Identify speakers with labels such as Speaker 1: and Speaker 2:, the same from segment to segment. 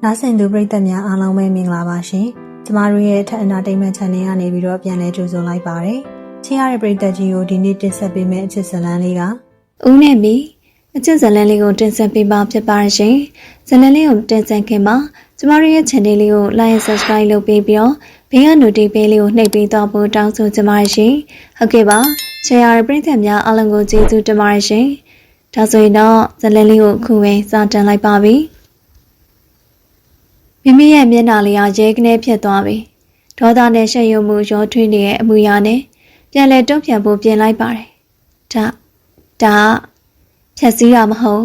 Speaker 1: နားဆင်သူပရိသတ်များအားလုံးပဲမင်္ဂလာပါရှင်။ကျမတို့ရဲ့ထက် Entertainment Channel ကနေပြီးတော့ပြန်လည်ကြိုဆိုလိုက်ပါရစေ။ချစ်ရတဲ့ပရိသတ်ကြီးကိုဒီနေ့တင်ဆက်ပေးမယ့်အချစ်ဇာတ်လမ်းလေးက
Speaker 2: ဦးနဲ့မီအချစ်ဇာတ်လမ်းလေးကိုတင်ဆက်ပေးပါဖြစ်ပါရှင်။ဇာတ်လမ်းလေးကိုတင်ဆက်ခင်မှာကျမတို့ရဲ့ channel လေးကို like and subscribe လုပ်ပေးပြီးတော့ဘေးက notification လေးကိုနှိပ်ပေးတော့ဖို့တောင်းဆိုချင်ပါတယ်ရှင်။ဟုတ်ကဲ့ပါ။ချစ်ရတဲ့ပရိသတ်များအားလုံးကိုကျေးဇူးတင်ပါတယ်ရှင်။ဒါဆိုရင်တော့ဇာတ်လမ်းလေးကိုအခုပဲစတင်လိုက်ပါပြီ။မိမိရဲ့မျက်နှာလေးကရဲကနေဖြစ်သွားပြီဒေါသနဲ့ရှက်ရွံ့မှုရောထွေးနေတဲ့အမူအရာနဲ့ပြန်လဲတုံ့ပြန်ဖို့ပြင်လိုက်ပါတယ်ဒါဖြက်စီးတာမဟုတ်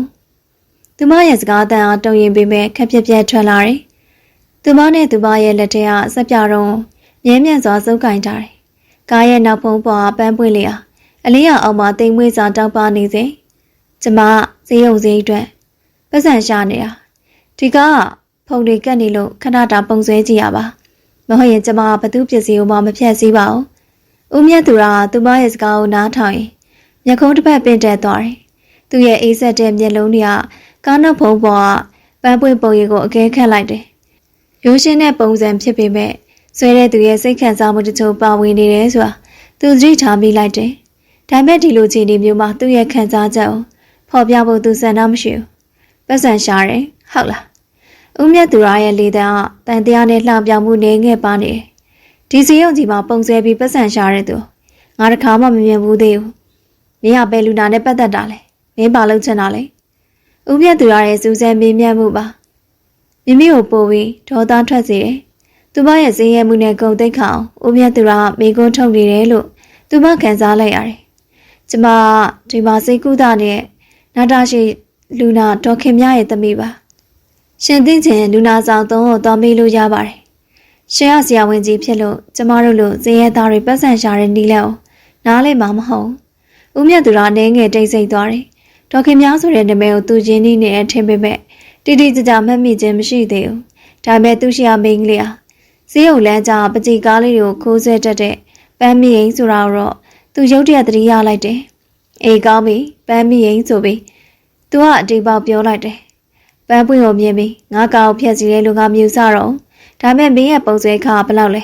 Speaker 2: သူမရဲ့စကားတန်အားတုံရင်ပေးမဲ့ခက်ပြက်ပြက်ထွက်လာတယ်သူမနဲ့သူမရဲ့လက်ထဲကစက်ပြတော့မြဲမြံစွာစုပ်ကင်ထားတယ်ကားရဲ့နောက်ဖုံးပေါ်ပန်းပွင့်လေးဟာအလေးရအောင်မှတိမ်မွေးစွာတောက်ပနေစေကျမဈေးရုံဈေးအတွက်ပတ်စံရှာနေတာဒီကဖုန်တွေကတ်နေလို့ခဏတာပုံဆွဲကြည့်ရပါမဟုတ်ရင်ကျမဘသူပစ္စည်းကိုမှမဖြတ်စည်းပါဘူးဦးမြတ်သူကသူမရဲ့စကားကိုနားထောင်ရင်မျက်ခုံးတစ်ဖက်ပင့်တက်သွားတယ်သူရဲ့အေးဆက်တဲ့မျက်လုံးတွေကကားနောက်ဖုံးပေါ်ကပန်းပွင့်ပုံရိပ်ကိုအကဲခတ်လိုက်တယ်ရိုးရှင်းတဲ့ပုံစံဖြစ်ပေမဲ့ဆွဲတဲ့သူရဲ့စိတ်ခံစားမှုတချို့ပါဝင်နေတယ်ဆိုတာသူသတိထားမိလိုက်တယ်ဒါပေမဲ့ဒီလိုခြေနေမျိုးမှာသူ့ရဲ့ခံစားချက်ကိုဖော်ပြဖို့သူစံနှမရှိဘူးပတ်စံရှာတယ်ဟုတ်လားဦးမြတ်သူရရဲ့လေတံကတန်တရားနဲ့လှပြောင်မှုနေငယ်ပါနေတယ်ဒီစီရုံကြီးမှာပုံဆွဲပြီးပတ်စံရှာတဲ့သူငါတခါမှမမြင်ဘူးသေးဘူးမင်းကဘယ်လူနာနဲ့ပတ်သက်တာလဲမင်းဘာလုပ်ချင်တာလဲဦးမြတ်သူရရဲ့စူးစမ်းမေးမြန်းမှုပါမိမိကိုပို့ပြီးဒေါသထွက်စေတယ်သူမရဲ့စင်းရဲမှုနဲ့ဂုဏ်သိက္ခာအောင်ဦးမြတ်သူရမိကုန်းထုတ်နေတယ်လို့သူမခံစားလိုက်ရတယ်ကျမဒီမှာစိတ်ကူးတာနဲ့နာတာရှိလူနာဒေါခင်မြရဲ့သမီးပါရှင်သိချင်းလူနာဆောင်သုံးကိုတော်မေးလို့ရပါတယ်ရှင်ရဆရာဝန်ကြီးဖြစ်လို့ကျမတို့လိုစင်းရဲသားတွေပတ်စံရှာတဲ့နီးလက်ကိုနားလဲမှာမဟုတ်ဦးမြတ်သူရအနေငယ်တိတ်ဆိတ်သွားတယ်ဒေါခင်မြဆိုတဲ့နာမည်ကိုသူချင်းနေတဲ့အထင်ပေမဲ့တိတိကျကျမှတ်မိခြင်းမရှိသေးဘူးဒါပေမဲ့သူရှိရမိန်းကလေးဟာဈေးုံလမ်းကြားပကြီးကားလေးကိုခိုးဆွဲတတ်တဲ့ပန်းမီရင်ဆိုတာတော့သူရုတ်တရက်သတိရလိုက်တယ်အေးကောင်းပြီပန်းမီရင်ဆိုပြီးသူကအတိတ်ပေါက်ပြောလိုက်တယ်ပန်းပွင့်ကိုမြင်ပြီးငါကောက်ဖြက်စီတဲ့လူကမြူစတော့ဒါပေမဲ့မင်းရဲ့ပုံစံခါဘယ်လောက်လဲ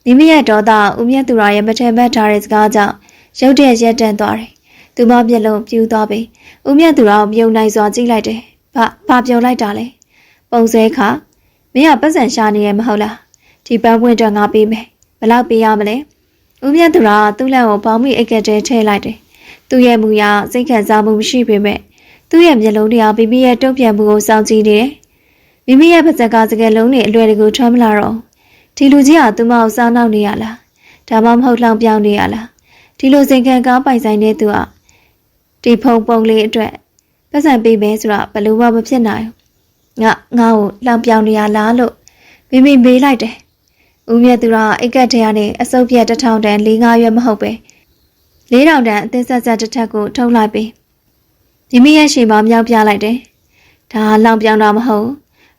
Speaker 2: မိမိရဲ့ဒေါသဦးမြတ်သူရရဲ့မထင်မှတ်ထားတဲ့စကားကြောင့်ရုတ်တရက်ရက်တန့်သွားတယ်သူမမျက်လုံးပြူးသွားပြီးဦးမြတ်သူရကိုမြုံနိုင်စွာကြည့်လိုက်တယ်ဘာပြောလိုက်တာလဲပုံစံခါမင်းကပတ်စံရှာနေရမဟုတ်လားဒီပန်းပွင့်တော့ငါပေးမယ်ဘယ်လောက်ပေးရမလဲဦးမြတ်သူရသူ့လက်ကိုပေါင်းမိအိတ်ကတဲထည့်လိုက်တယ်သူ့ရဲ့မူရစိတ်ခံစားမှုမရှိပေမဲ့သူ့ရဲ့မျက်လုံးတရားမိမိရဲ့တုံ့ပြန်မှုကိုစောင့်ကြည့်နေတယ်မိမိရဲ့ပါဇက်ကစကလုံးနဲ့အလွယ်တကူထွက်မလာတော့ဒီလူကြီးဟာသူမကိုစားနောက်နေရလားဒါမှမဟုတ်လှောင်ပြောင်းနေရလားဒီလိုစင်ခံကားပိုင်ဆိုင်တဲ့သူကဒီဖုံပုံလေးအတွက်ပတ်စံပေးမယ်ဆိုတာဘယ်လိုမှမဖြစ်နိုင်ငါ့ကိုလှောင်ပြောင်းနေရလားလို့မိမိမေးလိုက်တယ်ဦးမြတ်သူကအိတ်ကက်ထဲကနေအစုပ်ပြက်1000တန်4-5ရွက်မဟုတ်ပဲ4000တန်အသင်းဆက်ဆက်တစ်ထက်ကိုထုတ်လိုက်ပြီးမိမိရဲ့ရှေ့မှာမြောက်ပြလိုက်တယ်ဒါလောင်ပြောင်းတာမဟုတ်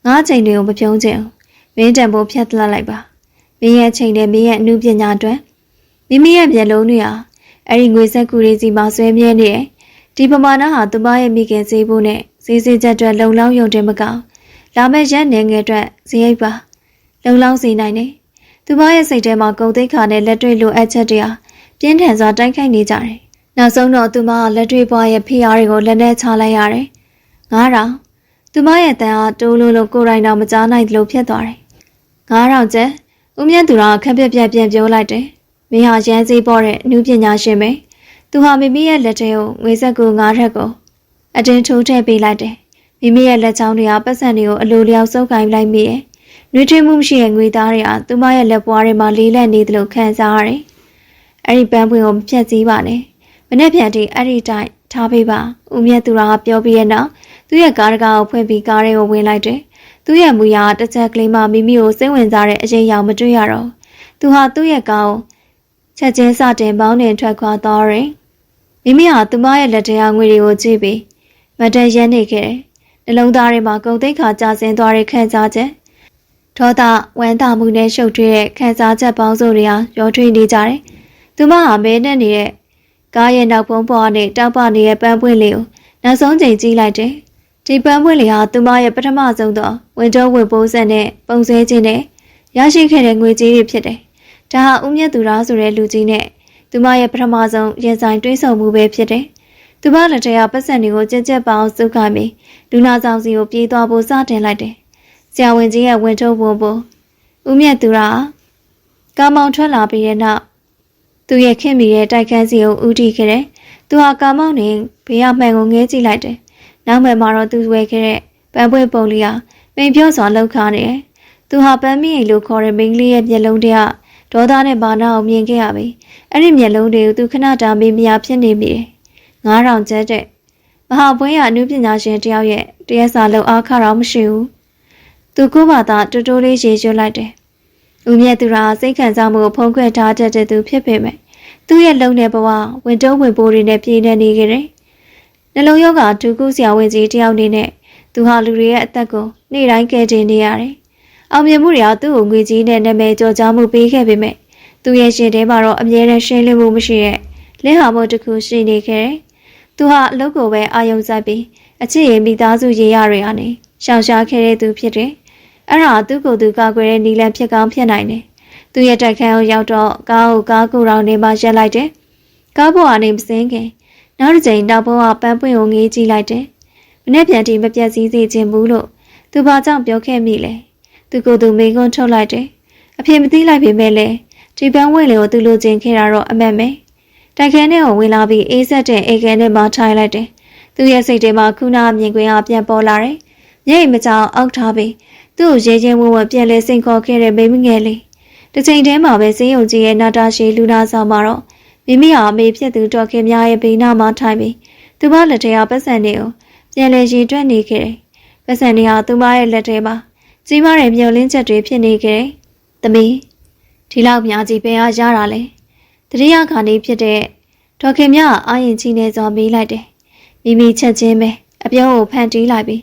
Speaker 2: ငါချိန်တွေကိုမပြုံးချင်မင်းတံပိုးဖြတ်လှလိုက်ပါမင်းရဲ့ချိန်နဲ့မင်းရဲ့အမှုပညာအတွက်မိမိရဲ့မျက်လုံးတွေဟာအဲ့ဒီငွေစက်ကူတွေစီမှာဆွဲမြဲနေတယ်ဒီပမာဏဟာသူမရဲ့မိခင်ဈေးဖို့နဲ့ဈေးချက်အတွက်လုံလောက်ရုံတင်မကောင်းလာမယ့်ရက်နေငယ်အတွက်ဈေးရိပ်ပါလုံလောက်စေနိုင်တယ်သူမရဲ့စိတ်ထဲမှာဂုဏ်သိက္ခာနဲ့လက်တွေ့လိုအပ်ချက်တွေဟာပြင်းထန်စွာတိုက်ခိုက်နေကြတယ်နောက်ဆုံးတော့သူမကလက်တွေ့ပွားရဲ့ဖိအားတွေကိုလက်နဲ့ချလိုက်ရတယ်9000သူမရဲ့တန်အားတိုးလို့ကိုယ်တိုင်တော့မကြားနိုင်လို့ဖြစ်သွားတယ်9000ကျပ်ဦးမြတ်သူကခက်ပြက်ပြက်ပြန်ပြောလိုက်တယ်မင်းဟာရန်စည်းပေါ်တဲ့အမှုပညာရှင်ပဲသူဟာမိမိရဲ့လက်ထဲကိုငွေစက်ကို9ထက်ကိုအတင်းထိုးထည့်ပေးလိုက်တယ်မိမိရဲ့လက်ချောင်းတွေကပတ်စံတွေကိုအလိုလျောက်စုပ်ကိုင်လိုက်မိတယ်နှွေးထွေးမှုမရှိတဲ့ငွေသားတွေကသူမရဲ့လက်ပွားတွေမှာလေးလက်နေသလိုခံစားရတယ်အဲ့ဒီပန်းပွင့်ကိုမဖြတ်စည်းပါနဲ့မနေ့ပြန်ထိအဲ့ဒီတိုင်းထားပေးပါဦးမြတ်သူရကပြောပြီးရဲ့နောက်သူ့ရဲ့ကားတကားကိုဖွင့်ပြီးကားထဲကိုဝင်လိုက်တယ်သူ့ရဲ့မူရတစ်ချက်ကလေးမှမိမိကိုစိတ်ဝင်စားတဲ့အရေးအယောင်မတွေ့ရတော့သူဟာသူ့ရဲ့ကားကိုချက်ချင်းစတင်ပေါင်းတင်ထွက်ခွာသွားတယ်မိမိဟာသူမရဲ့လက်ထဲကငွေတွေကိုကြည့်ပြီးမတန်ရဲနေခဲ့တယ်နှလုံးသားထဲမှာဂုဏ်သိက္ခာကျဆင်းသွားတဲ့ခံစားချက်ဒေါသဝမ်းသာမှုနဲ့ရှုပ်ထွေးတဲ့ခံစားချက်ပေါင်းစုံတွေဟာရောထွေးနေကြတယ်သူမဟာမဲနဲ့နေတဲ့ကားရဲ့နောက်ဖုံးပေါ်ကနေတောက်ပနေတဲ့ပန်းပွင့်လေးကိုနောက်ဆုံးချိန်ကြည့်လိုက်တယ် ဒီပန်းပွင့်လေးဟာသူမရဲ့ပထမဆုံးသောဝင်တော့ဝင်ပိုးဆက်နဲ့ပုံစဲခြင်းနဲ့ရရှိခဲ့တဲ့ငွေကြေးတွေဖြစ်တယ်။ဒါဟာဦးမြတ်သူရာဆိုတဲ့လူကြီးနဲ့သူမရဲ့ပထမဆုံးရင်ဆိုင်တွဲဆုံမှုပဲဖြစ်တယ်။သူမလက်ထက်ကပတ်စံတွေကိုကြက်ကြက်ပအောင်စုခိုင်းပြီးလူနာဆောင်စီကိုပြေးသွားဖို့စတင်လိုက်တယ်။ဆရာဝန်ကြီးရဲ့ဝင်ထုတ်ပုံပေါ်ဦးမြတ်သူရာကားမောင်းထွက်လာပြီးတဲ့နောက်သူရဲ့ခင်မိရဲ့တိုက်ခန်းစီကိုဦးတည်ခဲ့တယ်။သူဟာကားမောင်းနေဘေးရမှန်ကိုငဲကြည့်လိုက်တယ်။နောက်မှမှာတော့သူဝဲခဲ့တဲ့ပန်းပွင့်ပုံလေးဟာပိန်ပြော့စွာလှုပ်ခါနေတယ်။သူဟာပန်းမီးလို့ခေါ်တဲ့မိန်းကလေးရဲ့မျက်လုံးတွေကဒေါသနဲ့ဘာနာကိုမြင်ခဲ့ရပြီ။အဲ့ဒီမျက်လုံးတွေကိုသူခဏတာမေးမရဖြစ်နေမိတယ်။9000ကျပ်တဲ့မဟာဘွဲရအနုပညာရှင်တယောက်ရဲ့တရားစာလုံအားခတော့မရှိဘူး။သူကိုယ်ဘာသာတိုးတိုးလေးရေရွတ်လိုက်တယ်။ဦးမြတ်သူရာစိတ်ခံစားမှုကိုဖုံးကွယ်ထားတတ်တဲ့သူဖြစ်ပေမဲ့သူ့ရဲ့လုံတဲ့ဘဝဝင်တုံးဝင်ပိုးတွေနဲ့ပြည့်နေနေကြတယ်။နှလုံးရောဂါဒုက္ခဆရာဝန်ကြီးတယောက်နေနဲ့သူဟာလူတွေရဲ့အသက်ကိုနေ့တိုင်းကယ်တင်နေရတယ်။အောင်မြင်မှုတွေကသူ့ကိုငွေကြီးနဲ့နာမည်ကျော်ကြားမှုပေးခဲ့ပေမဲ့သူရဲ့ရှင်ထဲမှာတော့အမြဲတမ်းရှင်းလင်းမှုမရှိတဲ့လက်ဟာမှုတစ်ခုရှိနေခဲ့တယ်။သူဟာအလုပ်ကိုပဲအာရုံစိုက်ပြီးအချစ်ရမိသားစုရေရတွေကနေရှောင်ရှားခဲ့တဲ့သူဖြစ်တယ်။အဲ့ဒါသူ့ကိုယ်သူကာကွယ်တဲ့နီလန်ဖြစ်ကောင်းဖြစ်နိုင်တယ်။သူရဲ့တိုက်ခန်းကိုရောက်တော့ကားကိုရောင်နေမှရက်လိုက်တယ်။ကားပေါ်ကနေမစင်းခင်နောက်တစ်ချိန်နောက်ဘုံကပန်းပွင့်ကိုငေးကြည့်လိုက်တယ်။မနေ့ပြန်တီမပြတ်စည်းစေခြင်းဘူးလို့သူဘာကြောင့်ပြောခဲ့မိလဲ။သူကိုယ်သူမိန်ကွန်းထုတ်လိုက်တယ်။အဖေမသိလိုက်ပေမဲ့လည်းဒီပန်းဝင့်လေးကိုသူလိုချင်ခဲ့တာတော့အမှန်ပဲ။တိုက်ခန်းထဲကိုဝင်လာပြီးအေးဆက်တဲ့အိမ်ခန်းထဲမှာထိုင်လိုက်တယ်။သူရဲ့စိတ်ထဲမှာခုနမြင်ကွင်းကပြန်ပေါ်လာတယ်။မျက်ရည်မကြောင်အောက်ထားပြီးသူ့ကိုရဲရဲဝံ့ဝံ့ပြန်လဲစိန်ခေါ်ခဲ့တဲ့မိမငယ်လေး။တစ်ချိန်တည်းမှာပဲစေယုံကြီးရဲ့နာတာရှည်လူနာဆောင်မှာတော့မိမိဟာအမေဖြစ်သူတော်ခင်များရဲ့ဘေးနားမှာထိုင်ပြီးသူမလက်ထဲကပတ်စံတွေကိုပြန်လဲရည်တွက်နေခဲ့တယ်။ပတ်စံတွေဟာသူမရဲ့လက်ထဲမှာကြီးမားတဲ့မျောလင်းချက်တွေဖြစ်နေခဲ့တယ်။သမီးဒီလောက်များကြီးပဲအားရတာလေ။တတိယခါနေဖြစ်တဲ့တော်ခင်များအာရင်ကြီးနေစွာမေးလိုက်တယ်။မိမိချက်ချင်းပဲအပြုံးကိုဖန်တီးလိုက်ပြီ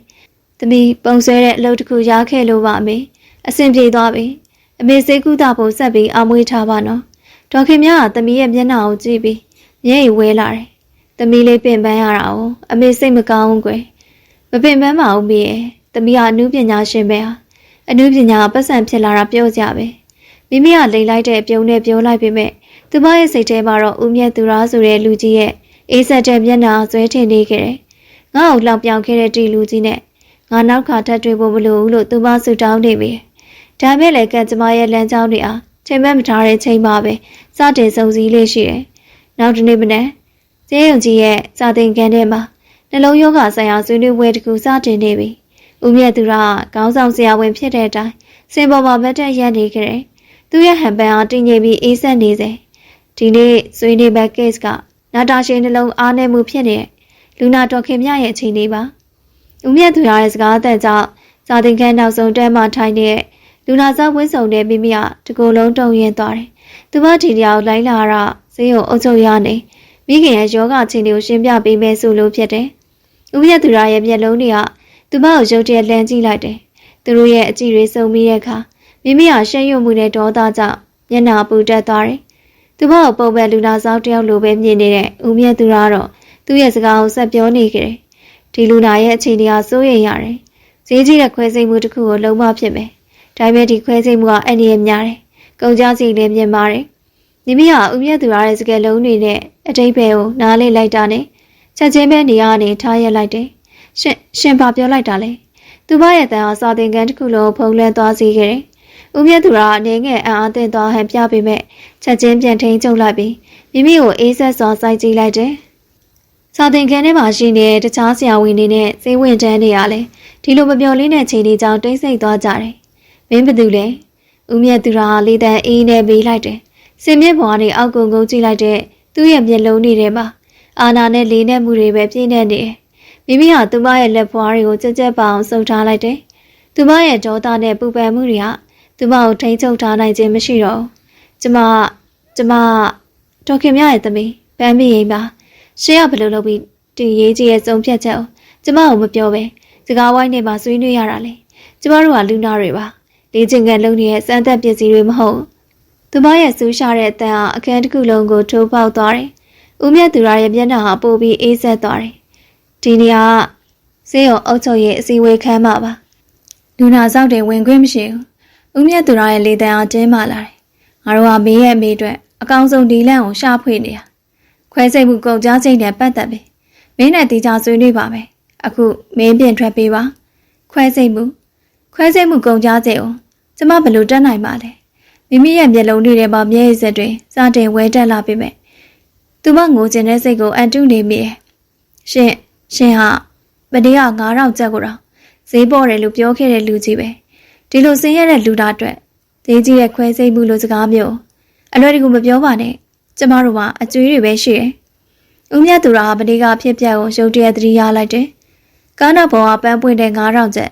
Speaker 2: းသမီးပုံဆွဲတဲ့အလုပ်တစ်ခုရခဲ့လို့ပါအမေအဆင်ပြေသွားပြီအမေစိတ်ကူးတာဖို့ဆက်ပြီးအမွေးထားပါနော်ဒေါခင်မြကသမီးရဲ့မျက်နှာကိုကြည့်ပြီးမျက်ရည်ဝဲလာတယ်သမီးလေးပင်ပန်းရတာကိုအမေစိတ်မကောင်းဘူးကွယ်မပင်ပန်းပါဘူးမေရဲ့သမီးကအနုပညာရှင်ပဲဟာအနုပညာပတ်စံဖြစ်လာတာပြောကြပဲမိမိကလိန်လိုက်တဲ့ပြုံးနဲ့ပြောလိုက်ပေမဲ့သူမရဲ့စိတ်ထဲမှာတော့ဦးမြတ်သူရာဆိုတဲ့လူကြီးရဲ့အေးဆက်တဲ့မျက်နှာဆွဲထင်နေခဲ့တယ်ငါ့ကိုလောက်ပြောင်ခဲ့တဲ့ဒီလူကြီးနဲ့ငါနောက်ခါထပ်တွေ့ဖို့မလိုဘူးလို့သူမဆူတောင်းနေပြီ။ဒါမဲ့လည်းကံကြမ္မာရဲ့လမ်းကြောင်းတွေအားချိန်မဲ့မထားတဲ့ချိန်မှာပဲစတင်စုံစည်းလေးရှိတယ်။နောက်တစ်နေ့မနက်ကျေးရုံကြီးရဲ့စာသင်ခန်းထဲမှာနှလုံးရောဂါဆိုင်ရာဆွေးနွေးပွဲတစ်ခုစတင်နေပြီ။ဦးမြတ်သူကခေါင်းဆောင်ဆရာဝန်ဖြစ်တဲ့အတိုင်းစင်ပေါ်မှာမတ်တက်ရက်နေခဲ့တယ်။သူရဲ့ဟန်ပန်အားတင်ငိပြီးအေးဆက်နေစေ။ဒီနေ့ဆွေးနွေးပွဲ case ကနာတာရှည်နှလုံးအားနည်းမှုဖြစ်နေတဲ့လူနာတော်ခင်မြရဲ့အခြေအနေပါ။ဦးမြတ်သူရရဲ့စကားအသံကြောင့်စာသင်ခန်းနောက်ဆုံးတန်းမှထိုင်နေတဲ့လူနာစားဝင်းဆောင်တဲ့မိမိကတကိုယ်လုံးတုံရင်သွားတယ်။သူမဒီတရားကိုလိုက်လာတာဈေးကိုအုပ်ချုပ်ရနေမိခင်ရဲ့ယောဂချင်းတွေကိုရှင်းပြပေးမယ်ဆိုလို့ဖြစ်တယ်။ဦးမြတ်သူရရဲ့မျက်လုံးတွေကသူမကိုရုတ်တရက်လှမ်းကြည့်လိုက်တယ်။သူတို့ရဲ့အကြည့်တွေစုံပြီးတဲ့အခါမိမိကရှမ်းရွံ့မှုနဲ့ဒေါသကြောင့်မျက်နှာပူတက်သွားတယ်။သူမကိုပုံပဲလူနာစားတယောက်လိုပဲမြင်နေတဲ့ဦးမြတ်သူရတော့သူ့ရဲ့စကားကိုဆက်ပြောနေကြတယ်။ဒီလူနာရဲ့အခြေအနေကစိုးရိမ်ရတယ်။ဈေးကြီးတဲ့ခွဲစိတ်မှုတစ်ခုကိုလုံးဝဖြစ်မယ်။ဒါပေမဲ့ဒီခွဲစိတ်မှုကအန္တရာယ်များတယ်။ကုန်ကြစီလည်းမြင်ပါတယ်။မိမိကဦးမြတ်သူရတဲ့စကားလုံးတွေနဲ့အတိတ်ဘယ်ကိုနားလေးလိုက်တာနဲ့ချက်ချင်းပဲနေရာကနေထားရက်လိုက်တယ်။ရှင်ဘာပြောလိုက်တာလဲ။သူမရဲ့တန်အားစာသင်ခန်းတစ်ခုလုံးဖုံးလွှမ်းသွားစေခဲ့တယ်။ဦးမြတ်သူရအနေငယ်အံ့အားသင့်သွားဟန်ပြပေမဲ့ချက်ချင်းပြန်ထိန်ချုပ်လိုက်ပြီးမိမိကိုအေးဆက်စွာစိုက်ကြည့်လိုက်တယ်။စာသင်ခန်းထဲမှာရှိနေတဲ့တခြားဆရာဝန်တွေနဲ့စေဝင်တန်းတွေကလည်းဒီလိုမပြောလေးတဲ့ချိန်တွေကြောင့်တိတ်ဆိတ်သွားကြတယ်။မင်းဘသူလဲ။ဦးမြတ်သူရလေးတန်းအေးနဲ့ပေးလိုက်တယ်။စင်မြင့်ဘွားတွေအောက်ကုန်းကုန်းကြည့်လိုက်တဲ့သူ့ရဲ့မျက်လုံးတွေထဲမှာအာနာနဲ့လေးနဲ့မှုတွေပဲပြည့်နေတယ်။မိမိဟာသူမရဲ့လက်ဘွားတွေကိုကြက်ကြက်ပအောင်စုပ်ထားလိုက်တယ်။သူမရဲ့ဒေါသနဲ့ပူပန်မှုတွေကသူမကိုထိန်းချုပ်ထားနိုင်ခြင်းမရှိတော့ဘူး။ကျမဒေါခင်မြရဲ့သမီးပန်းမီရင်ပါရှေ့ကဘယ်လိုလုပ်ပြီးဒီရေးကြီးရဲ့စုံဖြတ်ချက်ကိုကျမကိုမပြောပဲစကားဝိုင်းနဲ့မှဆွေးနွေးရတာလေကျမတို့ကလူနာတွေပါလေ့ကျင့်ခန်းလုပ်နေတဲ့စမ်းသပ်ပစ္စည်းတွေမဟုတ်သူမရဲ့စူးရှာတဲ့အတန်ဟာအခန်းတစ်ခုလုံးကိုထိုးပေါက်သွားတယ်ဦးမြတ်သူရရဲ့မျက်နှာဟာပိုပြီးအေးဆက်သွားတယ်ဒီနေရာက ဆေးရုံအုပ်ချုပ်ရေးအစည်းအဝေးခန်းမှာပါလူနာဆောက်တွေဝင်ခွင့်မရှိဘူးဦးမြတ်သူရရဲ့လေတံအားတင်းမာလာတယ်ငါတို့ကမေးရဲ့မေးအတွက်အကောင်ဆုံးဒီလန့်ကိုရှာဖွေနေတာခွဲစိတ်မှုကုန်ကြားစိတ်နဲ့ပတ်သက်ပြီမင်းနဲ့တီချာဆွေးနွေးပါမယ်အခုမင်းပြင်ထွက်ပေးပါခွဲစိတ်မှုကုန်ကြားစိတ်ကိုကျမဘယ်လိုတက်နိုင်ပါလဲမိမိရဲ့မျက်လုံးတွေထဲမှာမျက်ရည်စက်တွေစတင်ဝဲတက်လာပြီမဲ့သူမငိုကျင်တဲ့စိတ်ကိုအန်တုနေမိရဲ့ရှင်ဟာမနေ့က9000ကျပ်ကိုတော့ဈေးပေါ်တယ်လို့ပြောခဲ့တဲ့လူကြီးပဲဒီလိုဆင်းရဲတဲ့လူသားအတွက်ဈေးကြီးရဲ့ခွဲစိတ်မှုလိုစကားမျိုးအလွယ်တကူမပြောပါနဲ့ကျမတို့ကအကျွေးတွေပဲရှိတယ်ဦးမြတ်သူရဟာမနေ့ကဖြစ်ပျက်ကိုရုတ်တရက်သတိရလိုက်တယ်ကားနောက်ပေါ်ကပန်းပွင့်တဲ့9000ကျပ်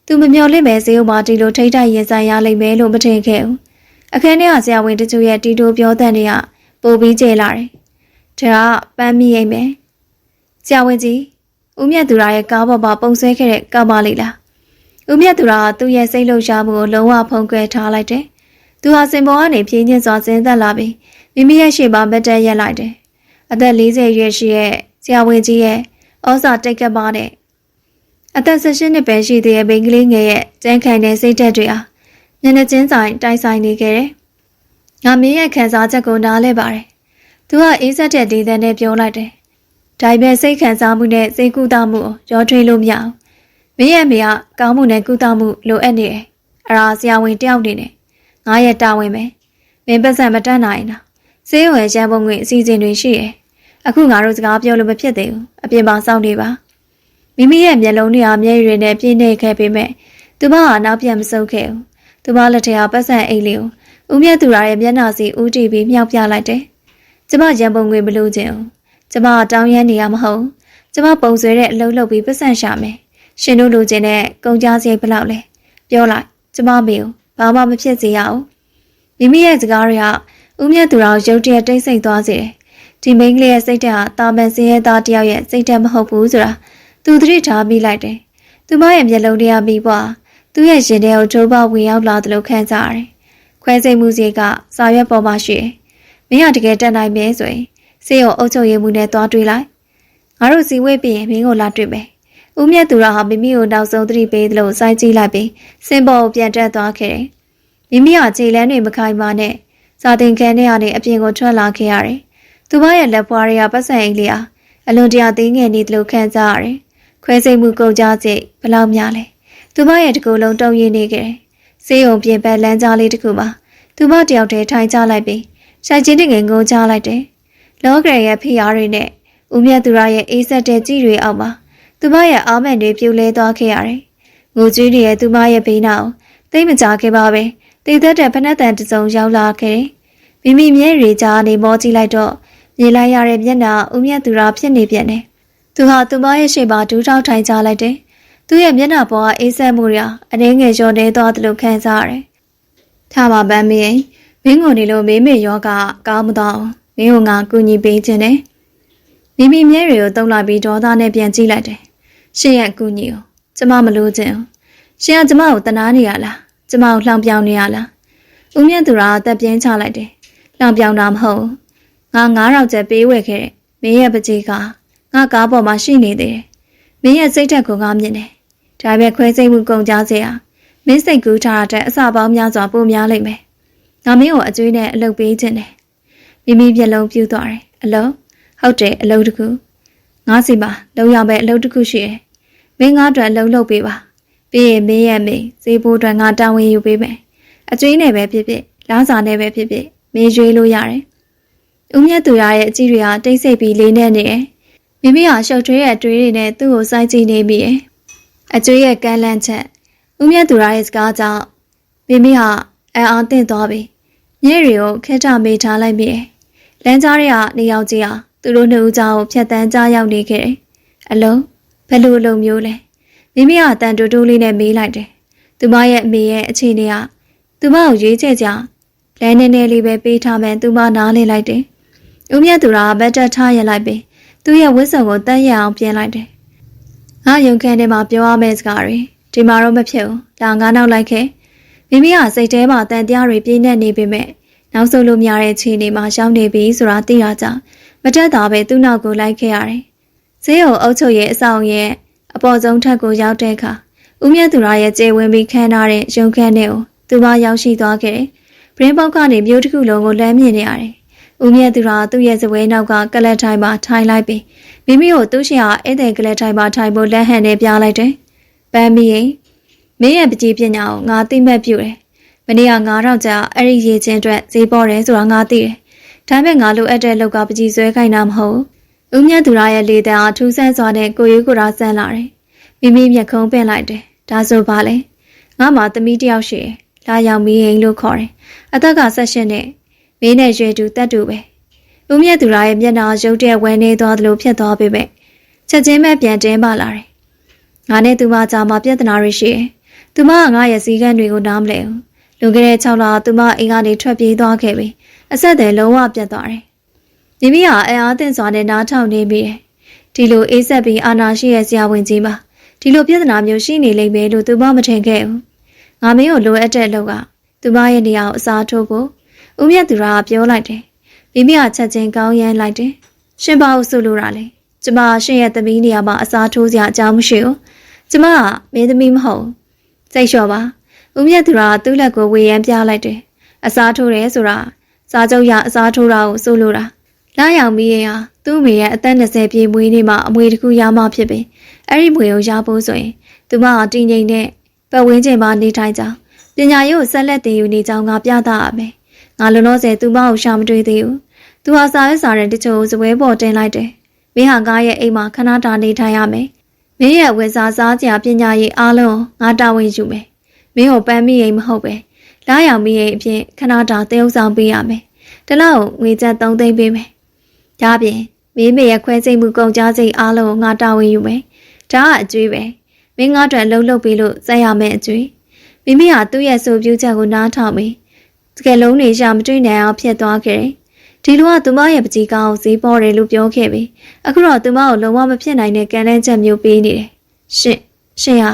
Speaker 2: သူမမျှော်လင့်ပဲဈေးဥမှာဒီလိုထိတ်ထိုက်ရင်ဆိုင်ရလိမ့်မယ်လို့မထင်ခဲ့ဘူးအခန်းထဲကဆရာဝန်တချို့ရဲ့တီတိုပြောတဲ့တွေကပိုပြီးကျေလာတယ်ဒါကပန်းမိရိပ်မယ်ဆရာဝန်ကြီးဦးမြတ်သူရရဲ့ကားပေါ်မှာပုံဆွဲခဲ့တဲ့ကားမလေးလားဦးမြတ်သူရကသူ့ရဲ့စိတ်လှုပ်ရှားမှုကိုလုံးဝဖုံးကွယ်ထားလိုက်တယ်သူဟာစင်ပေါ်ကနေဖြင်းချင်းစွာဆင်းသက်လာပြီးမိမိရဲ့ရှေ့မှာမတ်တက်ရက်လိုက်တယ်အသက်40ရွယ်ရှိတဲ့ဆရာဝန်ကြီးရဲ့ဩဇာတိတ်ကပါတဲ့အသက်18နှစ်ပဲရှိသေးတဲ့မိန်းကလေးငယ်ရဲ့ကြမ်းခံတဲ့စိတ်ဓာတ်တွေဟာမျက်နှာချင်းဆိုင်တိုက်ဆိုင်နေခဲ့တယ်။ငါမင်းရဲ့ခံစားချက်ကိုနားလဲပါတယ်။သူကအေးဆက်တဲ့ဒေသနဲ့ပြောလိုက်တယ်။ဒါပေမဲ့စိတ်ခံစားမှုနဲ့စိတ်ကူးတာမှုကိုရောထွေးလို့မရဘူး။မင်းရဲ့မိကကောင်းမှုနဲ့ကုသမှုလိုအပ်နေတယ်။အဲ့ဒါဆရာဝန်တယောက်နေနဲ့ငါရဲ့တာဝန်ပဲ။မင်းပတ်စံမတတ်နိုင်တာ။ဆေးဝယ်ရန်ပုံငွေအစီအစဉ်တွေရှိတယ်။အခုငါတို့စကားပြောလို့မဖြစ်သေးဘူး။အပြင်မှာစောင့်နေပါ။မိမိရဲ့မျက်လုံးတွေဟာမျက်ရည်နဲ့ပြည့်နေခဲ့ပေမဲ့သူမဟာနောက်ပြန်မဆုတ်ခဲ့ဘူး။သူမလက်ထဲကပတ်စံအိတ်လေးကိုဦးမြတ်သူရရဲ့မျက်နှာစီဦးတည်ပြီးမြောက်ပြလိုက်တယ်။ကျမရန်ပုံငွေမလို့ခြင်း။ကျမတောင်းရမ်းနေရမဟုတ်။ကျမပုံဆွဲတဲ့အလုပ်လုပ်ပြီးပတ်စံရှာမယ်။ရှင်တို့လိုချင်တဲ့ကုန်ကြစရိတ်ဘယ်လောက်လဲ။ပြောလိုက်ကျမမေကိုဘာမှမဖြစ်စေရအောင်။မိမိရဲ့စကားတွေကဦးမြတ်သူရကိုရုတ်တရက်တိတ်ဆိတ်သွားစေတယ်။ဒီမိန်းကလေးရဲ့စိတ်ဓာတ်ဟာတာမန်စင်းရဲသားတယောက်ရဲ့စိတ်ဓာတ်မဟုတ်ဘူးဆိုတာသူသတိထားမိလိုက်တယ်။သူမရဲ့မျက်လုံးတွေကမိပွားသူ့ရဲ့ရင်ထဲကိုထိုးပေါက်ဝင်ရောက်လာသလိုခံစားရတယ်။ခွဲစိတ်မှုစီကစာရွက်ပေါ်မှာရှိတယ်။မင်းကတကယ်တက်နိုင်မယ်ဆိုရင်စေရုံအုပ်ချုပ်ရေးမှုနဲ့သွားတွေ့လိုက်။ငါတို့စီဝေးပြီးရင်မင်းကိုလာတွေ့မယ်။ဦးမြတ်သူရဟာမိမိကိုနောက်ဆုံးသတိပေးသလိုစိုက်ကြည့်လိုက်ပြီးစင်ပေါ်ကိုပြန်တက်သွားခဲ့တယ်။မိမိကခြေလမ်းတွေမခိုင်မာနဲ့စာသင်ခန်းထဲကနေအပြင်ကိုထွက်လာခဲ့ရတယ်။သူမရဲ့လက်ဖွားတွေကပတ်စံအိတ်လေးဟာအလွန်တရာသေးငယ်နေသလိုခံစားရတယ်။ခွဲစိတ်မှုကုန်ကြစိတ်ဘယ်လောက်များလဲသူမရဲ့တကူလုံးတုံရင်းနေခဲ့တယ်ဆေးရုံပြင်ပလမ်းကြားလေးတစ်ခုမှာသူမတယောက်တည်းထိုင်ကြလိုက်ပြီးဆိုင်ချင်းတငယ်ငုံချလိုက်တယ်လောကရရဲ့ဖိအားတွေနဲ့ဦးမြတ်သူရရဲ့အေးဆက်တဲ့ကြည်တွေအောက်မှာသူမရဲ့အားမန်တွေပြိုလဲသွားခဲ့ရတယ်ငိုကြွေးရဲ့သူမရဲ့ဘေးနောက်သိမကြခဲ့ပါပဲတည်သက်တဲ့ဖနက်တန်တစုံရောက်လာခဲ့တယ်မိမိမျက်ရည်ကြားနေမောကြည့်လိုက်တော့မြင်လိုက်ရတဲ့မျက်နှာဦးမြတ်သူရဖြစ်နေပြန်တယ်သူဟာသူမရဲ့ရှေ့မှာဒူးထောက်ထိုင်ကြလိုက်တယ်သူ့ရဲ့မျက်နှာပေါ်ကအေးဆက်မှုတွေအနှဲငယ်လျော့နေသွားသလိုခံစားရတယ်။ထားပါပန်းမင်းမင်းကိုနေလို့မေးမေယောဂကောင်းမတော့မင်းကငါကူညီပေးခြင်းနဲ့မိမိမျက်ရည်ကိုတုံးလိုက်ပြီးဒေါသနဲ့ပြန်ကြည့်လိုက်တယ်။ရှင်ရဲ့အကူညီကိုကျမမလို့ခြင်းရှင်ကကျမကိုတနာနေရလားကျမကိုလှောင်ပြောင်နေရလားဦးမြတ်သူရအသက်ပြင်းချလိုက်တယ်။လှောင်ပြောင်တာမဟုတ်ငါ9000ကျပ်ပေးဝယ်ခဲ့တဲ့မင်းရဲ့ပကြီးကငါကားပေါ်မှာရှိနေသေးတယ်။မင်းရဲ့စိတ်ဓာတ်ကိုငါမြင်တယ်။ဒါပေမဲ့ခွဲစိတ်မှုကုန်ကြစေဟာမင်းစိတ်ကူးထားတဲ့အစပေါင်းများစွာပိုများလိမ့်မယ်။ငါမင်းကိုအကျွေးနဲ့အလုပ်ပေးခြင်းတယ်။မိမိမျက်လုံးပြူသွားတယ်။အလုပ်ဟုတ်တယ်အလုပ်တစ်ခုငါစီမှာလုံရမယ့်အလုပ်တစ်ခုရှိတယ်။မင်းငါအတွက်အလုပ်လုပ်ပေးပါ။ပြီးရင်မင်းရဲ့မိဈေးဘိုးအတွက်ငါတာဝန်ယူပေးမယ်။အကျွေးနဲ့ပဲဖြစ်ဖြစ်လားစာနဲ့ပဲဖြစ်ဖြစ်မင်းရွေးလို့ရတယ်။ဦးမြတ်သူရရဲ့အကြည့်တွေဟာတိတ်ဆိတ်ပြီးလေးနဲ့နေတယ်။မိမိဟာရှုပ်ထွေးရဲ့အတွေးတွေနဲ့သူ့ကိုစိုက်ကြည့်နေမိတယ်။အကျွေးရဲ့ကမ်းလှမ်းချက်ဦးမြတ်သူရရဲ့စကားကြောင့်မိမိဟာအံ့အားသင့်သွားပြီးမျက်ရည်ကိုခက်ထမေးထားလိုက်မိတယ်။လမ်းကြားတွေကနေရောက်ကြီးဟာသူတို့နှစ်ဦးကြားကိုဖြတ်တန်းကြားရောက်နေခဲ့တယ်။အလုံးဘယ်လိုအလုံးမျိုးလဲ။မိမိဟာတန်တူတူလေးနဲ့မေးလိုက်တယ်။သူမရဲ့အမေရဲ့အခြေအနေကသူမကိုရွေးချယ်ကြလမ်းနေနေလေးပဲပေးထားမှသူမနားလေလိုက်တယ်။ဦးမြတ်သူရဘတ်တက်ထားရလိုက်ပြီးသူ့ရဲ့ဝတ်စုံကိုတန်းရအောင်ပြင်လိုက်တယ်။ငါရုံခန်းထဲမှာပြောရမယ့်စကားတွေဒီမှာတော့မဖြစ်ဘူး။ဒါငါနောက်လိုက်ခဲ့။မိမိကစိတ်ထဲမှာတန်တရားတွေပြင်းနေနေပေမဲ့နောက်ဆုံးလို့များတဲ့ခြေနေမှာရှောင်းနေပြီဆိုတာသိရကြမတက်တာပဲသူ့နောက်ကိုလိုက်ခဲ့ရတယ်။ဈေးကိုအုပ်ချုပ်ရဲ့အဆောင်ရဲ့ အပေါ်ဆုံးထပ်ကိုရောက်တဲ့အခါဦးမြတ်သူရရဲ့ကျေဝင်ပြီးခန်းထားတဲ့ရုံခန်းထဲကိုသူမရောက်ရှိသွားခဲ့တယ်။ပရင်းပေါက်ကနေမျိုးတစ်ခုလုံးကိုလမ်းမြင်နေရတယ်။ဦးမြတ်သူရသူ့ရဲ့စပွဲနောက်ကကလတ်ထိုင်မှာထိုင်လိုက်ပြီးမိမိကိုသူ့ရှင်ဟာဧည့်သည်ကလတ်ထိုင်မှာထိုင်ဖို့လက်ဟန်နဲ့ပြလိုက်တယ်။ပန်းမီရင်မင်းရဲ့ပကြီးပညာကိုငါသိမှတ်ပြုတယ်။မနေ့က9000ကျအဲ့ဒီရေချင်းအတွက်ဈေးပေါ်တယ်ဆိုတာငါသိတယ်။ဒါပေမဲ့ငါလိုအပ်တဲ့လောက်ကပကြီးဆွဲခိုင်းတာမဟုတ်ဘူး။ဦးမြတ်သူရရဲ့လေတံအားထူးဆန်းစွာနဲ့ကိုရိုးကိုရာဆန်းလာတယ်။မိမိမျက်ခုံးပင့်လိုက်တယ်။ဒါဆိုပါလေ။ငါမှသမီးတယောက်ရှိတယ်။လာရောက်မီးရင်လို့ခေါ်တယ်။အသက်က18နဲ့မင်းနဲ့ရွယ်တူတက်တူပဲ။ဦးမြတ်သူရရဲ့မျက်နှာရုပ်တဲ့ဝမ်းနေသွားသလိုဖြစ်သွားပေမဲ့ချက်ချင်းပဲပြန်တင်းပါလာတယ်။ငါနဲ့သူမကြားမှာပြဿနာတွေရှိတယ်။သူမကငါရဲ့စည်းကမ်းတွေကိုနားမလည်ဘူး။လွန်ခဲ့တဲ့6လသူမအိမ်ကနေထွက်ပြေးသွားခဲ့ပြီးအဆက်အသွယ်လုံးဝပြတ်သွားတယ်။မိမိဟာအအားသင့်စွာနဲ့နားထောင်နေမိတယ်။ဒီလိုအေးဆက်ပြီးအာနာရှိရဲ့ဆရာဝန်ကြီးမှာဒီလိုပြဿနာမျိုးရှိနေလိမ့်မယ်လို့သူမမထင်ခဲ့ဘူး။ငါမင်းကိုလိုအပ်တဲ့အလုပ်ကသူမရဲ့နေရာကိုအစားထိုးဖို့ဦးမြတ်သူရကပြောလိုက်တယ်။မိမိကချက်ချင်းကောင်းရမ်းလိုက်တယ်။ရှင်ပါဦးဆိုလိုတာလေ။ကျမရှင်ရဲ့သမီးနေရာမှာအစားထိုးစရာအကြောင်းမရှိဘူး။ကျမကမင်းသမီးမဟုတ်ဘူး။စိတ်လျှော့ပါ။ဦးမြတ်သူရကသူ့လက်ကိုဝေယမ်းပြလိုက်တယ်။အစားထိုးတယ်ဆိုတာစားကြုံရအစားထိုးတာကိုဆိုလိုတာ။လာရောက်ပြီးရင်ဟာသူ့မိရဲ့အသက်20ပြည့်မွေးနေ့မှာအမွေတစ်ခုရမှဖြစ်ပြီ။အဲ့ဒီမွေကိုရဖို့ဆိုရင်သူမကတည်ငြိမ်တဲ့ပတ်ဝန်းကျင်မှာနေထိုင်ကြပညာရေးကိုဆက်လက်သင်ယူနေကြောင်းငါပြသရမယ်။ငါလုံးလုံးစဲသူမကိုရှာမတွေ့သေးဘူး။သူဟာစာရွက်စာတမ်းတချို့စပွဲပေါ်တင်လိုက်တယ်။မင်းဟာငါရဲ့အိမ်မှာခဏတာနေထိုင်ရမယ်။မင်းရဲ့ဝန်စားစားကြပညာရေးအားလုံးငါတာဝန်ယူမယ်။မင်းကိုပန်းမိရင်မဟုတ်ပဲ။လာရောက်မိရင်အဖြစ်ခဏတာသင်ဥဆောင်ပေးရမယ်။တလောက်ငွေကျပ်3သိန်းပေးမယ်။ဒါပြင်မင်းမေရဲ့ခွဲစိတ်မှုကုန်ကြစိတ်အားလုံးငါတာဝန်ယူမယ်။ဒါကအကျွေးပဲ။မင်းငါ့အတွက်လှုပ်ပေးလို့ဆက်ရမယ်အကျွေး။မိမိဟာသူ့ရဲ့ဆိုပြူးချက်ကိုနားထောင်ပြီးစကလုံးတွေရှာမတွေ့နိုင်အောင်ဖြစ်သွားခဲ့တယ်။ဒီလိုကသူမရဲ့ပကြီးကောင်းကိုဈေးပေါ်တယ်လို့ပြောခဲ့ပြီးအခုတော့သူမကိုလုံးဝမဖြစ်နိုင်တဲ့ကံလန်းချက်မျိုးပေးနေတယ်။ရှင်ဟာ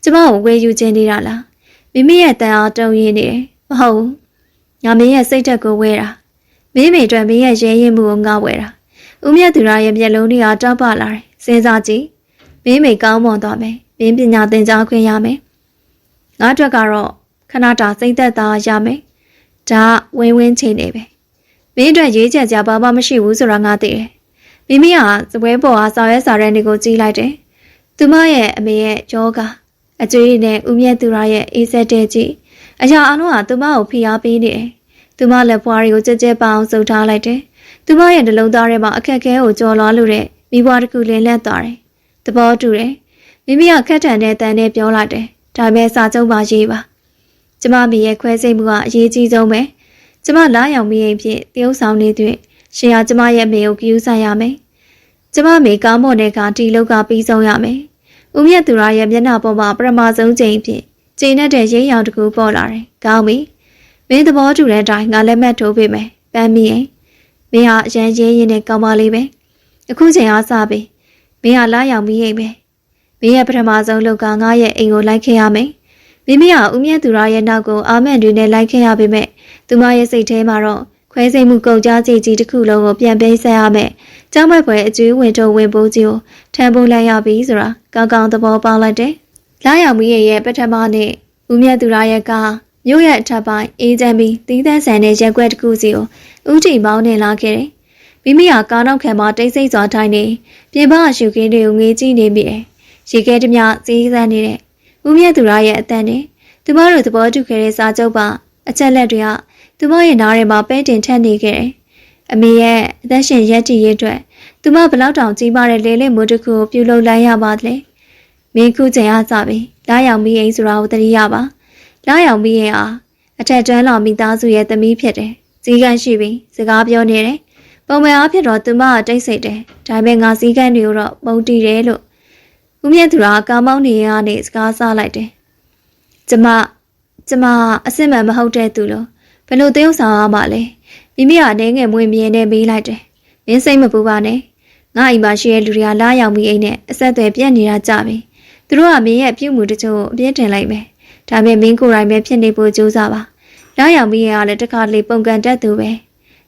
Speaker 2: ကျမကိုဝယ်ယူခြင်းနေတာလား။မိမိရဲ့တန်အားတုံရင်းနေတယ်။မဟုတ်ဘူး။ငါမင်းရဲ့စိတ်ဓာတ်ကိုဝဲတာ။မင်းမိအတွက်မင်းရဲ့ရဲရင်မှုကိုငါဝဲတာ။ဦးမြတ်သူရရဲ့မျက်လုံးတွေကတောက်ပလာတယ်။စဉ်းစားကြည့်။မင်းမိကောင်းမွန်သွားမယ်။မင်းပညာသင်ကြားခွင့်ရမယ်။ငါအတွက်ကတော့ခဏတာစိတ်သက်သာရမယ်။ဒါဝင်းဝင်းချိန်နေပဲ။မင်းအတွက်ရေးချက်ကြဘာမှမရှိဘူးဆိုတာငါသိတယ်။မိမိကစပွဲပေါ်အားစာရွက်စာတမ်းတွေကိုကြည့်လိုက်တယ်။သူမရဲ့အမေရဲ့ယောဂအကျွေးနဲ့ဦးမြတ်သူရရဲ့အေးဆက်တဲ့ကြည့်အရာအလုံးကသူမကိုဖိအားပေးနေတယ်။သူမလက်ဖွားတွေကိုကြက်ကြက်ပအောင်စုပ်ထားလိုက်တယ်။သူမရဲ့နှလုံးသားထဲမှာအခက်အခဲကိုကြော်လွှားလို့တဲ့မိဘတစ်ခုလင်းလက်သွားတယ်။သဘောတူတယ်။မိမိကခက်ထန်တဲ့တန်နဲ့ပြောလိုက်တယ်။ဒါပေမဲ့စာချုပ်ပါရေးပါ။ကျမမိရဲ့ခွဲစိတ်မှုကအရေးကြီးဆုံးပဲ။ကျမလာရောက်မိရင်ဖြင့်တရုပ်ဆောင်နေတဲ့ရှင်ဟာကျမရဲ့မေကိုကြည့်ဆိုင်ရမယ်။ကျမမေကောင်းမွန်တဲ့ကဒီလောက်ကပြီးဆုံးရမယ်။ဦးမြတ်သူရရဲ့မျက်နှာပေါ်မှာပထမဆုံးချိန်ဖြင့်ကျင်းတဲ့ရိပ်ရောင်တစ်ခုပေါ်လာတယ်။ကောင်းပြီ။မင်းသဘောတူတဲ့အတိုင်းငါလက်မှတ်ထိုးပေးမယ်။ပန်းမိရင်မင်းဟာအရန်ရဲရင်နဲ့ကောင်းပါလိမ့်မယ်။အခုချိန်အားစပြီ။မင်းဟာလာရောက်မိရင်ပဲ။မင်းရဲ့ပထမဆုံးလောက်ကငါရဲ့အိမ်ကိုလိုက်ခဲ့ရမယ်။မိမိဟာဦးမြတ်သူရရဲ့နောက်ကိုအာမန်တွေနဲ့လိုက်ခဲ့ရပေမဲ့သူမရဲ့စိတ်ထဲမှာတော့ခွဲစိတ်မှုကုန်ကြကြကြီးတစ်ခုလုံးကိုပြန်ပေးဆက်ရမယ်။ကျောင်းဘက်ပွဲအကျွေးဝင်ထုတ်ဝင်ပိုးကြီးကိုထမ်းပိုးလိုက်ရပြီဆိုတာကောင်းကောင်းသဘောပေါက်လိုက်တယ်။လာရောက်မိရဲ့ပထမနေ့ဦးမြတ်သူရရဲ့ကားမြို့ရဲ့အထက်ပိုင်းအေးချမ်းပြီးသီးသန့်ဆန်တဲ့ရက်ွက်တစ်ခုစီကိုဦးတီမောင်းနေလာခဲ့တယ်။မိမိဟာကားနောက်ခံမှာတိတ်ဆိတ်စွာထိုင်နေပြင်ပရှုခင်းတွေကိုငေးကြည့်နေမိတယ်။ရေခဲတမျှစီးစမ်းနေတဲ့ဦးမြတ်သူရရဲ့အတန်နဲ့သူမတို့သဘောတူခဲ့တဲ့စာချုပ်ပါအချက်လက်တွေကသူမရဲ့နားထဲမှာပဲတင်ထက်နေခဲ့တယ်။အမေရဲ့အသက်ရှင်ရက်တည်ရေးအတွက်သူမဘလောက်တောင်ကြီးမားတဲ့လေလေမိုးတစ်ခုကိုပြုလုပ်လိုက်ရပါသလဲ။မင်းခုချိန်အားစပြီလာရောက်မိရင်ဆိုတာကိုသတိရပါ။လာရောက်မိရင်အားအထက်တွန်းလောင်မိသားစုရဲ့သမီးဖြစ်တယ်။စည်းကမ်းရှိပြီးစကားပြောနေတယ်။ပုံမှန်အားဖြင့်တော့သူမကတိတ်ဆိတ်တယ်။ဒါပေမဲ့ငါစည်းကမ်းတွေကိုတော့ပုံတည်တယ်လို့ဦးမြတ်သူကကာမောင်းနေရတဲ့စကားဆလိုက်တယ်။ကျမအစစ်မှန်မဟုတ်တဲ့သူလို့ဘယ်လိုသရုပ်ဆောင်ရမှာလဲမိမိကအနေငယ်မွေးမြင်နေပြီးလိုက်တယ်မင်းစိတ်မပူပါနဲ့ငါအိမ်မှာရှိတဲ့လူတွေကလာရောက်ပြီးအိမ်နဲ့အဆက်အသွယ်ပြတ်နေတာကြပြီသူတို့ကမင်းရဲ့ပြုမှုတချို့အပြည့်တင်လိုက်မယ်ဒါပေမဲ့မင်းကိုယ်တိုင်ပဲဖြစ်နေဖို့ကြိုးစားပါလာရောက်ပြီးရလည်းတစ်ခါလေပုံကန်တတ်သူပ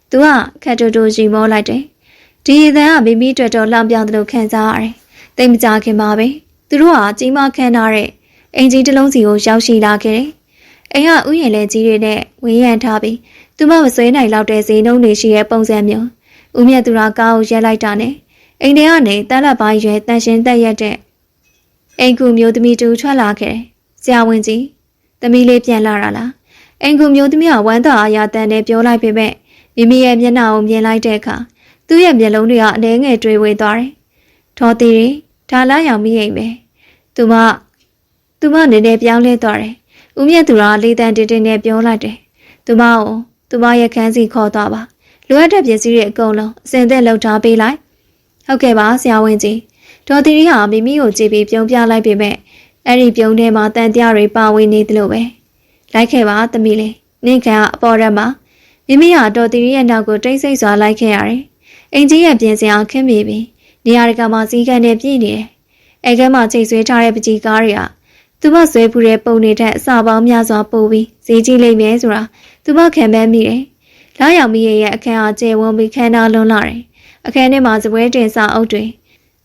Speaker 2: ဲသူကခက်တူတူရီမောလိုက်တယ်ဒီအသံကမိမိအတွက်တော့လောင်ပြောင်တယ်လို့ခံစားရတယ်တိတ်မကြခင်ပါပဲ သူတို့ဟာကြီးမားခမ်းနားတဲ့အင်ကြီးတစ်လုံးစီကိုရောက်ရှိလာခဲ့တယ်။အိမ်ကဥယျာဉ်လဲကြီးတွေနဲ့ဝင်းရံထားပြီးသူမမဆွဲနိုင်လောက်တဲ့ဈေးနှုန်းတွေရှိတဲ့ပုံစံမျိုးဦးမြတ်သူရာကားကိုရက်လိုက်တာနဲ့အိမ်ထဲကနေတန်းလက်ပိုင်းရွယ်တန်ရှင်းတက်ရက်တဲ့အိမ်ကူမျိုးသမီးတူထွက်လာခဲ့တယ်။ဆရာဝန်ကြီးသမီးလေးပြန်လာတာလား။အိမ်ကူမျိုးသမီးကဝမ်းသာအားရတန်နဲ့ပြောလိုက်ပေမဲ့မိမိရဲ့မျက်နှာကိုမြင်လိုက်တဲ့အခါသူ့ရဲ့မျက်လုံးတွေကအနှဲငယ်တွေးဝေသွားတယ်။ထော်သေးတယ်ဒါလာရောက်မိအိမ်ပဲ။သူမနည်းနည်းပြောင်းလဲသွားတယ်။ဦးမြတ်သူရာလေးတန်တင်းတင်းနဲ့ပြောလိုက်တယ်။သူမရဲ့ခန်းစီခေါ်သွားပါ။လိုအပ်တဲ့ပစ္စည်းတွေအကုန်လုံးအစင်သက်လုပ်ထားပေးလိုက်။ဟုတ်ကဲ့ပါဆရာဝန်ကြီး။ဒေါ်တီရီဟာမိမိကိုကြည့်ပြီးပြုံးပြလိုက်ပေမဲ့အဲ့ဒီပြုံးထဲမှာတန်တရားတွေပါဝင်နေသလိုပဲ။လိုက်ခဲ့ပါသမီးလေး။နင့်ခံကအပေါ်ရက်မှာမိမိဟာဒေါ်တီရီရဲ့နောက်ကိုတိတ်ဆိတ်စွာလိုက်ခဲ့ရတယ်။အင်ကြီးရဲ့ပြင်စင်အောင်ခင်းမိပြီးနေရာတကာမှာစီးကန်နေပြည့်နေတယ်။အဲကဲမှာချိတ်ဆွဲထားတဲ့ပကြီးကားတွေကသူမဆွဲဖူးတဲ့ပုံတွေထက်အစပေါင်းများစွာပိုပြီးဈေးကြီးလိမ့်မယ်ဆိုတာသူမခံမှန်းမိတယ်။လာရောက်မိရဲ့အခန်းအားကျယ်ဝန်းပြီးခမ်းနားလွန်းလာတယ်။အခန်းထဲမှာစပွဲတင်စာအုပ်တွေ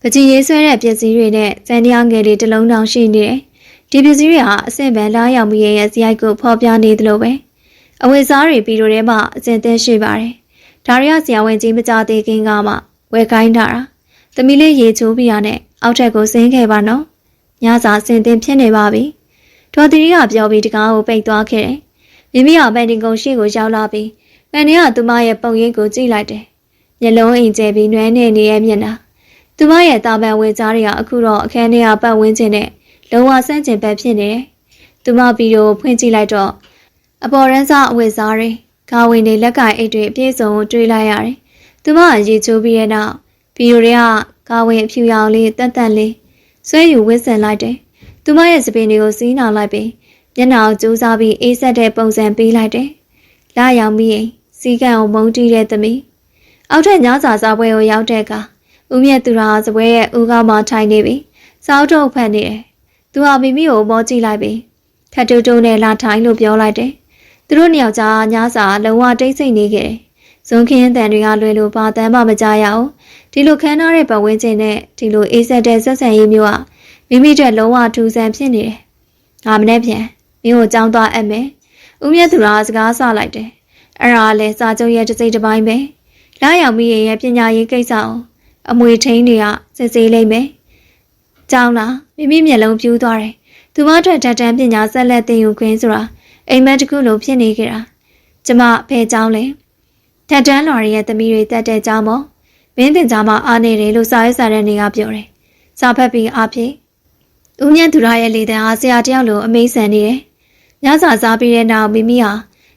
Speaker 2: ပကြီးရေးဆွဲတဲ့ပစ္စည်းတွေနဲ့စံတရားငယ်တွေတစ်လုံးတောင်ရှိနေတယ်။ဒီပစ္စည်းတွေဟာအဆင့်ပန်လာရောက်မိရဲ့ဇယိုက်ကိုဖော်ပြနေသလိုပဲ။အဝတ်စားတွေပြီးတော့ထဲမှာအစင်သင်းရှိပါတယ်။ဒါရီယာဆရာဝန်ကြီးမကြသေးခင်ကမှဝယ်ခိုင်းထားတာ။သမီးလေးရေချိုးပြရနဲ့အောက်ထက်ကိုဆင်းခဲ့ပါနော်။ညစာဆင်သင်ဖြစ်နေပါပြီ။ဒေါ်တီရီကပြောပြီးတကားကိုပိတ်သွားခဲ့တယ်။မိမိကပန်တင်ကုန်းရှိကိုရောက်လာပြီးပန်တင်ကသူမရဲ့ပုံရိပ်ကိုကြည့်လိုက်တယ်။မျက်လုံးအိမ်ကျဲပြီးနွမ်းနေရဲ့မျက်နှာ။သူမရဲ့တာပန်ဝေကြားတွေကအခုတော့အခန်းထဲကပတ်ဝန်းကျင်နဲ့လုံးဝဆန့်ကျင်ဘက်ဖြစ်နေတယ်။သူမဗီဒီယိုဖွင့်ကြည့်လိုက်တော့အပေါ်ရန်စာအဝတ်စားတွေကာဝင်တွေလက်ကင်အိတ်တွေအပြည့်စုံကိုတွေးလိုက်ရတယ်။သူမကရေချိုးပြီးတဲ့နောက်ဗီဒီယိုတွေကကာဝင်အဖြူရောင်လေးတန်တန်လေးဆွဲယူဝစ်ဆင်လိုက်တယ်။သူမရဲ့စပင်တွေကိုစီးနှောင်လိုက်ပြီးမျက်နှာကိုကြိုးစားပြီးအေးဆက်တဲ့ပုံစံပေးလိုက်တယ်။လာရောက်ပြီးရင်စီကံကိုမုန်းတီးတဲ့သမီးအောက်ထက်ညစာစားပွဲကိုရောက်တဲ့အခါဦးမြတ်သူရာစပွဲရဲ့ဦးခေါင်းမှာထိုင်နေပြီးစောက်ထုတ်ဖက်နေတယ်။သူဟာမိမိကိုမောကြည့်လိုက်ပြီးခတ်တူတူနဲ့လာထိုင်လို့ပြောလိုက်တယ်။သူတို့နှစ်ယောက်ကြားညစာလုံးဝတိတ်ဆိတ်နေခဲ့တယ်။ဇွန်ခင်းတန်တွေကလွယ်လို့ဘာတမ်းမှမကြရအောင်ဒီလိုခမ်းနားတဲ့ပတ်ဝန်းကျင်နဲ့ဒီလိုအေးဆက်တဲ့ဆက်ဆံရေးမျိုးကမိမိတို့လုံးဝထူးဆန်းဖြစ်နေတယ်။ငါမနေ့ပြန်မင်းကိုကြောင်းသွားအပ်မယ်။ဦးမြတ်သူရာစကားဆလိုက်တယ်။အဲ့ဒါလည်းစာချုပ်ရဲ့တစ်စိတ်တစ်ပိုင်းပဲ။လာရောက်မိရဲ့ပညာရေးကိစ္စအောင်အမွေထိန်တွေကစစ်ဆေးလိုက်မယ်။ကြောင်းလားမိမိမျက်လုံးပြူးသွားတယ်။သူမထွက်ထက်တန်းပညာဆက်လက်သင်ယူခွင့်ဆိုတာအိမ်မက်တစ်ခုလိုဖြစ်နေကြတာ။ကျမဖဲကြောင်းလဲထက်တန်းလွာရဲ့သမီးတွေတက်တဲ့ကြောင်းပေါ့။မင်းတင်ကြားမှာအားနေတယ်လို့စာရေးစာတဲ့နေကပြောတယ်။စာဖတ်ပြီးအားဖြင့်ဦးမြတ်သူရရဲ့လေတံအားဆရာတယောက်လိုအမေးဆန်နေတယ်။ညစာစားပြီးတဲ့နောက်မိမိဟာ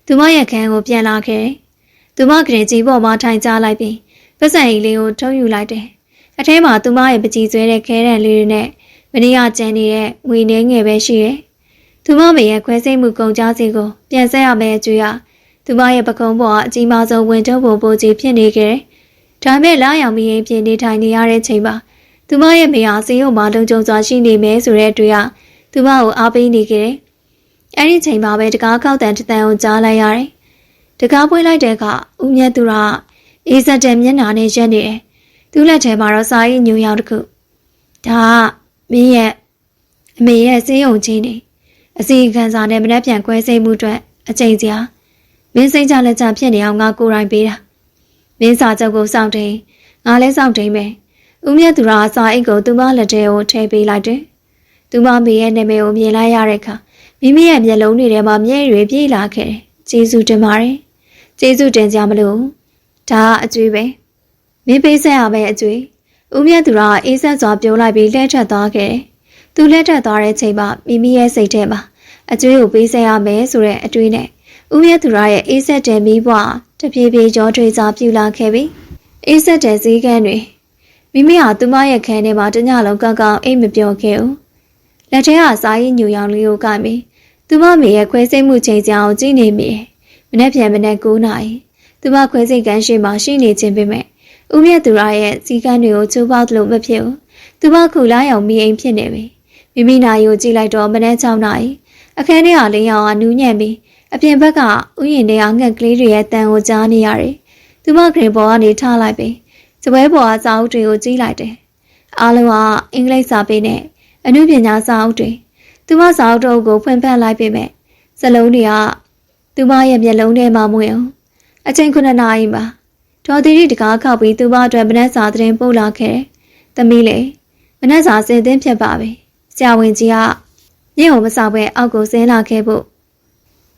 Speaker 2: သူမရဲ့ခန်းကိုပြန်လာခဲ့တယ်။သူမကလေးကြီးပေါ်မှာထိုင်ကြလိုက်ပြီးပတ်စံအိတ်လေးကိုထုတ်ယူလိုက်တယ်။အထဲမှာသူမရဲ့ပကြီးဆွဲတဲ့ခဲတံလေးတွေနဲ့မနေ့ကကျန်နေတဲ့ငွေနှဲငယ်ပဲရှိတယ်။သူမမေရဲ့ခွဲစိတ်မှုကုန်ကြစီကိုပြန်ဆက်ရမယ့်အကျွေးရသူမရဲ့ပကုံးပေါ်ကအကြီးမားဆုံးဝင်ထုတ်ဖို့ပိုကြီးဖြစ်နေခဲ့တယ်။ဒါမဲ့လာရောက်ပြီးရင်ပြင်နေထိုင်နေရတဲ့ချိန်မှာသူမရဲ့မိဟာစေရုံမှာလုံခြုံစွာရှိနေမယ်ဆိုတဲ့အတွေ့အသူမကိုအားပေးနေခဲ့တယ်။အဲဒီချိန်မှာပဲတကားခောက်တန်တန်ကိုကြားလိုက်ရတယ်။တကားပွင့်လိုက်တဲ့အခါဦးမြတ်သူရာအေးစက်တဲ့မျက်နှာနဲ့ရက်နေတယ်။သူ့လက်ထဲမှာတော့စာရေးညူရောင်တစ်ခု။ဒါကမင်းရဲ့အမေရဲ့စေရုံချင်းနေအစီခံစာနဲ့မနှက်ပြန်ခွဲစိတ်မှုအတွက်အချိန်ကြာမင်းစိတ်ကြလက်ကြဖြစ်နေအောင်ငါကိုယ်တိုင်ပေးတာ။မင်းစာချုပ်ကိုစောင့်တယ်ငါလည်းစောင့်တယ်မယ်။ဦးမြတ်သူရာစာအိတ်ကိုသူမလက်ထဲကိုထည့်ပေးလိုက်တယ်။သူမမေရဲ့နာမည်ကိုမြင်လိုက်ရတဲ့အခါမိမိရဲ့မျက်လုံးတွေထဲမှာမျက်ရည်ပြေးလာခဲ့တယ်။ကျေးဇူးတင်ပါတယ်။ကျေးဇူးတင်ကြမလို့ဒါကအကျွေးပဲ။မင်းပေးဆက်ရမယ့်အကျွေးဦးမြတ်သူရာအေးဆက်စွာပြောလိုက်ပြီးလှည့်ထက်သွားခဲ့တယ်။သူလှည့်ထက်သွားတဲ့ချိန်မှာမိမိရဲ့စိတ်ထဲမှာအကျွေးကိုပေးဆက်ရမယ်ဆိုတဲ့အတွေးနဲ့ဦးမြတ်သူရာရဲ့အေးဆက်တဲ့မိဘတပြေးပြေးကြောထွေးစာပြူလာခဲ့ပြီးအေးဆက်တဲ့ဈေးကန်းတွေမိမိဟာသူမရဲ့ခန်းထဲမှာတညလုံးကောင်းကောင်းအိတ်မပြောခဲ့ဘူး။လက်ထဲကစာရေးညူရောင်လေးကိုကင်ပြီးသူမမေရဲ့ခွဲစိတ်မှုချိန်ကြာအောင်ကြည့်နေမိတယ်။မနေ့ပြန်မနေ့9 နာရီသူမခွဲစိတ်ကန်းရှိမှရှိနေခြင်းပေမဲ့ဦးမြတ်သူရာရဲ့ဈေးကန်းတွေကိုချိုးပေါက်လို့မဖြစ်ဘူး။သူမခုလာရောက်မိအိမ်ဖြစ်နေပြီ။မိမိနာရီကိုကြည့်လိုက်တော့မနေ့6 နာရီအခန်းထဲကလင်းရောင်ကနူးညံ့ပြီးအပြင်ဘက်ကဥယျာဉ်ထဲကငှက်ကလေးတွေရဲ့တန်ကိုကြားနေရတယ်။သူမဂရင်ပေါ်ကနေထားလိုက်ပြီးစပွဲပေါ်ကစာအုပ်တွေကိုကြည့်လိုက်တယ်။အားလုံးကအင်္ဂလိပ်စာပေနဲ့ အနုပညာစာအုပ်တွေသူမစာအုပ်တို့ကိုဖွင့်ဖတ်လိုက်ပေမဲ့စလုံးတွေကသူမရဲ့မျက်လုံးထဲမှာမဝင်အောင်အချိန်9 နာရီမှာဒေါ်သီရိတကားခောက်ပြီးသူမအတွက်မနက်စာသတင်းပို့လာခဲ့တယ်။သမီးလေးမနက်စာစင်သင်းဖြစ်ပါပြီ။ဆရာဝန်ကြီးကညင်ကိုမဆောက်ပဲအောက်ကိုဆင်းလာခဲ့ဖို့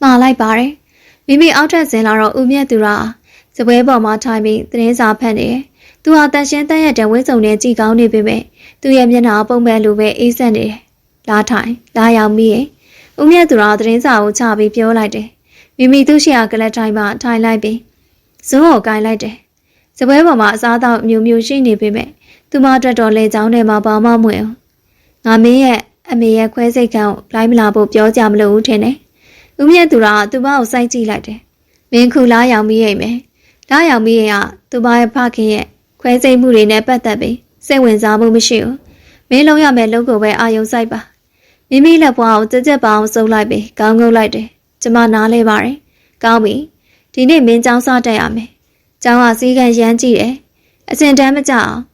Speaker 2: မှားလိုက်ပါတယ်။မိမိအောက်ထပ်ဆင်းလာတော့ဦးမြတ်သူကစပွဲပေါ်မှာထိုင်ပြီးသတင်းစာဖတ်နေတယ်။သူဟာတန်ရှင်းတန်ရက်တဲ့ဝင်းစုံနဲ့ကြည်ကောင်းနေပေမဲ့သူရဲ့မျက်နှာပုံမှန်လိုပဲအေးဆက်နေတယ်။လာထိုင်လာရောက်မိရဲ့။ဦးမြတ်သူကသတင်းစာကိုချပြီးပြောလိုက်တယ်။မိမိသူ့ရှိရာကလပ်တိုင်းမှာထိုင်လိုက်ပြီးဇုံးကိုကိုင်လိုက်တယ်။စပွဲပေါ်မှာအစားအသောက်မျိုးမျိုးရှိနေပေမဲ့သူမအတွက်တော့လေချောင်းထဲမှာဘာမှမဝင်အောင်။ငါမင်းရဲ့အမေရဲ့ခွဲစိတ်ကံကိုလိုက်မလာဖို့ပြောကြမလို့ဦးထင်တယ်။ဦးမြတ်သူကသူမကိုစိုက်ကြည့်လိုက်တယ်။မင်းခုလာရောက်မိရဲ့မယ်။လာရောက်မိရဲ့ကသူမရဲ့ဖခင်ရဲ့ခွဲစိတ်မှုတွေနဲ့ပတ်သက်ပြီးစိတ်ဝင်စားမှုမရှိဘူး။မင်းလုံးရမယ့်လုပ်ကိုပဲအာယုံစိုက်ပါ။မိမိလက်ပွားကိုကြက်ပါအောင်စုပ်လိုက်ပြီးကောင်းငုပ်လိုက်တယ်။ကျမနားလဲပါတယ်။ကောင်းပြီ။ဒီနေ့မင်းကျောင်းစားတက်ရမယ်။ကျောင်းကစီးကံရမ်းကြည့်တယ်။အစင်တန်းမကြအောင်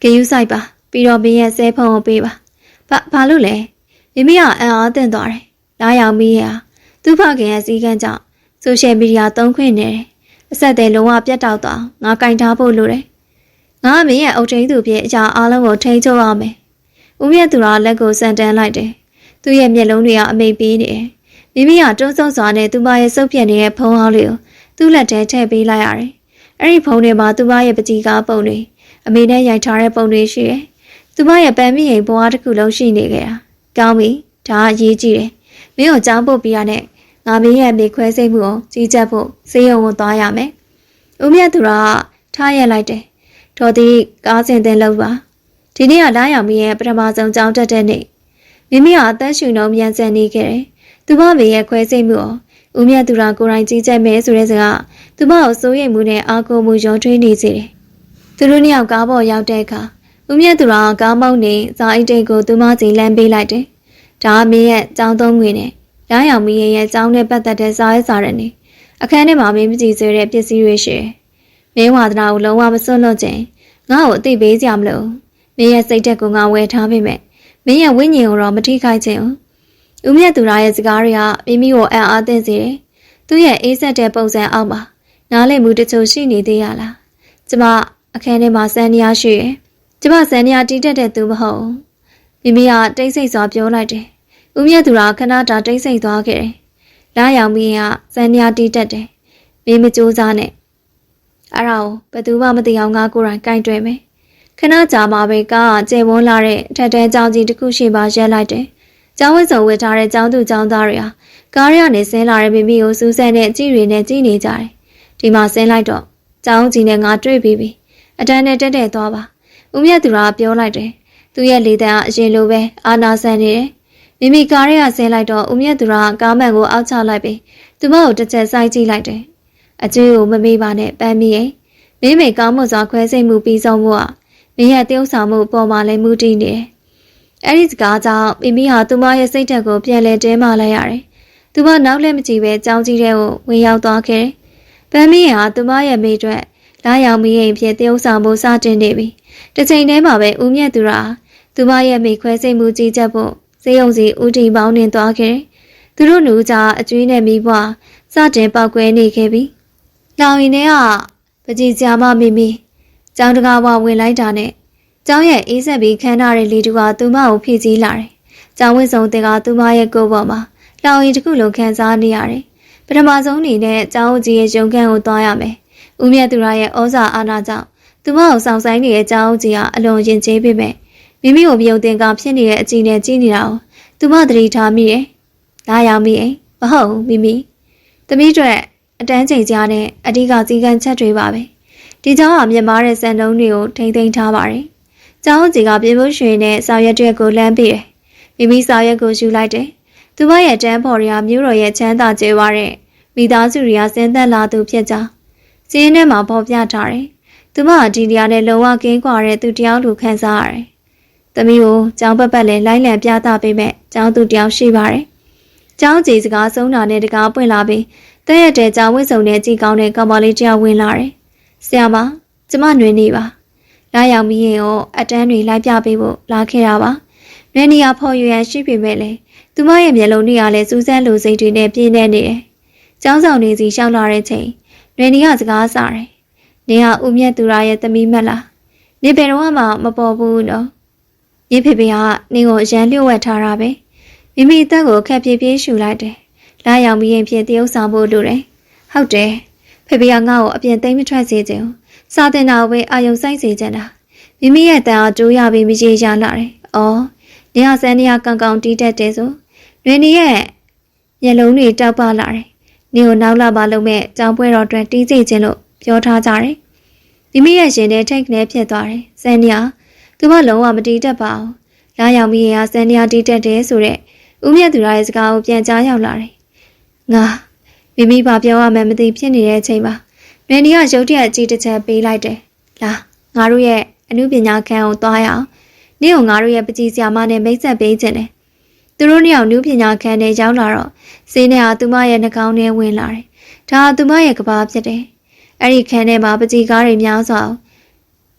Speaker 2: ဂယူးဆိုင်ပါပြီးတော့မင်းရဲ့ဆဲဖုံကိုပေးပါဘာလို့လဲမိမိကအံ့အားသင့်သွားတယ်လာရောက်မိရသူ့ဖခင်ရဲ့စီးကန်းကြောင့်ဆိုရှယ်မီဒီယာသုံးခွင့်နေတယ်အဆက်တွေလုံးဝပြတ်တောက်သွားငါကင်ထားဖို့လိုတယ်ငါမင်းရဲ့အုတ်ထိန်သူဖြစ်အရာအားလုံးကိုထိန်းချုပ်ရမယ်ဦးမြတ်သူကလက်ကိုစံတန်းလိုက်တယ်သူ့ရဲ့မျက်လုံးတွေကအမိတ်ပေးနေတယ်မိမိကတွန်းဆုပ်စွာနဲ့သူမရဲ့စုပ်ပြက်နေတဲ့ဖုံးဟောင်းလေးကိုသူ့လက်ထဲထည့်ပေးလိုက်ရတယ်အဲ့ဒီဖုံးထဲမှာသူမရဲ့ပကြီးကားပုံတွေအမေနဲ့ရိုက်ထားတဲ့ပုံတွေရှိတယ်။သူမရဲ့ပန်းမိရင်ဘွားတစ်ခုလုံးရှိနေခဲ့တာ။ကောင်းပြီ။ဒါအရေးကြီးတယ်။မင်းကိုကြောင်းပို့ပြရနဲ့ငါမင်းရဲ့မိခွဲစိတ်မှုကိုကြီးကြပ်ဖို့စေယုံကိုသွားရမယ်။ဦးမြတ်သူကထားရက်လိုက်တယ်။ဒေါ်သည်ကားစင်တင်လောက်ပါ။ဒီနေ့ကလာရောက်မင်းရဲ့ပထမဆုံးကြောင်းတက်တဲ့နေ့မိမိကအသက်ရှူနှုံမြန်ဆန်နေခဲ့တယ်။သူမမေရဲ့ခွဲစိတ်မှုကိုဦးမြတ်သူကကိုယ်တိုင်ကြီးကြပ်မယ်ဆိုတဲ့စကားသူမကိုစိုးရိမ်မှုနဲ့အားကိုးမှုရောထွေးနေစေတယ်။သူတို့နှစ်ယောက်ကားပေါ်ရောက်တဲ့အခါဦးမြတ်သူကကားမောင်းနေစာအိတ်တိတ်ကိုသူမစီလမ်းပေးလိုက်တယ်။ဒါမင်းရဲ့ကျောင်းသုံးငွေနဲ့လာရောက်မင်းရဲ့ကျောင်းနဲ့ပတ်သက်တဲ့စာရေးစာတွေနဲ့အခန်းထဲမှာမင်းမကြည့်ဆွဲတဲ့ပစ္စည်းတွေရှိတယ်။မင်းဝါသနာကိုလုံးဝမစွန့်လွတ်ခြင်းငါ့ကိုအသိပေးကြမလို့မင်းရဲ့စိတ်ဓာတ်ကိုငါဝယ်ထားပေမဲ့မင်းရဲ့ဝိညာဉ်ကိုတော့မထိခိုက်ခြင်းဦးမြတ်သူရဲ့စကားတွေကမိမိကိုအံ့အားသင့်စေတယ်။သူ့ရဲ့အေးဆက်တဲ့ပုံစံအောက်မှာနားလည်မှုတချို့ရှိနေသေးရလား။ကျမအခန်းထဲမှာစံနေရရှိရယ်ကျမစံနေရတီးတက်တဲ့သူမဟုတ်မိမိကတိတ်ဆိတ်စွာပြောလိုက်တယ်ဦးမြတ်သူကခဏတာတိတ်ဆိတ်သွားခဲ့တယ်လာရောက်မင်းကစံနေရတီးတက်တယ်မင်းမကြိုးစားနဲ့အဲ့ဒါကိုဘယ်သူမှမသိအောင်ငါကိုယ်တိုင်ကင်တွယ်မယ်ခဏကြာမှပဲကားကကျေဝန်းလာတဲ့ထက်တန်းကြောင်ကြီးတစ်ခုရှိမှရက်လိုက်တယ်ကျောင်းဝတ်စုံဝတ်ထားတဲ့ကျောင်းသူကျောင်းသားတွေဟာကားရကနေဆင်းလာတဲ့မိမိကိုစူးစမ်းတဲ့အကြည့်တွေနဲ့ကြည့်နေကြတယ်ဒီမှာဆင်းလိုက်တော့ကျောင်းကြီးနဲ့ငါတွေ့ပြီးပြီအတန်းနဲ့တက်တက်သွားပါဦးမြတ်သူကပြောလိုက်တယ်သူရဲ့လေတံကအရင်လိုပဲအာနာဆန်နေတယ်မိမိကားရဲကဆင်းလိုက်တော့ဦးမြတ်သူကကားမှန်ကိုအောက်ချလိုက်ပြီးသူမကိုတစ်ချက်စိုက်ကြည့်လိုက်တယ်အကျွေးကိုမမေးပါနဲ့ပန်းမိရဲ့မိမိကောင်းမွန်စွာခွဲစိတ်မှုပြီးဆုံးမှုကမင်းရဲ့တယောက်ဆောင်မှုပေါ်မှာလည်းမူတည်နေတယ်အဲ့ဒီစကားကြောင့်မိမိဟာသူမရဲ့စိတ်ဓာတ်ကိုပြန်လဲတဲမှလိုက်ရတယ်သူမနောက်လည်းမကြည့်ပဲကြောင်းကြီးတဲ့ကိုဝင်ရောက်သွားခဲ့တယ်ပန်းမိဟာသူမရဲ့မိအတွက်လာရောက်မိရင်ဖြစ်တယောက်ဆောင်မှုစတင်နေပြီတစ်ချိန်တည်းမှာပဲဦးမြတ်သူရာသူမရဲ့မိခွဲစိတ်မှုကြီးချက်ဖို့စေယုံစီဦးတီပေါင်းနေသွားခဲ့သူတို့လူကြားအကျွေးနဲ့မိဘွားစတင်ပေါက်ကွဲနေခဲ့ပြီလောင်ရင်ထဲကပကြီးကြာမမိမိကျောင်းတကားဝဝင်လိုက်တာနဲ့ကျောင်းရဲ့အေးဆက်ပြီးခန်းထားတဲ့လေတူကသူမကိုဖြည့်စည်းလာတယ်ကျောင်းဝင်းစုံတင်ကသူမရဲ့ကိုယ်ပေါ်မှာလောင်ရင်တစ်ခုလုံးခံစားနေရတယ်ပထမဆုံးအနေနဲ့ကျောင်းကြီးရဲ့ရုံခန်းကိုသွားရမယ်ဦးမြတ်သူရရဲ့ဩဇာအာဏာကြောင့်သူမကိုဆောင်ဆိုင်နေတဲ့အကြောင်းကြီးကအလွန်ရင်ကျေးပေမဲ့မိမိကိုပြုံတင်ကဖြစ်နေတဲ့အကြည့်နဲ့ကြည့်နေတာကိုသူမသတိထားမိတယ်။လာရောက်မိမဟုတ်မိမိသမီးတို့အတန်းချိန်ကြားနဲ့အဓိကစည်းကမ်းချက်တွေပါပဲ။ဒီကျောင်းကမြင်မာတဲ့စံတုံးတွေကိုထိမ့်သိမ်းထားပါတယ်။ကျောင်းကြီးကပြင်ဖို့ရွှေနဲ့ဆောင်ရွက်တွေကိုလမ်းပေးတယ်။မိမိဆောင်ရွက်ကိုယူလိုက်တယ်။သူမရဲ့တန်းဖော်တွေကမြို့တော်ရဲ့ချမ်းသာကြွယ်ဝတဲ့မိသားစုတွေကစင်သက်လာသူဖြစ်ကြောင်းစီးရင်ထဲမှာပေါ်ပြထားတယ်။သူမကဒီနေရာနဲ့လုံဝကင်းကွာတဲ့သူတယောက်လိုခံစားရတယ်။သမီးကိုကျောင်းပတ်လဲလိုင်းလံပြသပေးမဲ့ကျောင်းသူတယောက်ရှိပါတယ်။ကျောင်းကြီးစကားဆုံးတာနဲ့တကားပွင့်လာပြီးတဲ့ရတဲ့ကျောင်းဝတ်စုံနဲ့ကြည်ကောင်းတဲ့ကောင်မလေးတယောက်ဝင်လာတယ်။ဆရာမကျမနှွေးနေပါ။လာရောက်ပြီးရင်ရောအတန်းတွေလိုက်ပြပေးဖို့လာခဲ့တာပါ။ နွေနီယာဖော်ရွရန်ရှိပေမဲ့လေသူမရဲ့မျက်လုံးတွေကလည်းစူးစမ်းလိုစိတ်တွေနဲ့ပြင်းနေနေတယ်။ကျောင်းဆောင်နေစီရှောက်လာတဲ့ချိန်နွေနီယာစကားစားတယ်။နေဟာဦးမြတ်သူရရဲ့သမီးမက်လား။နေဘယ်တော့မှမပေါ်ဘူးနော်။ညီဖေဖေကနေကိုအရန်လျှို့ဝှက်ထားတာပဲ။မိမိအသက်ကိုခက်ပြေးပြေးရှူလိုက်တယ်။လာရောက်ပြီးရင်ဖြင့်တရုပ်ဆောင်ဖို့လိုတယ်။ဟုတ်တယ်။ဖေဖေကငါ့ကိုအပြင်သိမ်းမထွက်စေချင်ဘူး။စာတင်တာကိုပဲအာယုံဆိုင်စေချင်တာ။မိမိရဲ့တန်အားတိုးရပြီးမရေရလာတယ်။အော်နေဟာစန်းနေဟာကောင်းကောင်းတီးတတ်တယ်ဆိုနွေနေရဲ့မျက်လုံးတွေတောက်ပလာတယ်။နေကိုနောက်လာပါလို့မဲ့ကြောင်ပွဲတော်အတွက်တီးစီခြင်းလို့ပြောထားကြတယ်။မိမိရဲ့ရှင်ထဲထိတ်ကနေဖြစ်သွားတယ်။စန်းနေဟာသူမလုံးဝမတီးတတ်ပါဘူး။လာရောက်ပြီးရင်စန်းနေဟာတီးတတ်တယ်ဆိုတဲ့ဦးမြတ်သူရရဲ့စကားကိုပြန်ကြားရောက်လာတယ်။ငါမိမိဘာပြောရမှန်းမသိဖြစ်နေတဲ့အချိန်မှာနွေနေကရုတ်တရက်အကြည့်တစ်ချက်ပေးလိုက်တယ်။လာငါတို့ရဲ့အမှုပညာခန်းကိုသွားရအောင်။နေကိုငါတို့ရဲ့ပကြီးဆရာမနဲ့မိတ်ဆက်ပေးခြင်းတယ်။သူတို့နှစ်ယောက်နုပညာခန်းထဲရောက်လာတော့စေးနဲ့ဟာသူမရဲ့နှာခေါင်းထဲဝင်လာတယ်။ဒါဟာသူမရဲ့ကဘာဖြစ်တယ်။အဲ့ဒီခန်းထဲမှာပကြီးကားတွေများစွာ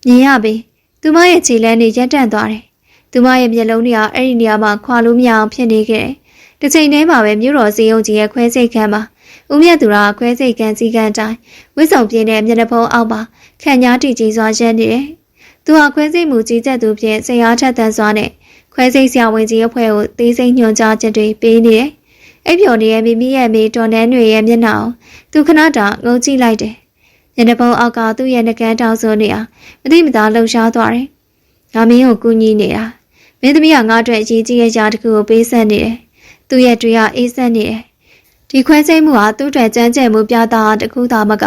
Speaker 2: မြင်ရပြီးသူမရဲ့ခြေလမ်းတွေရက်တန့်သွားတယ်။သူမရဲ့မျက်လုံးတွေကအဲ့ဒီနေရာမှာခွာလို့မရအောင်ဖြစ်နေခဲ့တယ်။တစ်ချိန်တည်းမှာပဲမြို့တော်စေယုံကြီးရဲ့ခွဲစိတ်ခန်းမှာဦးမြတ်သူကခွဲစိတ်ခန်းစီကန်းတိုင်းဝစ်စုံပြင်းတဲ့မျက်နှာဖုံးအောက်မှာခန့်ညားတီကြီးစွာရက်နေတယ်။သူဟာခွဲစိတ်မှုကြီးကြပ်သူဖြင့်ဆရာထက်သန်စွာနဲ့ခွဲစိတ်ဆရာဝန်ကြီးအဖွဲ့ကိုသေးစိတ်ညွှန်ကြားချက်တွေပေးနေတယ်။အိပ်ပျော်နေတဲ့မိမိရဲ့မိတော်နှန်းတွေရဲ့မျက်နှာကိုသူခဏတာငုံကြည့်လိုက်တယ်။မျက်နှာဖုံးအောက်ကသူ့ရဲ့နှကန်းတောင်စွန်းနေတာမသိမသာလှုပ်ရှားသွားတယ်။ငါမင်းကိုကူညီနေတာ။မင်းသမီးကငါ့အတွက်အရေးကြီးတဲ့ຢာတစ်ခုကိုပေးဆက်နေတယ်။သူ့ရဲ့တွေကအေးဆက်နေတယ်။ဒီခွဲစိတ်မှုဟာသူ့အတွက်ကြမ်းကြဲမှုပြတာတခုသာမက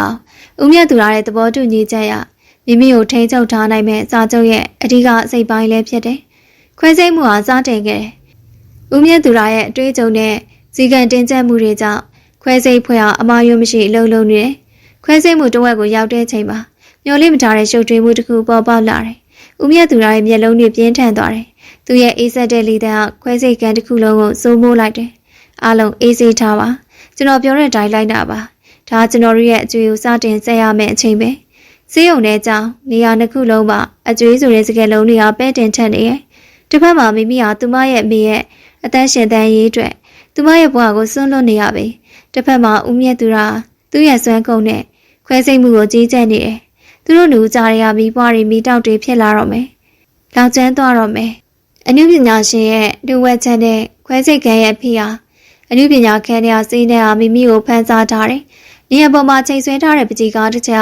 Speaker 2: ဦးမြတ်သူရတဲ့သဘောတူညီချက်ရမိမိကိုထိန်းချုပ်ထားနိုင်မဲ့စာချုပ်ရဲ့အဓိကအစိတ်ပိုင်းလည်းဖြစ်တယ်။ခွဲစိတ်မှုဟာစတင်ခဲ့တယ်။ဦးမြတ်သူရရဲ့အတွေ့အကြုံနဲ့စီကံတင်ကျပ်မှုတွေကြောင့်ခွဲစိတ်ဖွဲ့ဟာအမှားယွင်းမရှိလှုပ်လှုပ်နေတယ်။ခွဲစိတ်မှုတစ်ဝက်ကိုရောက်တဲ့ချိန်မှာမျော်လင့်မထားတဲ့ရှုပ်ထွေးမှုတစ်ခုပေါ်ပေါက်လာတယ်။ဦးမြတ်သူရရဲ့မျက်လုံးတွေပြင်းထန်သွားတယ်။သူရဲ့အေးဆက်တဲ့လေတံကခွဲစိတ်ကန်တစ်ခုလုံးကိုစိုးမိုးလိုက်တယ်။အားလုံးအေးစေးထားပါ။ကျွန်တော်ပြောတဲ့အတိုင်းလိုက်တာပါ။ဒါကျွန်တော်တို့ရဲ့အကျွေးကိုစတင်ဆက်ရမယ့်အချိန်ပဲ။စေးုံတဲ့ကြောင့်နေရာနှစ်ခုလုံးမှာအကျွေးဆိုတဲ့စကားလုံးတွေကပဲ့တင်ထက်နေရဲ့။တစ်ဖက်မှာမိမိဟာသူမရဲ့အမေရဲ့အသက်ရှင်သန်ရေးအတွက်သူမရဲ့ဘဝကိုစွန့်လွတ်နေရပြီ။တစ်ဖက်မှာဦးမြတ်သူရာသူ့ရဲ့စွမ်းကုန်နဲ့ခွဲစိတ်မှုကိုကြီးကြပ်နေတယ်။သူတို့လူကြားရမိပွားတွေမိတောက်တွေဖြစ်လာတော့မယ်။လောက်ကျန်းသွားတော့မယ်။အနုပညာရှင်ရဲ့လူဝက်ချက်နဲ့ခွဲစိတ်ကံရဲ့ဖိအားအနုပညာခန်းထဲကစိနဲ့ဟာမိမိကိုဖန်ဆားထားတယ်။နေရာပေါ်မှာချိန်ဆွဲထားတဲ့ပကြီးကားတစ်ချက်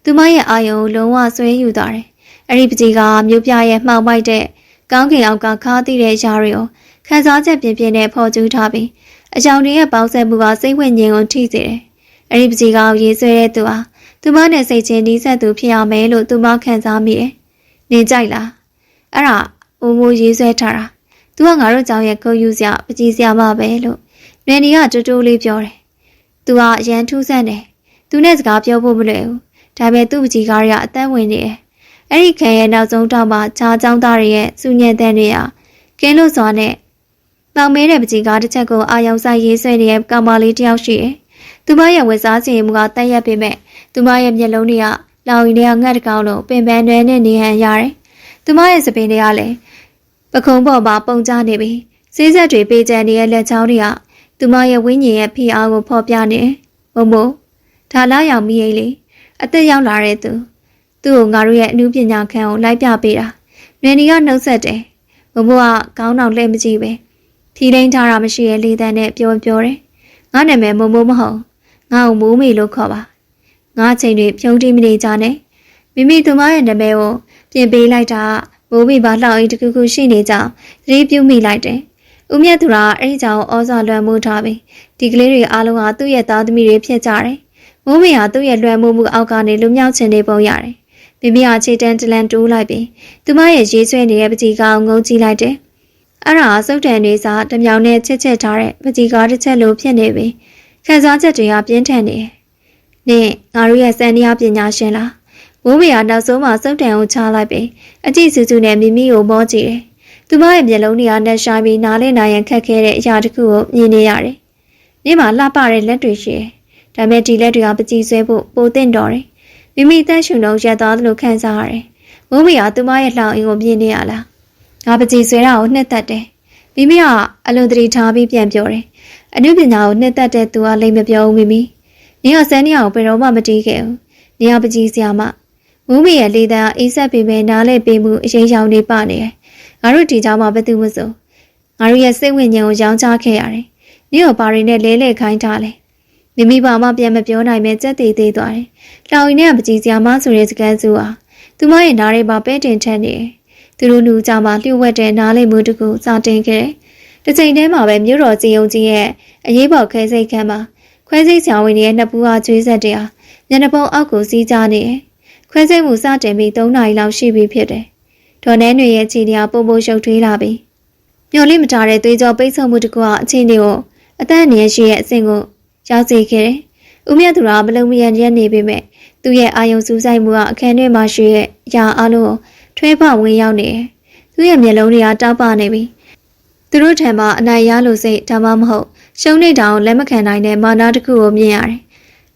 Speaker 2: ကသူမရဲ့အာယုံလုံးဝဆွဲယူသွားတယ်။အဲ့ဒီပကြီးကားမြို့ပြရဲ့မှောင်မိုက်တဲ့ကောင်းကင်အောက်ကခါးသီးတဲ့ຢာတွေကိုခန်းစားချက်ပြင်းပြင်းနဲ့ဖော်ကျူးထားပြီးအကြောင်တွေရဲ့ပေါင်းဆက်မှုကစိတ်ဝိညာဉ်ကိုထိစေတယ်။အဲ့ဒီပကြီးကားကိုရေးဆွဲတဲ့သူဟာသူမနဲ့စိတ်ချင်းနှီးဆက်သူဖြစ်ရမယ်လို့သူမခံစားမိတယ်။နေကြိုက်လား။အဲ့ဒါအိုးမိုးရေးဆွဲထားတာ။ तू ကငါတို့ကြောင်ရဲ့ကိုယူစရာပကြီးစရာမပဲလို့နွေနီကတူတူလေးပြောတယ်။ तू ကအရန်ထူးဆန်းတယ်။ तू နဲ့စကားပြောဖို့မလွယ်ဘူး။ဒါပေမဲ့သူ့ပကြီးကားတွေကအသက်ဝင်နေတယ်။အဲ့ဒီခံရဲ့နောက်ဆုံးတောက်မှာခြားချောင်းသားတွေရဲ့စူညံတဲ့တွေကကင်းလို့စွာနဲ့တောင်မဲတဲ့ပကြီးကားတစ်ချက်ကိုအာရုံစိုက်ရေးဆွဲနေတဲ့ကောင်မလေးတယောက်ရှိတယ်။သူမရဲ့ဝတ်စားစီမှုကတက်ရက်ပေမဲ့သူမရဲ့မျက်လုံးတွေကလောင်ရည်တွေကငှက်တကောင်လုံးပင်ပန်းတွဲနဲ့နေဟန်ရတယ်။သူမရဲ့စပင်းတွေကလည်းပခုံးပေါ်မှာပုံကျနေပြီးစေးဆက်တွေပေးချနေတဲ့လက်ချောင်းတွေကသူမရဲ့ဝိညာဉ်ရဲ့ဖိအားကိုဖော်ပြနေတယ်။ဘုံဘုံဒါလာရောက်မိရဲ့လေအသက်ရောက်လာတဲ့သူ့ကိုငါတို့ရဲ့အမှုပညာခန်းကိုလိုက်ပြပေးတာ။နွေနီကနှုတ်ဆက်တယ်။ဘုံဘုံကခေါင်းအောင်လှည့်မကြည့်ပဲထီလိန်ထားတာမရှိရဲ့လေတန်းနဲ့ပြောတယ်။ငါနာမည်မုံမုံမဟုတ်ငါ့ကိုမိုးမေလို့ခေါ်ပါ။ငါချိန်တွေဖြုံးတိမနေကြနဲ့မိမိသူမရဲ့နာမည်ကိုပြင်ပေးလိုက်တာမိုးမေပါလှောက်အိမ်တစ်ခုခုရှိနေကြသတိပြုမိလိုက်တယ်။ဦးမြတ်သူကအဲ့ဒီကြောင်ဩဇာလွှမ်းမိုးထားပြီးဒီကလေးတွေအားလုံးကသူ့ရဲ့သားသမီးတွေဖြစ်ကြတယ်။မိုးမေဟာသူ့ရဲ့လွှမ်းမိုးမှုအောက်ကနေလူမြောက်ခြင်းတွေပုံရတယ်။မိမိဟာခြေတန်းတလန်တိုးလိုက်ပြီးသူမရဲ့ရေးဆွဲနေတဲ့ပကြီးကားကိုငုံကြည့်လိုက်တယ်။အဲ့ဒါစုတ်တန်နေစားတမြောင်နဲ့ချက်ချက်ထားတဲ့ပကြီးကားတစ်ချက်လိုဖြစ်နေပြီးခံစားချက်တွေကပြင်းထန်နေတယ်။နင်ငါတို့ရဲ့စံတရားပညာရှင်လား။မိုးမေဟာနောက်ဆုံးမှစုတ်တန်ကိုချလိုက်ပြီးအကြည့်စူးစူးနဲ့မိမိကိုမောကြည့်တယ်။သူမရဲ့မျက်လုံးတွေကနှက်ရှားပြီးနားလဲနာရန်ခက်ခဲတဲ့အရာတစ်ခုကိုမြင်နေရတယ်။နေ့မှာလှပတဲ့လက်တွေရှိတယ်။ဒါပေမဲ့ဒီလက်တွေကပကြီးဆွဲဖို့ပိုသင့်တော်တယ်။မိမိသက်ရှုံတော့ရက်သွားသလိုခံစားရတယ်။မိုးမေဟာသူမရဲ့လှောင်အင်းကိုမြင်နေရလား။ ငါပကြီးဆွဲတာကိုနှစ်သက်တယ်မိမိကအလွန်တတိထားပြီးပြန်ပြောတယ်အနုပညာကိုနှစ်သက်တဲ့သူကလိမ့်မပြောဘူးမိမိနင်ကစန်းနေအောင်ဘယ်တော့မှမတီးခဲ့ဘူးနင်ကပကြီးဆရာမမူးမေရဲ့လေတံအေးဆက်ပေမဲ့နားလဲပေးမှုအရေးရောင်နေပနေတယ်ငါတို့ဒီเจ้าမှာဘယ်သူမှဆိုငါတို့ရဲ့စိတ်ဝိညာဉ်ကိုရောင်းချခဲ့ရတယ်နင်ကဘာတွေနဲ့လဲလှဲခိုင်းထားလဲမိမိဘာမှပြန်မပြောနိုင်ပဲကြက်သေးသေးသွားတယ်လောင်ရင်နဲ့ပကြီးဆရာမဆိုတဲ့စကားစုဟာသူမရဲ့နားထဲမှာပဲတင်ထက်နေတယ်သူတို့လူเจ้าမှာလျှို့ဝှက်တဲ့နားလေမှုတကူစတင်ခဲ့တယ်တစ်ချိန်တည်းမှာပဲမြို့တော်စီယုံကြီးရဲ့အရေးပေါ်ခဲစိတ်ခန်းမှာခွဲစိတ်ဆရာဝန်ရဲ့နှစ်ပူးအားကျွေးဆက်တရားညနေပုံအောက်ကိုစီးကြနေတယ်ခွဲစိတ်မှုစတင်ပြီး3နာရီလောက်ရှိပြီဖြစ်တယ်ဒေါ်နှဲတွေရဲ့ခြေတရားပုံပုံရှုပ်ထွေးလာပြီမျော်လင့်မထားတဲ့သွေးကြောပိတ်ဆို့မှုတကူအချင်းတွေကိုအသက်အန္တရာယ်ရှိရဲ့အဆင့်ကိုရောက်စေခဲ့တယ်ဦးမြတ်သူကမလုံမရရက်နေပေမဲ့သူ့ရဲ့အာယုံစူးစိုက်မှုကအခန်းထဲမှာရှိရဲ့ရာအလုံးကိုထွေးဖောက်ဝင်ရောက်နေတယ်သူ့ရဲ့မျက်လုံးတွေကတောက်ပနေပြီသူတို့ထံမှာအနိုင်ရလို့စိတ်ဒါမှမဟုတ်ရှုံးနေတောင်လက်မခံနိုင်တဲ့မာနတစ်ခုကိုမြင်ရတယ်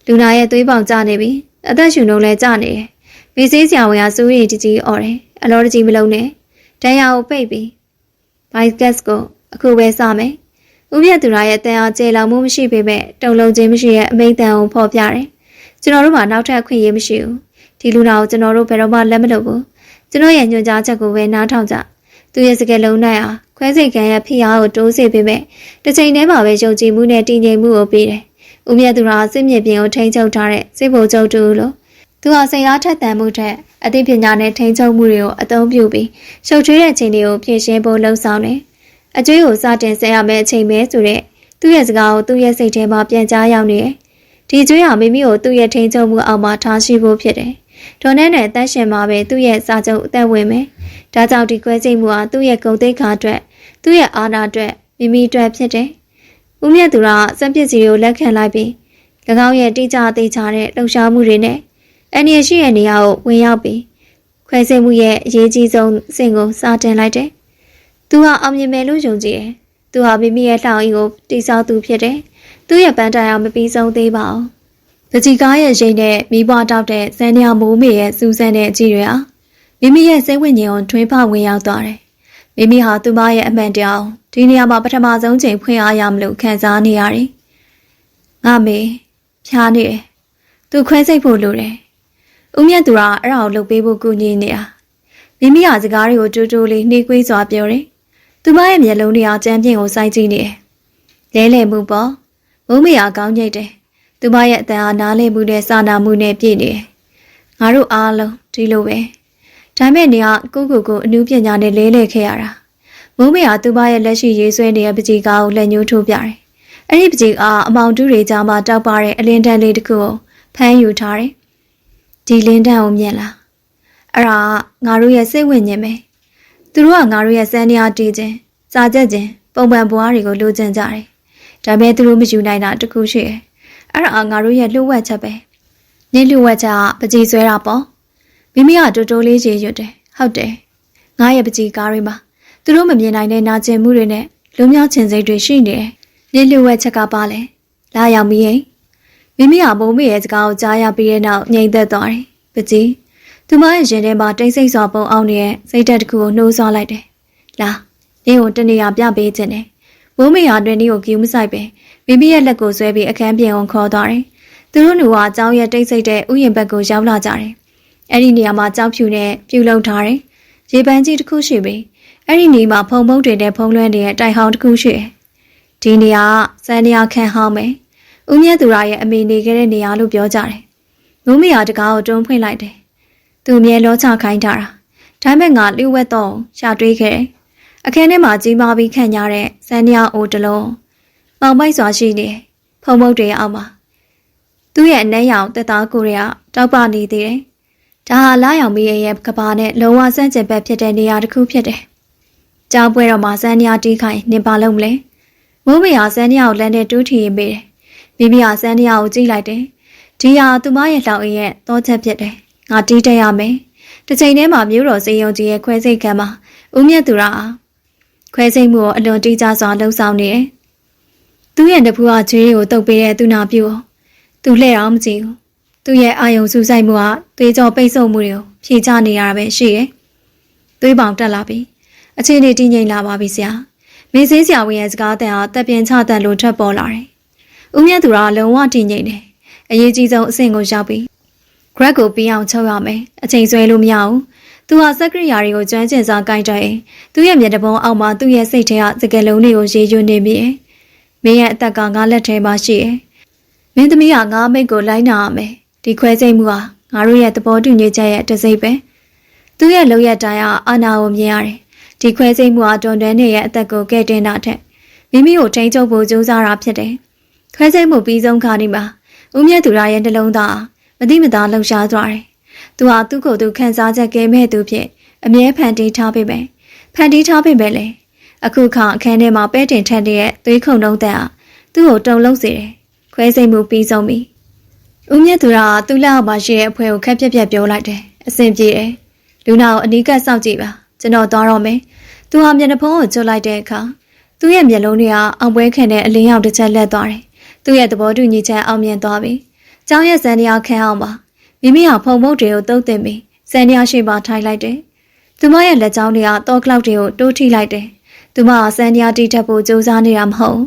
Speaker 2: လူနာရဲ့သွေးပေါင်ကျနေပြီအသက်ရှူနှုန်းလည်းကျနေတယ်မိစေးဆရာဝန်ကစိုးရိမ်တကြီးអော်တယ်အလောတကြီးမလုံးနဲ့ဒဏ်ရာကိုပိတ်ပြီးဘိုက်ကတ်ကိုအခုပဲစမယ်ဦးမြတ်သူရရဲ့တန်အားကျေလောင်မှုမရှိပေမဲ့တုံလုံးခြင်းမရှိရဲ့အမိန့်တန်ကိုဖော်ပြတယ်ကျွန်တော်တို့မှာနောက်ထပ်အခွင့်အရေးမရှိဘူးဒီလူနာကိုကျွန်တော်တို့ဘယ်တော့မှလက်မလုပ်ဘူးကျွန်တော်ရဲ့ညွှန်ကြားချက်ကိုပဲနားထောင်ကြသူရဲ့စကားလုံးနဲ့အားခွဲစိတ်ကံရဲ့ဖိအားကိုတိုးစေပေမဲ့တစ်ချိန်တည်းမှာပဲယုံကြည်မှုနဲ့တည်ငြိမ်မှုကိုပေးတယ်ဦးမြတ်သူရစစ်မြေပြင်ကိုထိန်းချုပ်ထားတဲ့စစ်ဗိုလ်ချုပ်တူလို့သူဟာစိတ်အားထက်သန်မှုထက်အသိပညာနဲ့ထိန်းချုပ်မှုတွေကိုအသုံးပြုပြီးရှုပ်ထွေးတဲ့ချိန်တွေကိုဖြည့်ရှင်းဖို့လှုံ့ဆော်တယ်အကျွေးကိုစတင်ဆက်ရမယ့်အချိန်ပဲဆိုတဲ့သူ့ရဲ့စကားကိုသူ့ရဲ့စိတ်ထဲမှာပြန်ကြားရောက်နေတယ်ဒီကျွေးဟာမိမိကိုသူ့ရဲ့ထိန်းချုပ်မှုအောက်မှာထားရှိဖို့ဖြစ်တယ်ဒေါ်နဲ့တန်းရှင်မှာပဲသူ့ရဲ့စာချုပ်အသက်ဝင်မယ်ဒါကြောင့်ဒီခွဲစိတ်မှုဟာသူ့ရဲ့ဂုဏ်သိက္ခာအတွက်သူ့ရဲ့အာဏာအတွက်မိမိအတွက်ဖြစ်တယ်ဦးမြတ်သူကစံပစ္စည်းကိုလက်ခံလိုက်ပြီး၎င်းရဲ့တိကျသိချတဲ့လှုပ်ရှားမှုတွေနဲ့အန်ရရှိတဲ့နေရာကိုဝင်ရောက်ပြီးခွဲစိတ်မှုရဲ့အရေးကြီးဆုံးအဆင့်ကိုစတင်လိုက်တယ်သူဟာအောင်မြင်မယ်လို့ယုံကြည်တယ်သူဟာမိမိရဲ့လှောင်အိမ်ကိုတိစောက်သူဖြစ်တယ်သူ့ရဲ့ပန်းတိုင်အောင်မပြီးဆုံးသေးပါဘူးပကြီးကားရဲ့ရိတ်နဲ့မိဘတောက်တဲ့စန်းညာမိုးမေရဲ့စူးစမ်းတဲ့အကြည့်တွေဟာမိမိရဲ့စိတ်ဝိညာဉ်ကိုထွေးဖောက်ဝင်ရောက်သွားတယ်မိမိဟာသူမရဲ့အမှန်တရားဒီနေရာမှာပထမဆုံးချိန်ဖွင့်အားရမလို့ခံစားနေရတယ်ငါမေဖြားနေတယ်သူခွဲစိတ်ဖို့လိုတယ်ဦးမြတ်သူကအဲ့ဒါကိုလုပ်ပေးဖို့ကူညီနေတာမိမိဟာစကားတွေကိုတူတူလေးနှေးကွေးစွာပြောတယ်သူမရဲ့မျက်လုံးတွေကကြမ်းပြင်ကိုစိုက်ကြည့်နေတယ်လဲလှယ်မှုပေါ့မိုးမေဟာကောင်းညိတ်တယ်သူမရဲ့အတန်အားနားလည်မှုနဲ့စာနာမှုနဲ့ပြည့်နေတယ်ငါတို့အားလုံးဒီလိုပဲဒါမဲ့နေကကိုအနုပညာနဲ့လဲလှယ်ခဲ့ရတာမိုးမေဟာသူမရဲ့လက်ရှိရေးဆွဲနေတဲ့ပကြီးကားကိုလက်ညှိုးထိုးပြတယ်အဲ့ဒီပကြီးကားအမောင်တူးတွေကြားမှာတောက်ပတဲ့အလင်းတန်းလေးတစ်ခုကိုဖမ်းယူထားတယ်ဒီလင်းတန်းကိုမြင်လားအဲ့ဒါငါတို့ရဲ့စိတ်ဝိညာဉ်ပဲသူတို့ကငါတို့ရဲ့စံတရားတည်ခြင်းစာချက်ခြင်းပုံပံဘွားတွေကိုလိုချင်ကြတယ်ဒါပေမဲ့သူတို့မယူနိုင်တာတခုရှိတယ်အဲ့ဒါငါတို့ရဲ့လှုပ်ဝက်ချက်ပဲနင်းလှုပ်ဝက်ချပကြီးဆွဲတာပေါ့မိမိကတိုးတိုးလေးရေရွတ်တယ်ဟုတ်တယ်ငါရဲ့ပကြီးကားတွေမှာသူတို့မမြင်နိုင်တဲ့နာကျင်မှုတွေနဲ့လွန်မြောက်ခြင်းစိတ်တွေရှိနေတယ်နင်းလှုပ်ဝက်ချက်ကပါလဲလာရောက်မိရင်မိမိကမိုးမေရဲ့စကားကိုကြားရပြီးတဲ့နောက်ငြိမ်သက်သွားတယ်ပကြီးသူမရဲ့ရင်ထဲမှာတိတ်ဆိတ်စွာပုံအောင်နေတဲ့စိတ်ဓာတ်တစ်ခုကိုနှိုးဆွလိုက်တယ်လာနင်းကိုတနေရာပြပေးခြင်းနဲ့မိုးမေဟာတွင်ဒီကိုကျူးမဆိုင်ပဲမိမိရဲ့လက်ကိုဆွဲပြီးအခန်းပြင်ကိုခေါ်သွားတယ်သူတို့လူကအကြောင်းရဲ့တိတ်ဆိတ်တဲ့ဥယျာဉ်ဘက်ကိုရောက်လာကြတယ်အဲ့ဒီနေရာမှာကြောက်ဖြူနဲ့ပြုတ်လုံထားတယ်ရေပန်းကြီးတစ်ခုရှိပြီးအဲ့ဒီနေမှာဖုံဖုံးတွေနဲ့ဖုံးလွှမ်းနေတဲ့တိုင်ဟောင်းတစ်ခုရှိတယ်ဒီနေရာကစံနေရာခန့်ဟောင်းပဲဦးမြတ်သူရရဲ့အမေနေခဲ့တဲ့နေရာလို့ပြောကြတယ်မိုးမေဟာတကားကိုတွန်းဖွင့်လိုက်တယ်သူအမြဲလောချခိုင်းထားတာဒါမဲ့ငါလျှို့ဝှက်တော့ရှာတွေးခဲ့တယ်အခန်းထဲမှာကြီးမားပြီးခန့်ညားတဲ့စံနေရာအိုတလုံးမောင်ပိုက်စွာရှိနေဖုံဖုံးတွေအောက်မှာသူ့ရဲ့အနှဲရောင်တက်သားကိုတွေကတောက်ပနေသေးတယ်ဒါဟာလာရောင်မီရဲ့ကဘာနဲ့လုံးဝဆန့်ကျင်ဘက်ဖြစ်တဲ့နေရာတစ်ခုဖြစ်တယ်ကြောင်းပွဲတော်မှာစံနေရာတီးခိုင်နင်ပါလုံးမလဲမိုးမေဟာစံနေရာကိုလမ်းနဲ့တူးထီရင်ပေးတယ်မိမိဟာစံနေရာကိုကြည့်လိုက်တယ်ဒီဟာသူမရဲ့တောင်အိမ်ရဲ့တောချက်ဖြစ်တယ်ငါတီးတက်ရမယ်တစ်ချိန်တည်းမှာမြို့တော်စေယုံကြီးရဲ့ခွဲစိတ်ကမ်းမှာဦးမြတ်သူရခွဲစိတ်မှုကိုအလွန်တိကျစွာလှုပ်ဆောင်နေတယ်သူ့ရဲ့တပူကချွေးကိုတုပ်ပေးတဲ့သူနာပြူကိုသူလှဲ့အောင်မကြည့်ဘူးသူ့ရဲ့အာယုံစူးစိုက်မှုကသွေးကြောပိတ်ဆို့မှုတွေကိုဖြေချနေရတာပဲရှိတယ်သွေးပေါင်တက်လာပြီး အချိန်နဲ့တည်ငြိမ်လာပါပြီဆရာမင်းစင်းဆရာဝန်ရဲ့စကားတန်ဟာတပ်ပြင်းချတန်လို့ထပ်ပေါ်လာတယ်ဦးမြတ်သူကလုံးဝတည်ငြိမ်တယ်အရေးကြီးဆုံးအဆင့်ကိုရောက်ပြီ Greg ကိုပြီးအောင်ချုပ်ရမယ်အချိန်ဆွဲလို့မရဘူးသူဟာစက်ကရိယာတွေကိုကျွမ်းကျင်စွာကိုင်တွယ်သူ့ရဲ့မျက်နှာပုံအောက်မှာသူ့ရဲ့စိတ်ထဲကစကလုံးတွေကိုရေးရွနေပြီမင်းရဲ့အသက်ကငါလက်ထဲမှာရှိတယ်မင်းသမီးကငါမိတ်ကိုလိုက်နာရမယ်ဒီခွဲစိတ်မှုဟာငါတို့ရဲ့သဘောတူညီချက်ရဲ့တစ်စိတ်ပဲသူ့ရဲ့လုံရတိုင်းဟာအာနာကိုမြင်ရတယ်ဒီခွဲစိတ်မှုဟာတွန်တွဲနေရဲ့အသက်ကိုကဲတင်တာထက်မိမိကိုထိန်းချုပ်ဖို့ကြိုးစားတာဖြစ်တယ်ခွဲစိတ်မှုပြီးဆုံးခါဒီမှာဦးမြတ်သူရရဲ့နှလုံးသားမတိမသားလှုပ်ရှားသွားတယ်သူဟာသူ့ကိုယ်သူခန်းစားချက်ကဲမဲ့သူဖြစ်အမြဲဖန်တီးထားပေမဲ့လေအခုခါအခန်းထဲမှာပဲတင်ထက်တဲ့သွေးခုန်တုံးတဲ့ဟာသူ့ကိုတုံလုံးစေတယ်ခွဲစိတ်မှုပြီးဆုံးပြီဦးမြတ်သူရကသူ့လက်အောက်မှာရှိတဲ့အဖွဲကိုခက်ပြက်ပြက်ပြောလိုက်တယ်အဆင်ပြေတယ်လူနာကိုအနီးကပ်စောင့်ကြည့်ပါကျွန်တော်သွားတော့မယ်သူဟာမျက်နှာဖုံးကိုကျွတ်လိုက်တဲ့အခါသူ့ရဲ့မျက်လုံးတွေကအောင်ပွဲခံတဲ့အလင်းရောင်တစ်ချက်လက်သွားတယ်သူ့ရဲ့သဘောတူညီချက်အောင်မြင်သွားပြီကျောင်းရဲ့စံတရားခန်းအောင်ပါမိမိဟာဖုံမုတ်တွေကိုတုံးတင်ပြီးစံတရားရှိပါထိုင်လိုက်တယ်သူမရဲ့လက်ချောင်းတွေကတောကလောက်တွေကိုတိုးထိလိုက်တယ်သူမဟာစံတရားတိထပ်ဖို့ကြိုးစားနေတာမဟုတ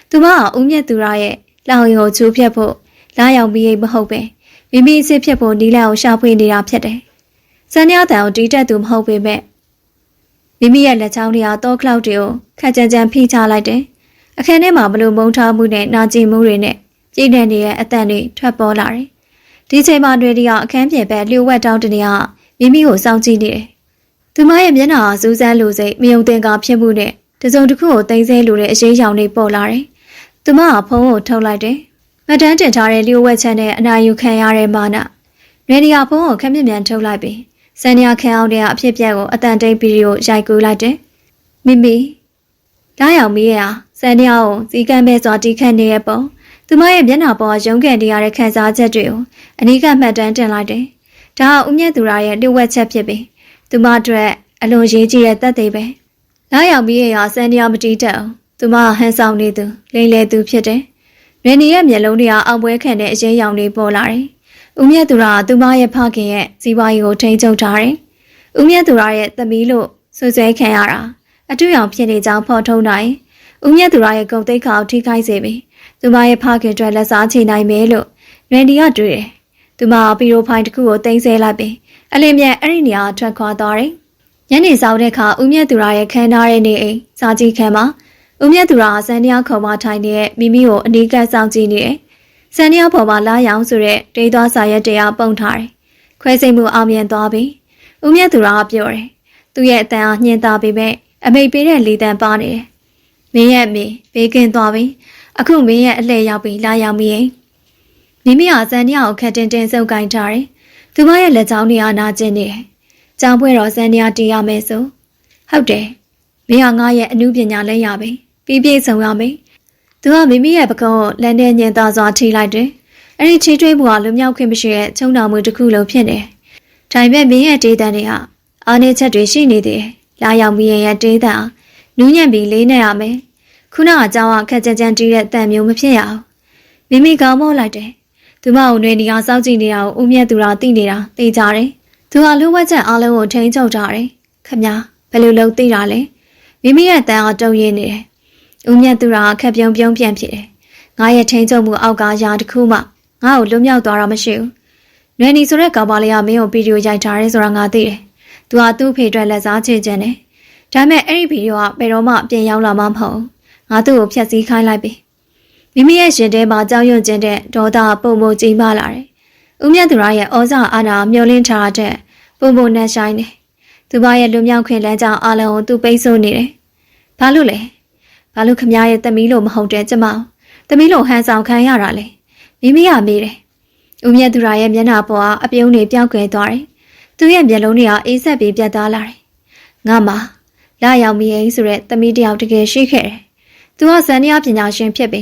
Speaker 2: ်သူမဟာဦးမြတ်သူရရဲ့လောင်ရင်ကိုချိုးဖြတ်ဖို့လာရောက်ပြီးမဟုတ်ပဲမိမိအစ်စ်ဖြစ်ဖို့နီးလန့်ကိုရှာဖွေနေတာဖြစ်တယ်စံတရားတန်ကိုတီးတက်သူမဟုတ်ပေမဲ့မိမိရဲ့လက်ချောင်းတွေကတောကလောက်တွေကိုခက်ကြမ်းကြမ်းဖိချလိုက်တယ်အခန်းထဲမှာဘလို့မုန်းထားမှုနဲ့နာကျင်မှုတွေနဲ့ပြည့်နေတဲ့အတန်တွေထွက်ပေါ်လာတယ်ဒီချိန်မှာတွေတွေကအခန်းပြင်ဘက်လျှို့ဝှက်တောင်းတနေကမိမိကိုစောင့်ကြည့်နေတယ်သူမရဲ့မျက်နှာဟာစူးစမ်းလိုစိတ်မယုံသင်္ကာဖြစ်မှုနဲ့တစုံတစ်ခုကိုသိမ်းဆဲလိုတဲ့အရေးရောင်တွေပေါ်လာတယ်သူမဟာဖုန်းကိုထုတ်လိုက်တယ်မတန်းတင်ထားတဲ့လျှို့ဝှက်ချက်နဲ့အနာယူခံရတဲ့မာနရေဒီယာဖုန်းကိုခက်မြမြန်ထုတ်လိုက်ပြီးစံရခံအောင်တဲ့အဖြစ်ပြက်ကိုအတန်တိတ်ဗီဒီယိုရိုက်ကူးလိုက်တယ်မိမိလာရောက်မိရဲ့ဟာစံရကိုစီကံပဲစွာတီးခတ်နေတဲ့ပုံသူမရဲ့မျက်နှာပေါ်ရုံးကန်နေရတဲ့ခံစားချက်တွေကိုအနီးကမှတ်တမ်းတင်လိုက်တယ်။ဒါကဦးမြတ်သူရရဲ့လျှို့ဝှက်ချက်ဖြစ်ပြီးသူမအတွက်အလွန်ရေးကြီးတဲ့သက်သေပဲ။လာရောက်ပြီးရစံတရားမတီးတတ်အောင်သူမဟန်ဆောင်နေသူလိမ့်လေသူဖြစ်တယ်။ရင်းနေရဲ့မျက်လုံးတွေကအောင်ပွဲခံတဲ့အရေးရောင်တွေပေါ်လာတယ်။ဦးမြတ်သူရကသူမရဲ့ဖခင်ရဲ့စီးပွားရေးကိုထိန်းချုပ်ထားတယ်။ဦးမြတ်သူရရဲ့သမီးလို့ဆွဆွဲခံရတာအတူရောင်ဖြစ်နေကြောင်းဖော်ထုတ်နိုင်ဦးမြတ်သူရရဲ့ဂုဏ်သိက္ခာကိုထိခိုက်စေပြီးသူမရဲ့ဖခင်အတွက်လက်စားချေနိုင်မယ်လို့ရန်ဒီကတွေ့တယ်။သူမပီရိုဖိုင်တစ်ခုကိုတင်ဆဲလိုက်ပြီးအလင်းမြန်အဲ့ဒီနေရာထွက်ခွာသွားတယ်။ညနေဆောင်တဲ့အခါဦးမြတ်သူရရဲ့ခန်းထားတဲ့နေအိမ်စာကြည့်ခန်းမှာဦးမြတ်သူရစံတရားခုံမထိုင်နေတဲ့မိမိကိုအနီးကပ်စောင့်ကြည့်နေတယ်။စံတရားပေါ်မှာလာရောင်ဆိုတဲ့ဒေးသွားစာရက်တရားပုံထားတယ်။ခွဲစိတ်မှုအောင်မြင်သွားပြီ။ဦးမြတ်သူရကပြောတယ်။သူ့ရဲ့အတန်အားညှင်းသားပေမဲ့အမိတ်ပေးတဲ့လေတံပါနေတယ်။မင်းရဲ့မိဘေးကင်းသွားပြီ။အခုမင်းရဲ့အလှည့်ရောက်ပြီးလာရောက်မိရင်မိမိဟာစံတရားကိုခက်တင်တင်စုပ်ကိုင်းထားတယ်။သူမရဲ့လက်ချောင်းတွေအားနာကျင်နေတယ်။ကြောင်ပွဲတော်စံတရားတီးရမယ်ဆိုဟုတ်တယ်။မင်းဟာငါရဲ့အမှုပညာလည်းရပြီ။ပြီးပြည့်စုံရမယ်။သူကမိမိရဲ့ပကုံးကိုလက်နဲ့ညင်သားစွာထိလိုက်တယ်။အဲ့ဒီချီးထွေးမှုဟာလွမြောက်ခွင့်မရှိတဲ့ချုံတော်မှုတစ်ခုလုံးဖြစ်နေတယ်။ဒါပေမဲ့မင်းရဲ့ဒေသတွေဟာအားနည်းချက်တွေရှိနေသေးတယ်။လာရောက်ပြီးရဲ့ဒေသနူးညံ့ပြီးလေးနေရမယ်။ခုနကအကြောင်းအခက်ကြမ်းကြမ်းတီးတဲ့တန်မျိုးမဖြစ်ရအောင်မိမိကောင်းမောလိုက်တယ်သူမကိုနေနေအောင်စောင့်ကြည့်နေတာကိုဦးမြတ်သူရာသိနေတာသိကြတယ်သူဟာလူဝက်ချက်အားလုံးကိုထိန်းချုပ်ထားတယ်ခမဘယ်လိုလုပ်သိတာလဲမိမိရဲ့တန်အောင်တုံရင်းနေတယ်ဦးမြတ်သူရာခက်ပြုံးပြုံးပြန်ဖြစ်တယ်ငါရဲ့ထိန်းချုပ်မှုအောက်ကရာတစ်ခုမှငါ့ကိုလွတ်မြောက်သွားတာမရှိဘူးနွယ်နီဆိုတဲ့ကောင်မလေးကမင်းကိုဗီဒီယိုရိုက်ထားတယ်ဆိုတာငါသိတယ်သူဟာသူ့ဖေအတွက်လက်စားချေခြင်းတယ်ဒါပေမဲ့အဲ့ဒီဗီဒီယိုကဘယ်တော့မှပြင်ရောက်လာမှမဟုတ်ငါသူ့ကိုဖျက်ဆီးခိုင်းလိုက်ပြီမိမိရဲ့ရှင်ထဲမှာကြောက်ရွံ့ခြင်းတဲ့ဒေါသပုံပုံကြီးမားလာတယ်။ဦးမြတ်သူရရဲ့ဩဇာအာဏာမျောလင်းထားတဲ့ပုံပုံနဲ့ဆိုင်နေ။သူမရဲ့လူမြောက်ခွင့်လမ်းကြောင်းအလုံးကိုသူပိတ်ဆို့နေတယ်။ဘာလို့လဲ။ဘာလို့ခမရဲ့သမီးလို့မဟုတ်တဲ့ကျမ။သမီးလို့ဟန်ဆောင်ခံရတာလေ။မိမိကမေးတယ်။ဦးမြတ်သူရရဲ့မျက်နှာပေါ်ကအပြုံးတွေပြောင်းကွယ်သွားတယ်။သူ့ရဲ့မျက်လုံးတွေကအေးဆက်ပြီးပြတ်သားလာတယ်။ငါမှလာရောက်မိရင်ဆိုတဲ့သမီးတယောက်တကယ်ရှိခဲ့တယ်။သူကဇန်နီယာပညာရှင်ဖြစ်ပြီ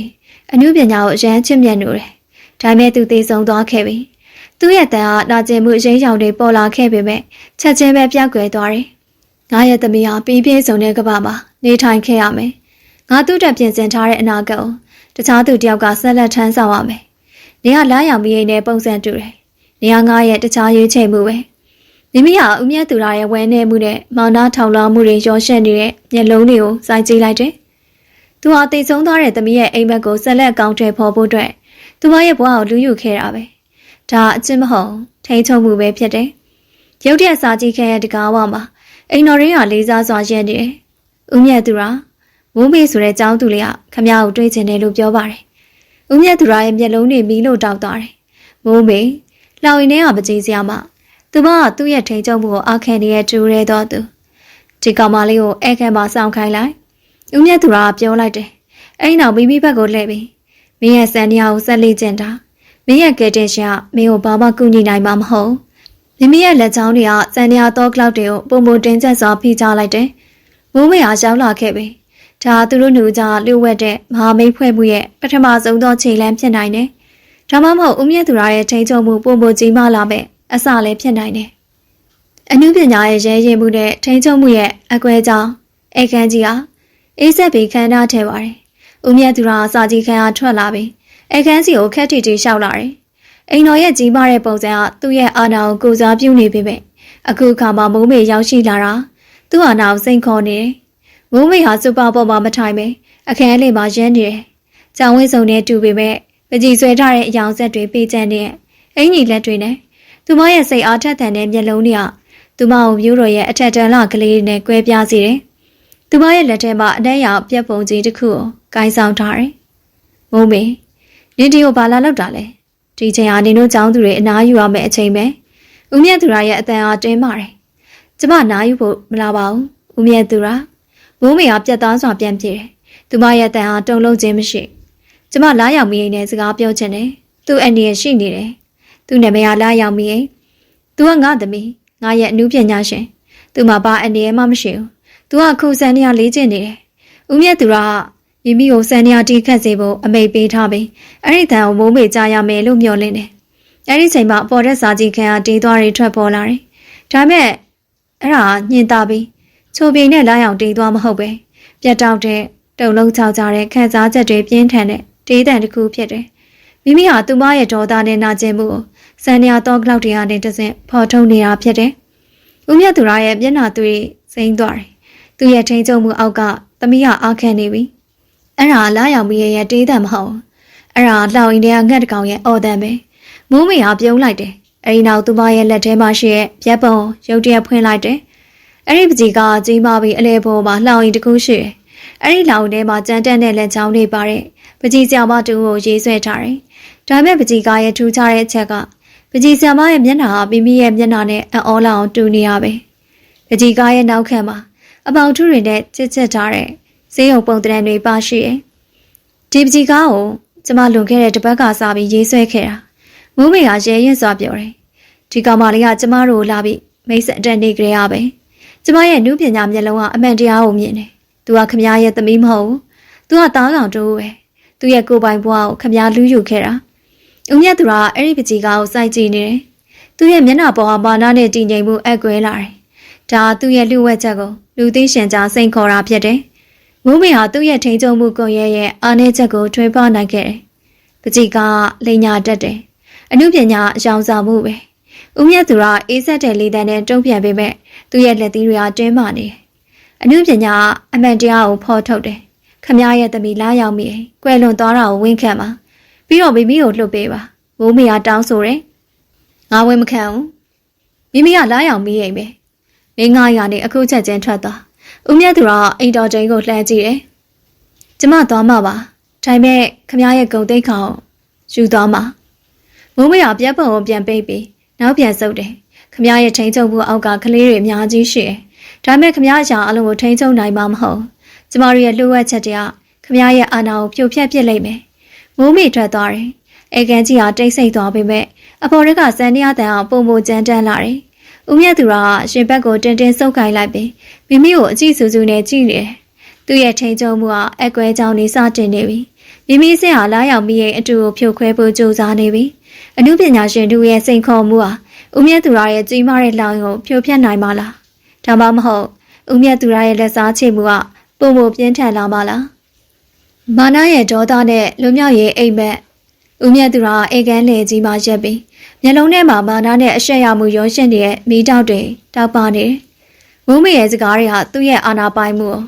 Speaker 2: းအမှုပညာကိုအရန်ချစ်မြတ်နိုးတယ်။ဒါပေမဲ့သူသေဆုံးသွားခဲ့ပြီ။သူ့ရဲ့တန်ဟာနာကျင်မှုအရေးကြောင့်တွေပေါ်လာခဲ့ပေမဲ့ချက်ချင်းပဲပြောက်ကွယ်သွားတယ်။ငါရဲ့သမီးဟာပြီးပြည့်စုံတဲ့ကမ္ဘာမှာနေထိုင်ခဲ့ရမယ်။ငါသူ့တက်ပြင်ဆင်ထားတဲ့အနာဂတ်ကိုတခြားသူတယောက်ကဆက်လက်ထမ်းဆောင်ရမယ်။နေကလာရောက်ပြီးရင်လည်းပုံစံတူတယ်။နေကငါရဲ့တခြားရွေးချယ်မှုပဲ။ မိမိဟာဦးမြတ်သူရရဲ့ဝဲနေမှုနဲ့မောင်နှထောင်လောင်းမှုတွေရောရှက်နေတဲ့မျက်လုံးတွေကိုစိုက်ကြည့်လိုက်တယ်။သူဟာတိတ်ဆုံးသွားတဲ့သမီးရဲ့အိမ်မက်ကိုဆက်လက်ကောင်းထွယ်ဖော်ဖို့အတွက်သူမရဲ့ဘဝကိုလူယူခဲ့တာပဲ။ဒါအချင်းမဟုတ်ထိန်ချုံမှုပဲဖြစ်တယ်။ရုတ်တရက်စာကြည့်ခဲ့တဲ့တကားဝမှာအိမ်တော်ရင်းဟာလေးစားစွာရက်နေတယ်။ဦးမြတ်သူရဝုန်းမေဆိုတဲ့ကျောင်းသူလေးကခမရကိုတွေးချင်တယ်လို့ပြောပါတယ်။ဦးမြတ်သူရရဲ့မျက်လုံးတွေမီးလို့တောက်သွားတယ်။ဝုန်းမေလောင်ရင်ထဲကပကြီးစရာမှသူမကသူ့ရဲ့ထိန်ချုံမှုကိုအခန့်နေတဲ့တူရဲတော့သူဒီကောင်မလေးကိုအခန့်မှာစောင့်ခိုင်းလိုက်ဦးမြတ်သူရကပြောလိုက်တယ်။အဲ့နောက်မိမိဘက်ကိုလှည့်ပြီးမင်းရဲ့စံတရားကိုဆက်လေးကျင်တာမင်းရဲ့ကဲတင်ရှင်ကမင်းကိုဘာမှကူညီနိုင်မှာမဟုတ်မိမိရဲ့လက်ချောင်းတွေကစံတရားတော့ကလောက်တွေကိုပုံပုံတင်းကျပ်စွာဖိချလိုက်တယ်။မိုးမေဟာရောက်လာခဲ့ပြီ။ဒါသူတို့လူကြားလျှို့ဝှက်တဲ့မဟာမိတ်ဖွဲ့မှုရဲ့ပထမဆုံးသောခြေလှမ်းဖြစ်နိုင်တယ်။ဒါမှမဟုတ်ဦးမြတ်သူရရဲ့ထိန်ချုံမှုပုံပုံကြီးမားလာမဲ့အစလည်းဖြစ်နိုင်တယ်။အနုပညာရဲ့ရဲရင်မှုနဲ့ထိန်ချုံမှုရဲ့အကွဲကြောင့်အခန်းကြီးဟာအေးဆက်ပြီးခန်းထားထဲပါတယ်။ဦးမြတ်သူရစာကြီးခန်းအားထွက်လာပြီးအခန်းစီကိုခက်တီတီလျှောက်လာတယ်။အိမ်တော်ရဲ့ကြီးမားတဲ့ပုံစံကသူ့ရဲ့အာဏာကိုကိုစားပြုနေပေမဲ့အခုအခါမှာမိုးမေရောက်ရှိလာတာသူ့အာဏာကိုစိန်ခေါ်နေတယ်။မိုးမေဟာစူပါပေါ်မှာမထိုင်ပဲအခန်းလေးမှာရင်းနေတယ်။ကြောင်ဝင်းစုံနဲ့တူပေမဲ့ပကြီးဆွဲထားတဲ့အယောင်ဆက်တွေပေးချမ်းနေတဲ့အင်ကြီးလက်တွေနဲ့သူမရဲ့စိတ်အားထက်သန်တဲ့မျက်လုံးတွေကသူမကိုမျိုးတော်ရဲ့အထက်တန်းလကလေးနဲ့ကွဲပြားစေတယ်။သူမရဲ့လက်ထဲမှာအနှဲ့ရောင်ပြက်ပုံကြီးတစ်ခုကိုကိုင်းဆောင်ထားတယ်။မိုးမေနင်ဒီကိုဘာလာလောက်တာလဲ။ဒီချိန်ဟာနင်တို့ចောင်းသူတွေအနားယူရမယ့်အချိန်ပဲ။ဦးမြတ်သူရရဲ့အတန်အားတင်းပါတယ်။ကျမနားယူဖို့မလာပါဘူး။ဦးမြတ်သူရမိုးမေဟာပြက်သားစွာပြန်ပြေတယ်။သူမရဲ့အတန်အားတုံလုံးခြင်းမရှိ။ကျမလာရောက်မင်းနဲ့စကားပြောချင်တယ်။သူ့အနေနဲ့ရှိနေတယ်။သူ့နာမည်ကလာရောက်မင်း။ तू ကငါသမီးငါရဲ့အနုပညာရှင်။ तू မှာဘာအနေမှမရှိဘူး။ तू ကခုစံနေရလေးကျင်နေတယ်။ဦးမြတ်သူရမိမိကိုစံနေရတီးခတ်စေဖို့အမိတ်ပေးထားပြီးအဲ့ဒီတန်ကိုမိုးမေကြားရမယ်လို့မျှော်လင့်တယ်။အဲ့ဒီချိန်မှာပေါ်တဲ့စာကြီးခန်းကတေးသွားတွေထွက်ပေါ်လာတယ်။ဒါမဲ့အဲ့ဒါညင်တာပြီးချိုပြင်းနဲ့လာရောက်တေးသွားမဟုတ်ပဲပြတ်တောက်တဲ့တုံလုံးချောက်ကြတဲ့ခန်းစားချက်တွေပြင်းထန်တဲ့တေးတန်တစ်ခုဖြစ်တယ်။မိမိဟာသူမရဲ့ဒေါသနဲ့နာကျင်မှုကိုစံနေရတော့ကလောက်တွေကနေတဆင့်ဖော်ထုတ်နေတာဖြစ်တယ်။ဦးမြတ်သူရရဲ့မျက်နှာသွေးစိမ့်သွားတယ်။သူ့ရဲ့ထိန်ချုံမှုအောက်ကသမီးကအားခံနေပြီ။အဲ့ဒါလာရောက်ပြီးရဲ့တေးတံမဟုတ်။အဲ့ဒါလှောင်ရင်တည်းကငှက်တကောင်ရဲ့အော်တံပဲ။မိုးမေဟာပြုံးလိုက်တယ်။အဲ့ဒီနောက်သူမရဲ့လက်ထဲမှာရှိရဲ့ပြက်ပုံရုတ်တရက်ဖွင့်လိုက်တယ်။အဲ့ဒီပကြီးကကြီးမားပြီးအလဲပေါ်မှာလှောင်ရင်တကူးရှိတယ်။အဲ့ဒီလှောင်ထဲမှာကြမ်းတမ်းတဲ့လက်ချောင်းတွေပါတဲ့ပကြီးကြောင်မတူကိုရေးဆွဲထားတယ်။ဒါမဲ့ပကြီးကရဲ့ထူးခြားတဲ့အချက်ကပကြီးဆံမရဲ့မျက်နှာဟာမိမိရဲ့မျက်နှာနဲ့အံ့ဩလောက်တူနေရပဲပကြီးကားရဲ့နောက်ခံမှာအပေါင်ထုတွေနဲ့ချစ်ချစ်ထားတဲ့ဈေးရုံပုံတံတွေပါရှိရဲ့ဒီပကြီးကားကိုကျမလွန်ခဲ့တဲ့တစ်ပတ်ကစားပြီးရေးဆွဲခဲ့တာမိုးမေကရဲရင်စွာပြောတယ်ဒီကောင်မလေးကကျမတို့ကိုလာပြီးမိတ်ဆက်တက်နေကြရပဲကျမရဲ့နုပညာမျက်လုံးကအမှန်တရားကိုမြင်တယ်သူကခမရဲ့သမီးမဟုတ်ဘူးသူကသားကောင်တူပဲသူရဲ့ကိုယ်ပိုင်ဘဝကိုခမလူယူခဲ့တာဦးမြတ်သူကအဲ့ဒီပကြီးကားကိုစိုက်ကြည့်နေတယ်။သူ့ရဲ့မျက်နှာပေါ်မှာမာနနဲ့တည်ငြိမ်မှုအကွဲလာတယ်။ဒါသူ့ရဲ့လူဝက်ချက်ကိုလူသိရှင်ကြားစိန်ခေါ်တာဖြစ်တယ်။မိုးမေဟာသူ့ရဲ့ထိန်ချုံမှုကွန်ရက်ရဲ့အားနည်းချက်ကိုထွေးပွားနိုင်ခဲ့တယ်။ပကြီးကားလိန်ညာတတ်တယ်။အမှုပညာအယောင်ဆောင်မှုပဲ။ဦးမြတ်သူကအေးဆက်တဲ့လေတံနဲ့တုံ့ပြန်ပေမဲ့သူ့ရဲ့လက်သီးတွေကတင်းမာနေတယ်။အမှုပညာအမှန်တရားကိုဖော်ထုတ်တယ်။ခမရဲ့သမီးလာရောက်မိ။ကွယ်လွန်သွားတာကိုဝင်းခံပါ။ပြီးတော့မိမိကိုလှုပ်ပေးပါမိုးမေကတောင်းဆိုတယ်ငါဝင်မခံဘူးမိမိကလာရောက်မိရင်ပဲမင်းငါရနေအခုချက်ချင်းထွက်သွားဦးမြတ်သူကအိမ်တော်ကျင်းကိုလှမ်းကြည့်တယ်ကျမသွားမှာပါဒါပေမဲ့ခမရဲ့ဂုံတိတ်ခေါင်ယူသွားမှာမိုးမေကပြက်ပုံကိုပြန်ပိတ်ပြီးနောက်ပြန်ဆုပ်တယ်ခမရဲ့ထိန်ချုံမှုအောက်ကကလေးတွေအများကြီးရှိတယ်ဒါပေမဲ့ခမရဲ့အရာအလုံးကိုထိန်ချုံနိုင်မှာမဟုတ်ကျမတို့ရဲ့လှုပ်ဝက်ချက်တွေကခမရဲ့အာဏာကိုဖြိုဖျက်ပစ်လိုက်မယ်မိုးမေထွက်သွားတယ်အေကန်ကြီးဟာတိတ်ဆိတ်သွားပေမဲ့အပေါ်ကစံနေရတဲ့အောင်ပုံပုံကြမ်းတမ်းလာတယ်။ဦးမြတ်သူကရှင်ဘက်ကိုတင်းတင်းဆုပ်ခိုင်းလိုက်ပြီးမိမိကိုအကြည့်စူးစူးနဲ့ကြည့်နေတယ်။သူ့ရဲ့ထိန်ချုံမှုကအကွဲကြောင်နေစတင်နေပြီ။မိမိစင်ဟာလာရောက်မိရဲ့အတူကိုဖြိုခွဲဖို့ကြိုးစားနေပြီ။အမှုပညာရှင်တို့ရဲ့စိန်ခေါ်မှုဟာဦးမြတ်သူရဲ့ကြီးမားတဲ့လောင်ကိုဖြိုဖျက်နိုင်မှာလား။ဒါမှမဟုတ်ဦးမြတ်သူရဲ့လက်စားချေမှုကပုံပုံပြင်းထန်လာမှာလား။မာနရဲ့ဒေါသနဲ့လွမြောက်ရဲ့အိမ်မက် ဦးမြတ်သူကအေကန်လေကြီးမှရက်ပြီးမျက်လုံးထဲမှာမာနာနဲ့အရှက်ရမှုရောရှင်းနေတဲ့မိတောက်တွေတောက်ပါနေတယ်။မုံမေရဲ့စကားတွေဟာသူ့ရဲ့အာနာပိုင်မှုကို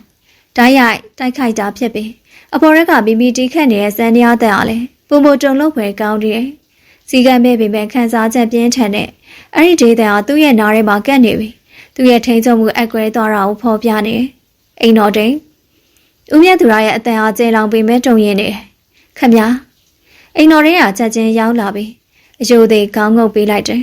Speaker 2: ဓာတ်ရိုက်တိုက်ခိုက်တာဖြစ်ပြီးအပေါ်ရက်ကမိမိတီးခတ်နေတဲ့စံတရားတဲ့အားလည်းပုံပုံတုံလို့ဖွယ်ကောင်းတယ်။စီကံမဲ့ပေမဲ့ခန်းစားချက်ပြင်းထန်တဲ့အဲ့ဒီဒေသဟာသူ့ရဲ့နားထဲမှာကပ်နေပြီ။သူ့ရဲ့ထိန်ချုံမှုအကွဲသွားတာကိုဖော်ပြနေတယ်။အိမ်တော်တိန်ဦးမြတ်သူရရဲ့အတန်အားကျဲလောင်ပေမဲ့တုံရင်နေတယ်။ခမညာအိမ်တော်ရင်းကချက်ချင်းရောက်လာပြီးအယိုသေးခေါင်းငုပ်ပေးလိုက်တယ်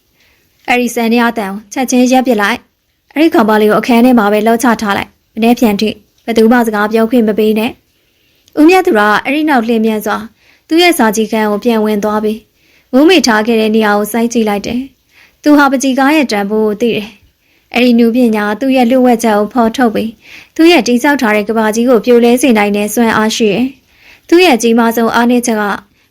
Speaker 2: ။အဲ့ဒီစံတရားတန်ကိုချက်ချင်းရက်ပစ်လိုက်။အဲ့ဒီကောင်ပါလေးကိုအခန်းထဲမှာပဲလှောက်ချထားလိုက်။မနေ့ပြန်ထိဘယ်သူမှစကားပြောခွင့်မပေးနဲ့။ဦးမြတ်သူကအဲ့ဒီနောက်လင်းမြန်စွာသူ့ရဲ့စာကြည့်ခန်းကိုပြန်ဝင်သွားပြီးမုံမိထားခဲ့တဲ့နေရာကိုစိုက်ကြည့်လိုက်တယ်။သူဟာပကြီးကားရဲ့တံပိုးကိုသိတယ်။အဲ့ဒီနူပညာသူ့ရဲ့လွတ်ဝက်ချက်ကိုဖော်ထုတ်ပြီးသူ့ရဲ့တိစောက်ထားတဲ့ကဘာကြီးကိုပြိုလဲစေနိုင်တဲ့စွမ်းအားရှိတယ်။သူ့ရဲ့ကြီးမားဆုံးအားနည်းချက်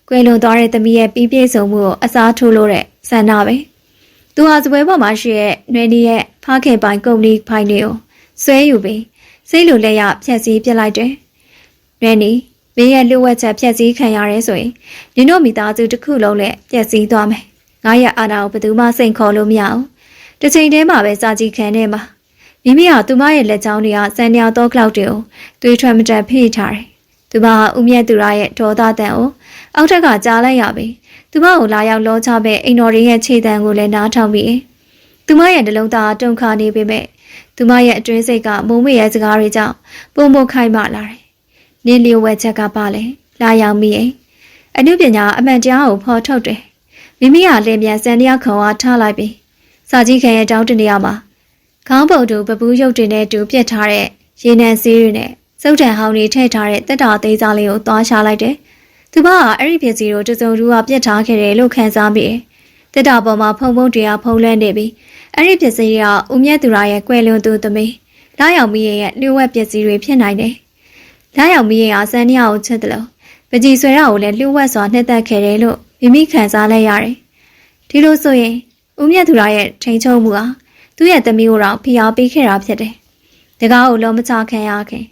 Speaker 2: ကကွယ်လွန်သွားတဲ့သမီးရဲ့ပြီးပြည့်စုံမှုကိုအစားထိုးလို့တဲ့ဆန္ဒပဲ။သူဟာစပွဲပေါ်မှာရှိတဲ့နွေနီရဲ့ဖခင်ပိုင်ကုမ္ပဏီဖိုင်တွေကိုဆွဲယူပြီးစိတ်လိုလက်ရဖြက်စီးပစ်လိုက်တယ်။နွေနီမင်းရဲ့လွတ်ဝက်ချက်ဖြက်စီးခံရတယ်ဆိုရင်နင်တို့မိသားစုတစ်ခုလုံးလည်းပျက်စီးသွားမယ်။ငါရဲ့အာဏာကိုဘယ်သူမှစိန်ခေါ်လို့မရဘူး။တစ်ချိန်တည်းမှာပဲစာကြည့်ခံထဲမှာမိမိဟာသူမရဲ့လက်ချောင်းတွေကစံညာသောကလောက်တွေကိုသွေးထွက်မတက်ဖိထားတယ်။သူမဟာဦးမြတ်သူရရဲ့ဒေါသတန်ကိုအောက်ထက်ကကြားလိုက်ရပြီးသူမကိုလာရောက်လောချမဲ့အိမ်တော်ရင်းရဲ့ခြေတံကိုလည်းနားထောင်ပြီးသူမရဲ့နှလုံးသားတုန်ခါနေပေမဲ့သူမရဲ့အတွင်းစိတ်ကမုံမေရဲ့စကားတွေကြောင့်ပုံမခိုင်မာလာတယ်။နင်းလျှို့ဝက်ချက်ကပါလေလာရောက်မိရဲ့အနုပညာအမှန်တရားကိုဖော်ထုတ်တယ်။မိမိကလင်းမြန်စံတရားခေါ်အားထားလိုက်ပြီးစာကြီးခံရဲ့တောင်းတနေရာမှာခေါင်းပုံတူပပူးရုပ်တွေနဲ့တူပြစ်ထားတဲ့ရေနံစည်းတွေနဲ့စုပ်တံဟောင်းတွေထည့်ထားတဲ့တက်တာသေးစားလေးကိုသွားချလိုက်တယ်။သူမကအဲ့ဒီပစ္စည်းကိုတစုံတူကပြစ်ထားခဲ့တယ်လို့ခံစားမိတယ်။တက်တာပေါ်မှာဖုံဖုံတရားဖုံးလွှမ်းနေပြီးအဲ့ဒီပစ္စည်းကဦးမြတ်သူရရဲ့ကွယ်လွန်သူသမီးလာရောက်မိရဲ့လျှို့ဝှက်ပစ္စည်းတွေဖြစ်နိုင်တယ်။လာရောက်မိရဲ့စံတရားကိုချက်တယ်လို့ပကြီးဆွဲတာကိုလည်းလျှို့ဝှက်စွာနှက်သက်ခဲ့တယ်လို့မိမိခံစားလိုက်ရတယ်။ဒီလိုဆိုရင်ဦးမြတ်သူရရဲ့ထိန်ချုံမှုဟာသူ့ရဲ့သမီးကိုတော့ဖိအားပေးခဲ့တာဖြစ်တယ်။တကားကိုလုံးမချခံရခင်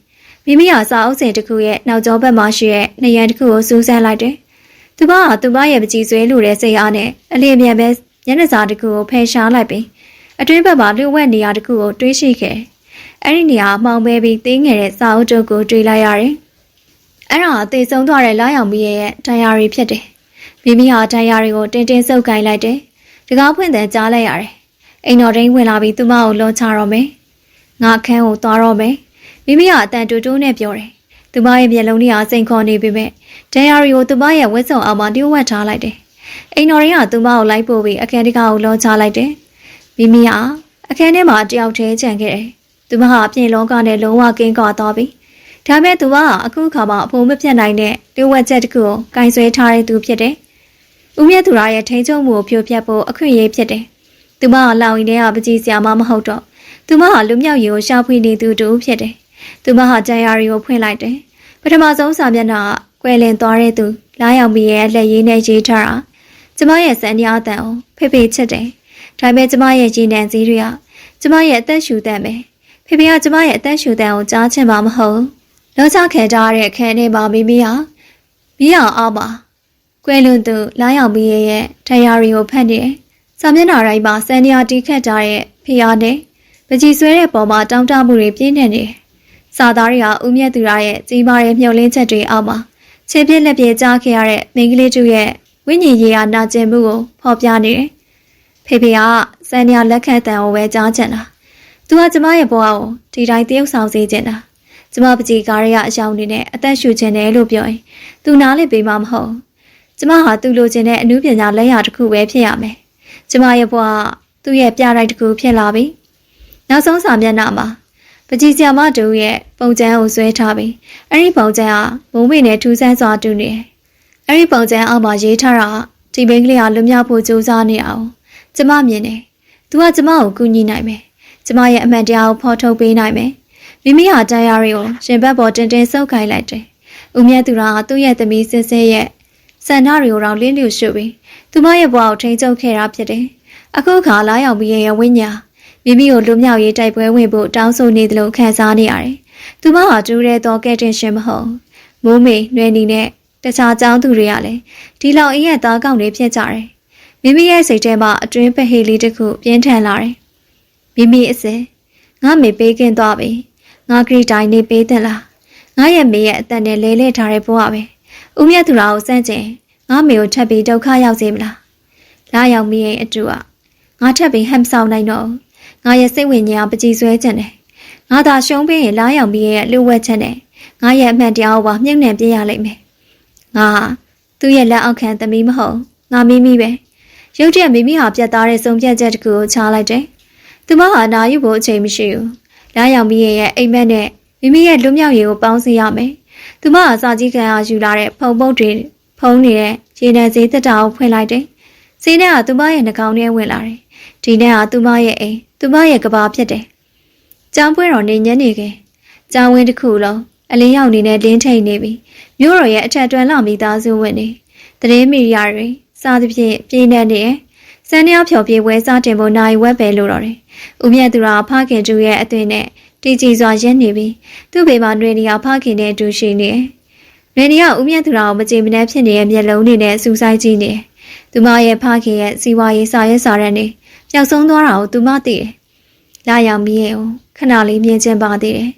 Speaker 2: မိမိဟာစာအုပ်စင်တစ်ခုရဲ့နောက်ကျောဘက်မှာရှိတဲ့နေရန်တစ်ခုကိုစူးစမ်းလိုက်တယ်။သူမဟာသူမရဲ့ပကြီးဆွဲလိုတဲ့စိတ်အားနဲ့အလျင်မြန်ပဲညနေစာတစ်ခုကိုဖယ်ရှားလိုက်ပြီးအတွင်းဘက်မှာလျှို့ဝှက်နေရာတစ်ခုကိုတွေးရှိခဲ့။အဲ့ဒီနေရာမှောင်ပဲပြီးတင်းငယ်တဲ့စာအုပ်တုပ်ကိုတွေးလိုက်ရတယ်။အဲ့ဒါအသေးဆုံးသွားတဲ့လာရောက်မိရဲ့ဒိုင်ယာရီဖြစ်တယ်။မိမိဟာဒိုင်ယာရီကိုတင်းတင်းဆုပ်ကိုင်လိုက်တယ်။တကားဖွင့်တဲ့ကြားလိုက်ရတယ်။အိမ်တော်ရင်းဝင်လာပြီးသူမကိုလွန်ချတော့မယ်။ငါအခန်းကိုသွားတော့မယ်။မိမိကအတန်တူတူနဲ့ပြောတယ်။သူမရဲ့မျက်လုံးတွေကစိန်ခေါ်နေပေမဲ့ဒိုင်ယာရီကိုသူမရဲ့ဝတ်စုံအောက်မှာတိုးဝှက်ထားလိုက်တယ်။အိမ်တော်ရင်းကသူမကိုလိုက်ပို့ပြီးအခန်းတကားကိုလွန်ချလိုက်တယ်။မိမိကအခန်းထဲမှာတယောက်တည်းကျန်ခဲ့တယ်။သူမဟာပြင်လောကနဲ့လုံးဝကင်းကွာသွားပြီ။ဒါပေမဲ့သူကအခုခါမှအဖို့မပြတ်နိုင်တဲ့တိုးဝှက်ချက်တစ်ခုကိုကင်ဆွဲထားတဲ့သူဖြစ်တယ်။ဦးမြတ်သူရရဲ့ထိန်ချုံမှုကိုဖြိုဖျက်ဖို့အခွင့်အရေးဖြစ်တယ်။သူမကလောင်ရင်ထဲကပကြီးစရာမဟုတ်တော့သူမဟာလူမြောက်ရီကိုရှာဖွေနေသူတူဖြစ်တယ်။သူမဟာကြံယာရီကိုဖွင့်လိုက်တယ်။ပထမဆုံးစာမျက်နှာကကွယ်လင်သွားတဲ့သူလာရောက်ပြီးရဲ့လက်ရည်နဲ့ရေးထားတာကျမရဲ့စံတရားအတန်ကိုဖေဖေချစ်တယ်။ဒါပေမဲ့ကျမရဲ့ရည်နံစည်းတွေကကျမရဲ့အသက်ရှူတတ်မယ်။ဖေဖေကကျမရဲ့အသက်ရှူတန်ကိုကြားချင်မှာမဟုတ်။လောချခံထားတဲ့အခန်းထဲမှာမိမိဟာမိအောင်အောင်ပါကွယ်လွန်သူလာရောက်ပြီးရဲ့ဒိုင်ယာရီကိုဖတ်နေတယ်။စာမျက်နှာတိုင်းမှာစံတရားတီးခတ်ထားတဲ့ဖျားနဲ့ပကြီးဆွဲတဲ့ပုံမှာတောင်းတမှုတွေပြင်းနေတယ်။စာသားတွေကဦးမြတ်သူရရဲ့ကြီးမားတဲ့မျှော်လင့်ချက်တွေအောက်မှာခြေပြက်လက်ပြကြားခဲ့ရတဲ့မိန်းကလေးတူရဲ့ဝိညာဉ်ရေးရာနာကျင်မှုကိုဖော်ပြနေတယ်။ဖေဖေကစံတရားလက်ခံတန်ကိုပဲကြားချင်တာ။သူကကျမရဲ့ဘဝကိုဒီတိုင်းတရုပ်ဆောင်စေချင်တာ။ကျမပကြီးကားရအယောင်နေနဲ့အသက်ရှူချင်တယ်လို့ပြောရင်သူနားလည်ပေးမှာမဟုတ်။ကျမဟာသူလိုချင်တဲ့အနုပညာလက်ရာတစ်ခုပဲဖြစ်ရမယ်။ကျမရဲ့ဘဝသူ့ရဲ့ပြတိုက်တစ်ခုဖြစ်လာပြီ။နောက်ဆုံးစာမျက်နှာမှာပကြီးဆရာမတူရဲ့ပုံကျန်းကိုဆွဲထားပြီးအဲ့ဒီပုံကျန်းကမုံမေနဲ့ထူးဆန်းစွာတူနေတယ်။အဲ့ဒီပုံကျန်းအောက်မှာရေးထားတာဒီမိန်းကလေးကလွတ်မြောက်ဖို့ကြိုးစားနေအောင်ကျမမြင်တယ်။ तू ကကျမကိုကူညီနိုင်မယ်။ကျမရဲ့အမှန်တရားကိုဖော်ထုတ်ပေးနိုင်မယ်။မိမိဟာဒိုင်ယာရီကိုရှင်ဘက်ပေါ်တင်တင်ဆုပ်ခိုင်းလိုက်တယ်။ဦးမြတ်သူကသူ့ရဲ့သမီးစစ်စစ်ရဲ့ဆန္ဒတွေကိုတော့လင်းလျူရှုပြီးသူမရဲ့ဘဝကိုထိန်းချုပ်ခဲ့တာဖြစ်တယ်။အခုခါလာရောက်ပြီးရဲ့ဝိညာဉ်မိမိကိုလူမြောက်ရေးတိုက်ပွဲဝင်ဖို့တောင်းဆိုနေတယ်လို့ခံစားနေရတယ်။သူမဟာတူးတဲ့တော့ကဲတင်ရှင်မဟုတ်မိုးမေနွယ်နီနဲ့ တခြားကျောင်းသူတွေကလည်းဒီလောက်အင်းရဲ့သားကောင်းတွေဖြစ်ကြတယ်မိမိရဲ့စိတ်ထဲမှာအတွင်းပဟေးလေးတစ်ခုပြင်းထန်လာတယ်မိမိအစငါမေပေးကင်းသွားပြီငါဂရိတိုင်းနေပေးတယ်လားငါရဲ့မေရဲ့အသက်နဲ့လဲလဲထားတဲ့ဘဝပဲဦးမြတ်သူရာကိုစမ်းကျင်ငါမေကိုထပ်ပြီးဒုက္ခရောက်စေမလားလာရောက်မိရဲ့အတူကငါထပ်ပြီးဟမ်ဆောင်နိုင်တော့ငါရဲ့စိတ်ဝိညာဉ်ပကြီးဆွဲခြင်းတယ်ငါသာရှုံးပေးရင်လာရောက်မိရဲ့လှုပ်ဝက်ချက်နဲ့ငါရဲ့အမှန်တရားကိုပါမြုပ်နှံပြရလိမ့်မယ်ငါသူ့ရဲ့လက်အောက်ခံသမီးမဟုတ်ငါမိမိပဲရုတ်တရက်မိမိဟာပြတ်သားတဲ့ဆုံးဖြတ်ချက်တစ်ခုကိုချလိုက်တယ်သူမဟာနာယူဖို့အချိန်မရှိဘူးလာရောက်မိရဲ့အိမ်မက်နဲ့မိမိရဲ့လွတ်မြောက်ရေးကိုပေါင်းစည်းရမယ်သူမဟာစာကြီးခံအားယူလာတဲ့ဖုံပုတ်တွေဖုံးနေတဲ့ရေနံစည်းတက်တာကိုဖွင့်လိုက်တယ်စည်းနဲ့ကသူမရဲ့နှာခေါင်းထဲဝင်လာတယ်ဒီနဲ့ကသူမရဲ့အိမ်သူမရဲ့ကဘာဖြစ်တယ်ကျောင်းပွဲတော်နေညနေခင်းကျောင်းဝင်းတစ်ခုလုံးအလင်းရောင်နေနဲ့လင်းထိန်နေပြီမြို့တော်ရဲ့အထက်တွင်လာမိသားစုဝင်နေသတင်းမီဒီယာတွေစားသဖြင့်ပြင်းနေတယ်စံနှောက်ဖြော်ပြေဝဲစားတင်ဖို့နိုင်ဝက်ပဲလို့တော့တယ်ဦးမြတ်သူရာဖခင်တူရဲ့အသွင်နဲ့တည်ကြည်စွာရက်နေပြီးသူ့ဘေးမှာနှွေနေရဖခင်နဲ့အတူရှိနေနှွေနေရဦးမြတ်သူရာကိုမကြည်မနှဲဖြစ်နေတဲ့မျက်လုံးတွေနဲ့စူးစိုက်ကြည့်နေသူမရဲ့ဖခင်ရဲ့စီဝါရေးစာရဲစာရက်နေပျောက်ဆုံးသွားတာကိုသူမသိတယ်လာရောက်မြင်ကိုခဏလေးမြင်ချင်းပါသေးတယ်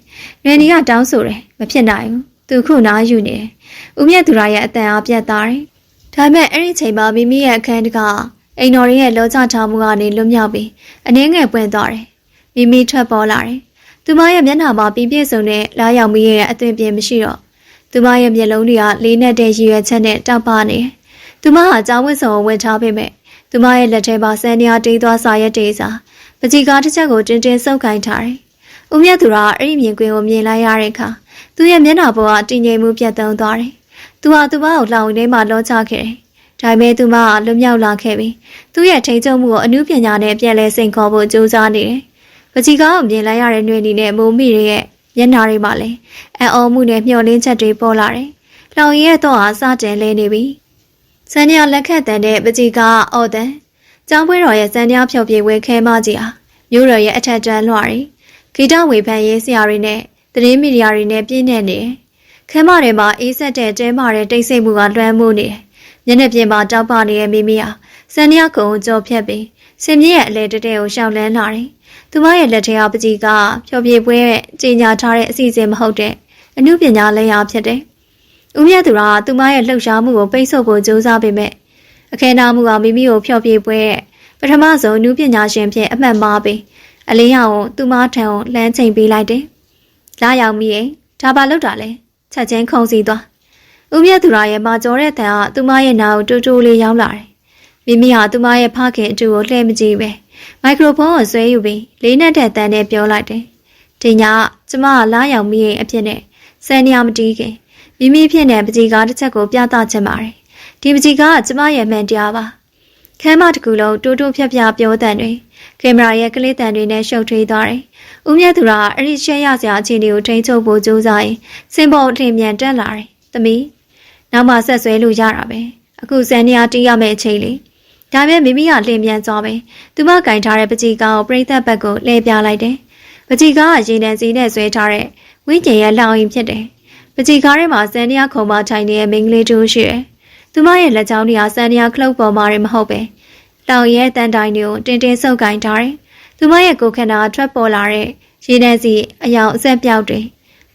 Speaker 2: နှွေနေရတောင်းဆိုတယ်မဖြစ်နိုင်ဘူးသူခုနားယူနေတယ်ဦးမြတ်သူရာရဲ့အတန်အားပြတ်သားတယ်ဒါပေမဲ့အဲ့ဒီချိန်မှာမိမိရဲ့အခန်းတကအိမ်တော်ရင်းရဲ့လောချထားမှုကနေလွတ်မြောက်ပြီးအနှင်းငယ်ပွင့်သွားတယ်မိမိထွက်ပေါ်လာတယ်သူမရဲ့မျက်နှာမှာပြည့်ပြည့်စုံတဲ့လာရောက်မိရဲ့အသွင်ပြင်မရှိတော့သူမရဲ့မျက်လုံးတွေကလေးနဲ့တဲ့ရည်ရွယ်ချက်နဲ့တောက်ပနေတယ်သူမဟာကြောင်းဝတ်စုံကိုဝင်ထားပေမဲ့သူမရဲ့လက်ထဲမှာစံနေအားတေးသွားစာရက်တေးစာပကြီးကားတစ်ချက်ကိုတင်းတင်းဆုပ်ခိုင်းထားတယ်ဦးမြတ်သူကအဲ့ဒီမြင်ကွင်းကိုမြင်လိုက်ရတဲ့အခါသူရဲ့မျက်နှာပေါ်ကတည်ငြိမ်မှုပြတ်သုံးသွားတယ်သူဟာသူမကိုလောင်ထဲမှာလောချခဲ့တယ်ဒါပေမဲ့သူမကလွတ်မြောက်လာခဲ့ပြီးသူ့ရဲ့ထိန်ချုပ်မှုကိုအနုပညာနဲ့ပြန်လဲစိန်ခေါ်ဖို့ကြိုးစားနေတယ်ပကြီးကားကိုမြင်လိုက်ရတဲ့နှွေနေနဲ့မိုးမိရဲ့မျက်နှာတွေမှာလည်းအံ့ဩမှုနဲ့မျှော်လင့်ချက်တွေပေါ်လာတယ်လောင်ရဲ့တော့ဟာစတင်လဲနေပြီစံညာလက်ခတ်တန်တဲ့ပကြီးကားအော်တန်ကျောင်းပွဲတော်ရဲ့စံညာဖြော်ပြဝဲခဲမကြီးဟာမြို့တော်ရဲ့အထက်တန်းလွှာတွေဂီတဝေဖန်ရေးဆရာတွေနဲ့သတင်းမီဒီယာတွေနဲ့ပြည့်နေတယ်ခဲမတွေမှာအေးဆက်တဲ့တဲမာတဲ့တိတ်ဆိတ်မှုကလွှမ်းမိုးနေတယ်မျက်နှာပြင်မှာတောက်ပနေတဲ့မိမိဟာစံညာကုံကိုကြော်ဖြတ်ပြီးစင်မြင့်ရဲ့အလဲတဲတဲကိုရှောင်လန်းလာတယ်သူမရဲ့လက်ထဲကပကြီးကဖြော်ပြပွဲရဲ့ကြီးညာထားတဲ့အစီအစဉ်မဟုတ်တဲ့အမှုပညာလက်ရာဖြစ်တယ်။ဦးမြတ်သူကသူမရဲ့လှုပ်ရှားမှုကိုပိတ်ဆို့ဖို့ကြိုးစားပေမဲ့အခမ်းအနားမှုကမိမိကိုဖြော်ပြပွဲရဲ့ပထမဆုံးအမှုပညာရှင်ဖြစ်အမှတ်မှားပြီးအလင်းရောင်ကိုသူမထံကိုလှမ်းချိန်ပေးလိုက်တယ်။လာရောက်မိရင်ဒါပါလောက်တာလဲချက်ချင်းခုန်စီသွား။ဦးမြတ်သူရဲ့မာကျော်တဲ့တန်ကသူမရဲ့နာကိုတူတူလေးရောက်လာတယ်။မိမိဟာသူမရဲ့ဖခင်အတူကိုလှည့်မကြည့်ပဲမိုက်ခရိုဖုန်းကိုဆွဲယူပြီးလေးနဲ့တဲ့တန်နဲ့ပြောလိုက်တယ်။ဒီညကျမကလာရောက်မိရင်အဖြစ်နဲ့ဆယ်နေရာမတီးခင်မိမိဖြစ်တဲ့ပကြီးကားတစ်ချက်ကိုပြသချင်ပါတယ်။ဒီပကြီးကားကကျမရဲ့မှန်တရားပါ။ခမ်းမတစ်ခုလုံးတိုးတိုးဖြတ်ဖြတ်ပြောတန်တွေကင်မရာရဲ့ကလေးတန်တွေနဲ့ရှုပ်ထွေးသွားတယ်။ဦးမြတ်သူကအဲ့ဒီရှက်ရစရာအခြေအနေကိုထိန်းချုပ်ဖို့ကြိုးစားရင်စင်ပေါ်အထင်မြန်တက်လာတယ်။သမီးနောက်မှဆက်ဆွဲလို့ရတာပဲ။အခုဆယ်နေရာတီးရမယ့်အချိန်လေး။ဒါပေမဲ့မိမိကလင်းမြန်သွားပဲ။သူမကင်ထားတဲ့ပကြီးကားကိုပြိသက်ဘက်ကိုလှည့်ပြလိုက်တယ်။ပကြီးကားကရေနံစီနဲ့ဆွဲထားတဲ့ဝိကျင်ရဲ့လောင်ရင်ဖြစ်တယ်။ပကြီးကားထဲမှာစံနေရာခုံမထိုင်နေတဲ့မိန်းကလေးတူရှိတယ်။သူမရဲ့လက်ချောင်းတွေကစံနေရာခလုတ်ပေါ်မှာမဟုတ်ပဲ။လောင်ရဲ့တန်တိုင်တွေကိုတင်းတင်းဆုပ်ကင်ထားတယ်။သူမရဲ့ကိုယ်ခန္ဓာထွက်ပေါ်လာတဲ့ရေနံစီအယောင်အဆက်ပြောက်တွေ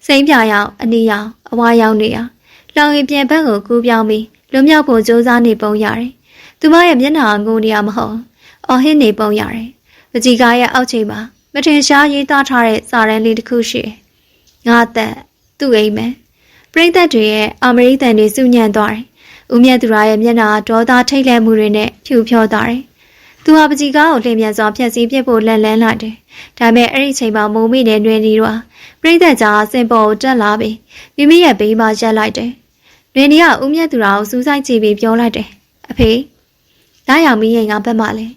Speaker 2: စိမ့်ပြရောင်အနီရောင်အဝါရောင်တွေဟာလောင်ရင်ပြန်ဘက်ကိုကူးပြောင်းပြီးလွတ်မြောက်ဖို့ကြိုးစားနေပုံရတယ်။သူမရဲ့မျက်နှာငိုနေရမဟုတ်အော်ဟစ်နေပုံရတယ်။ပကြီးကားရဲ့အောက်ခြေမှာမထင်ရှားရေးသားထားတဲ့စာတမ်းလေးတစ်ခုရှိတယ်။ငါသက်သူ့အိမ်မယ်ပရိသတ်တွေရဲ့အမေရိကန်တွေစုညံ့သွားတယ်။ဦးမြတ်သူရဲ့မျက်နှာဒေါသထိတ်လန့်မှုတွေနဲ့ဖြူဖြောသွားတယ်။သူဟာပကြီးကားကိုလျင်မြန်စွာဖျက်ဆီးပစ်ဖို့လန့်လန်းလိုက်တယ်။ဒါပေမဲ့အဲ့ဒီချိန်မှာမိုးမိတဲ့နှွေနီတို့ပရိသတ်ကြားစင်ပေါ်ကိုတက်လာပြီးမိမိရဲ့ဘေးမှာရပ်လိုက်တယ်။နှွေနီကဦးမြတ်သူကိုစူးစိုက်ကြည့်ပြီးပြောလိုက်တယ်။အဖေလာရောက်မိရင်ငါဘက်မှလဲ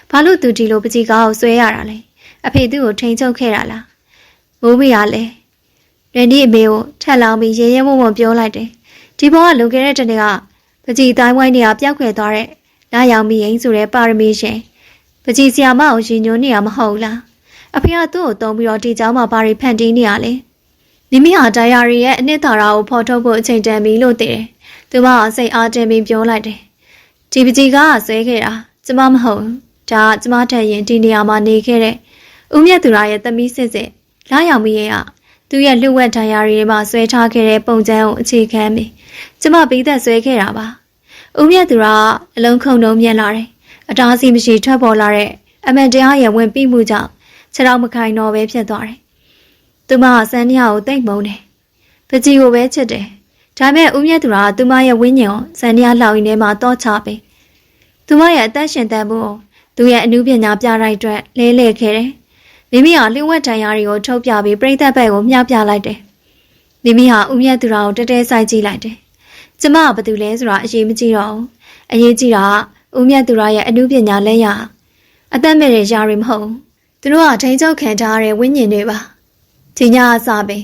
Speaker 2: ဘာလို့သူဒီလိုပကြီးကားကိုဆွဲရတာလဲအဖေသူ့ကိုထိန်ချုပ်ခဲ့တာလားမိုးမိရလဲနှွေနီအမေကိုထက်လောင်ပြီးရေရဲမုံမုံပြောလိုက်တယ်။ဒီဘောကလုံခဲ့တဲ့တနေ့ကပကြီးတိုင်းဝိုင်းတွေကပျောက်ခွဲသွားတဲ့လာရောက်မိရင်ဆိုတဲ့ပါရမီရှင်ပကြီးဆရာမကိုရင်ညွှန်းနေရမဟုတ်လားအဖေကသူ့ကိုတုံးပြီးတော့ဒီเจ้าမှာဘာတွေဖန်တီးနေရလဲမိမိဟာဒိုင်ယာရီရဲ့အနှစ်သာရကိုဖော်ထုတ်ဖို့အချိန်တန်ပြီလို့သိတယ်သူ သူမစိတ်အားတင်ပြီးပြောလိုက်တယ်ဒီပကြီးကဆွဲခဲ့တာကျမမဟုတ်ဒါကျမထက်ရင်ဒီနေရာမှာနေခဲ့တဲ့ဦးမြတ်သူရရဲ့သမီးစစ်စစ်လာရောက်ပြီးရဲ့သူရဲ့လှုပ်ဝက်ထိုင်ရာတွေမှာဆွဲထားခဲ့တဲ့ပုံစံကိုအခြေခံပြီးကျမပြီးသက်ဆွဲခဲ့တာပါဦးမြတ်သူရအလုံးခုံလုံးမြင်လာတယ်အတားစီမရှိထွက်ပေါ်လာတဲ့အမှန်တရားရဲ့ဝင်ပြီးမှုကြောင့်ခြေထောက်မခိုင်တော့ပဲဖြစ်သွားတယ်သူမဆန်းနီယာကိုတိတ်မုန်းတယ်ပကြီးကိုပဲချစ်တယ်ဒါပေမဲ့ဦးမြတ်သူရသူမရဲ့ဝိညာဉ်ကိုဆန်းနီယာလှောင်ရင်းထဲမှာတော့ချပေးသူမရဲ့အသက်ရှင်တန်မှုကိုသူရဲ့အနုပညာပြလိုက်အတွက်လဲလှယ်ခဲ့တယ်မိမိဟာလျှို့ဝှက်တန်ရာတွေကိုထုတ်ပြပြီးပြိသက်ဘက်ကိုမျှပြလိုက်တယ်မိမိဟာဦးမြတ်သူရကိုတဲဆိုင်ကြည့်လိုက်တယ်ကျမကဘာတူလဲဆိုတာအရေးမကြီးတော့ဘူးအရေးကြီးတာကဦးမြတ်သူရရဲ့အနုပညာလက်ရအသက်မဲ့တဲ့ຢာတွေမဟုတ်သူတို့ကထိန်းချုပ်ခံထားရတဲ့ဝိညာဉ်တွေပါဒီညအစားပဲ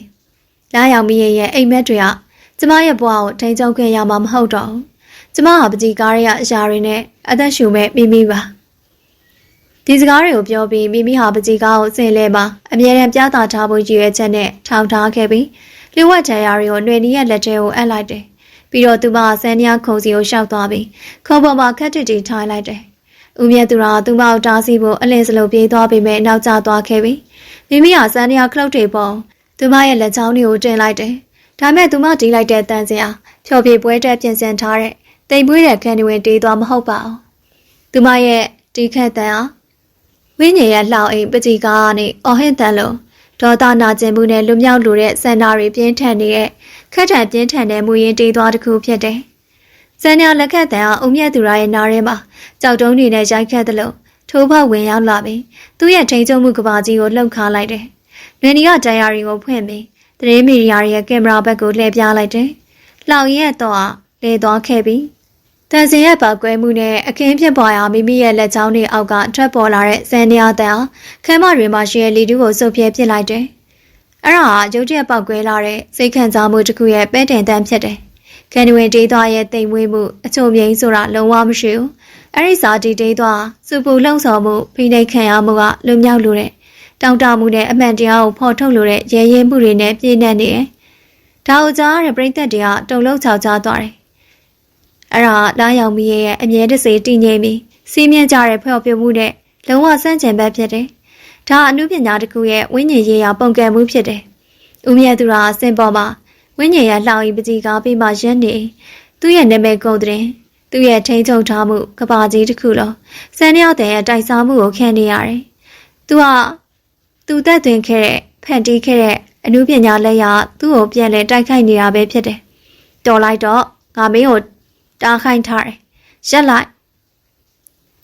Speaker 2: လာရောက်မရဲ့အိမ်မက်တွေကကျမရဲ့ဘဝကိုထိန်းချုပ်ခဲ့ရမှာမဟုတ်တော့ဘူးကျမဟာပကြီးကားရအရာတွေနဲ့အသက်ရှူမဲ့မိပါဒီစကားတွေကိုပြောပြီးမိဟာပကြီးကားကိုစင်လဲမှာအမြဲတမ်းပြသထားဖို့ရည်ရွယ်ချက်နဲ့ထောင်ထားခဲ့ပြီးလျှို့ဝှက်တရားတွေကိုနှွေနီးရဲ့လက်ထဲကိုအပ်လိုက်တယ်ပြီးတော့သူမဆန်းနီယာခုံစီကိုရှောက်သွားပြီးခုံပေါ်မှာခက်တစ်တီထိုင်လိုက်တယ်ဦးမြတ်သူရသူမကိုတားဆီးဖို့အလင်းစလုံးပြေးသွားပြီးမဲ့နောက်ကျသွားခဲ့ပြီးမိဟာဆန်းနီယာခလုတ်တွေပေါ်သူမရဲ့လက်ချောင်းတွေကိုတင်လိုက်တယ်ဒါမဲ့သူမတီးလိုက်တဲ့တန်စင်အားဖြော်ပြပွဲတက်ပြင်ဆင်ထားတဲ့တိမ်ပွေးတဲ့ခန်းတွေဝင်တေးသွားမဟုတ်ပါဘူးသူမရဲ့တီးခတ်တန်အားဝင်းညင်ရဲ့လှောင်အိမ်ပကြီးကားကနေအော်ဟစ်တန်လုံးဒေါသနာကျင်မှုနဲ့လွမြောက်လိုတဲ့စန္ဒာတွေပြင်းထန်နေတဲ့ခက်ထန်ပြင်းထန်တဲ့မူရင်းတေးသွားတစ်ခုဖြစ်တယ်။စန္ဒာလက်ခတ်တန်အောင်ဦးမြတ်သူရရဲ့နားထဲမှာကြောက်တုံးတွေနဲ့ရိုက်ခတ်သလိုထိုးဖောက်ဝင်ရောက်လာပြီးသူ့ရဲ့ထိန်ချုံမှုကဘာကြီးကိုလှုပ်ခါလိုက်တယ်။လွင်ဒီကတရားရီကိုဖွင့်ပြီးသတင်းမီဒီယာရဲ့ကင်မရာဘက်ကိုလှည့်ပြလိုက်တယ်။လှောင်ရဲ့တော့လဲသွားခဲ့ပြီးတန်စင်ရဲ့ပောက်ကွဲမှုနဲ့အခင်းဖြစ်ပွားရာမိမိရဲ့လက်ချောင်းတွေအောက်ကထွက်ပေါ်လာတဲ့စံနီယာတန်ခမ်းမတွေမှာရှိတဲ့လီတူးကိုစုပ်ပြဲပစ်လိုက်တယ်။အဲ့ဒါဟာရုတ်တရက်ပောက်ကွဲလာတဲ့စိတ်ခံစားမှုတစ်ခုရဲ့ပဲတင်တန်းဖြစ်တယ်။ကန်ဝင်တေးသွားရဲ့တိမ်မွေးမှုအချုံမြိန်ဆိုတာလုံးဝမရှိဘူး။အဲ့ဒီစာတီတေးသွားစူပူလှုံ့ဆော်မှုဖိနှိပ်ခံရမှုကလွမြောက်လို့တဲ့တောင်းတမှုနဲ့အမှန်တရားကိုဖော်ထုတ်လို့တဲ့ရဲရဲမှုတွေနဲ့ပြည့်နှက်နေတယ်။ဒါအကြားတဲ့ပြိတ္တတွေကတုံလုံးချောက်ချသွားတယ်။အဲ့ဒါလာရောက်မီရဲ့အမြဲတစေတည်ငြိမ်ပြီးစီးမြင့်ကြတဲ့ဖော်ပြမှုနဲ့လုံးဝစန့်ကျင်ဘက်ဖြစ်တယ်။ဒါအမှုပညာတစ်ခုရဲ့ဝိညာဉ်ရေးရာပုံကံမှုဖြစ်တယ်။ဦးမြတ်သူရအစင်ပေါ်မှာဝိညာဉ်ရဲ့လှောင်ရီပကြီးကားပြီးမှရက်နေသူ့ရဲ့နာမည်ကုန်တဲ့သူ့ရဲ့ထိန်းချုပ်ထားမှုကဘာကြီးတစ်ခုလုံးစံနှရောက်တဲ့တိုက်စားမှုကိုခံနေရတယ်။သူသက်သွင်းခဲ့တဲ့ဖန်တီးခဲ့တဲ့အမှုပညာလက်ရာသူ့ကိုပြန်လဲတိုက်ခိုက်နေတာပဲဖြစ်တယ်။တော်လိုက်တော့ငါမင်းကိုတားခိုင်းထားတယ်။ရက်လိုက်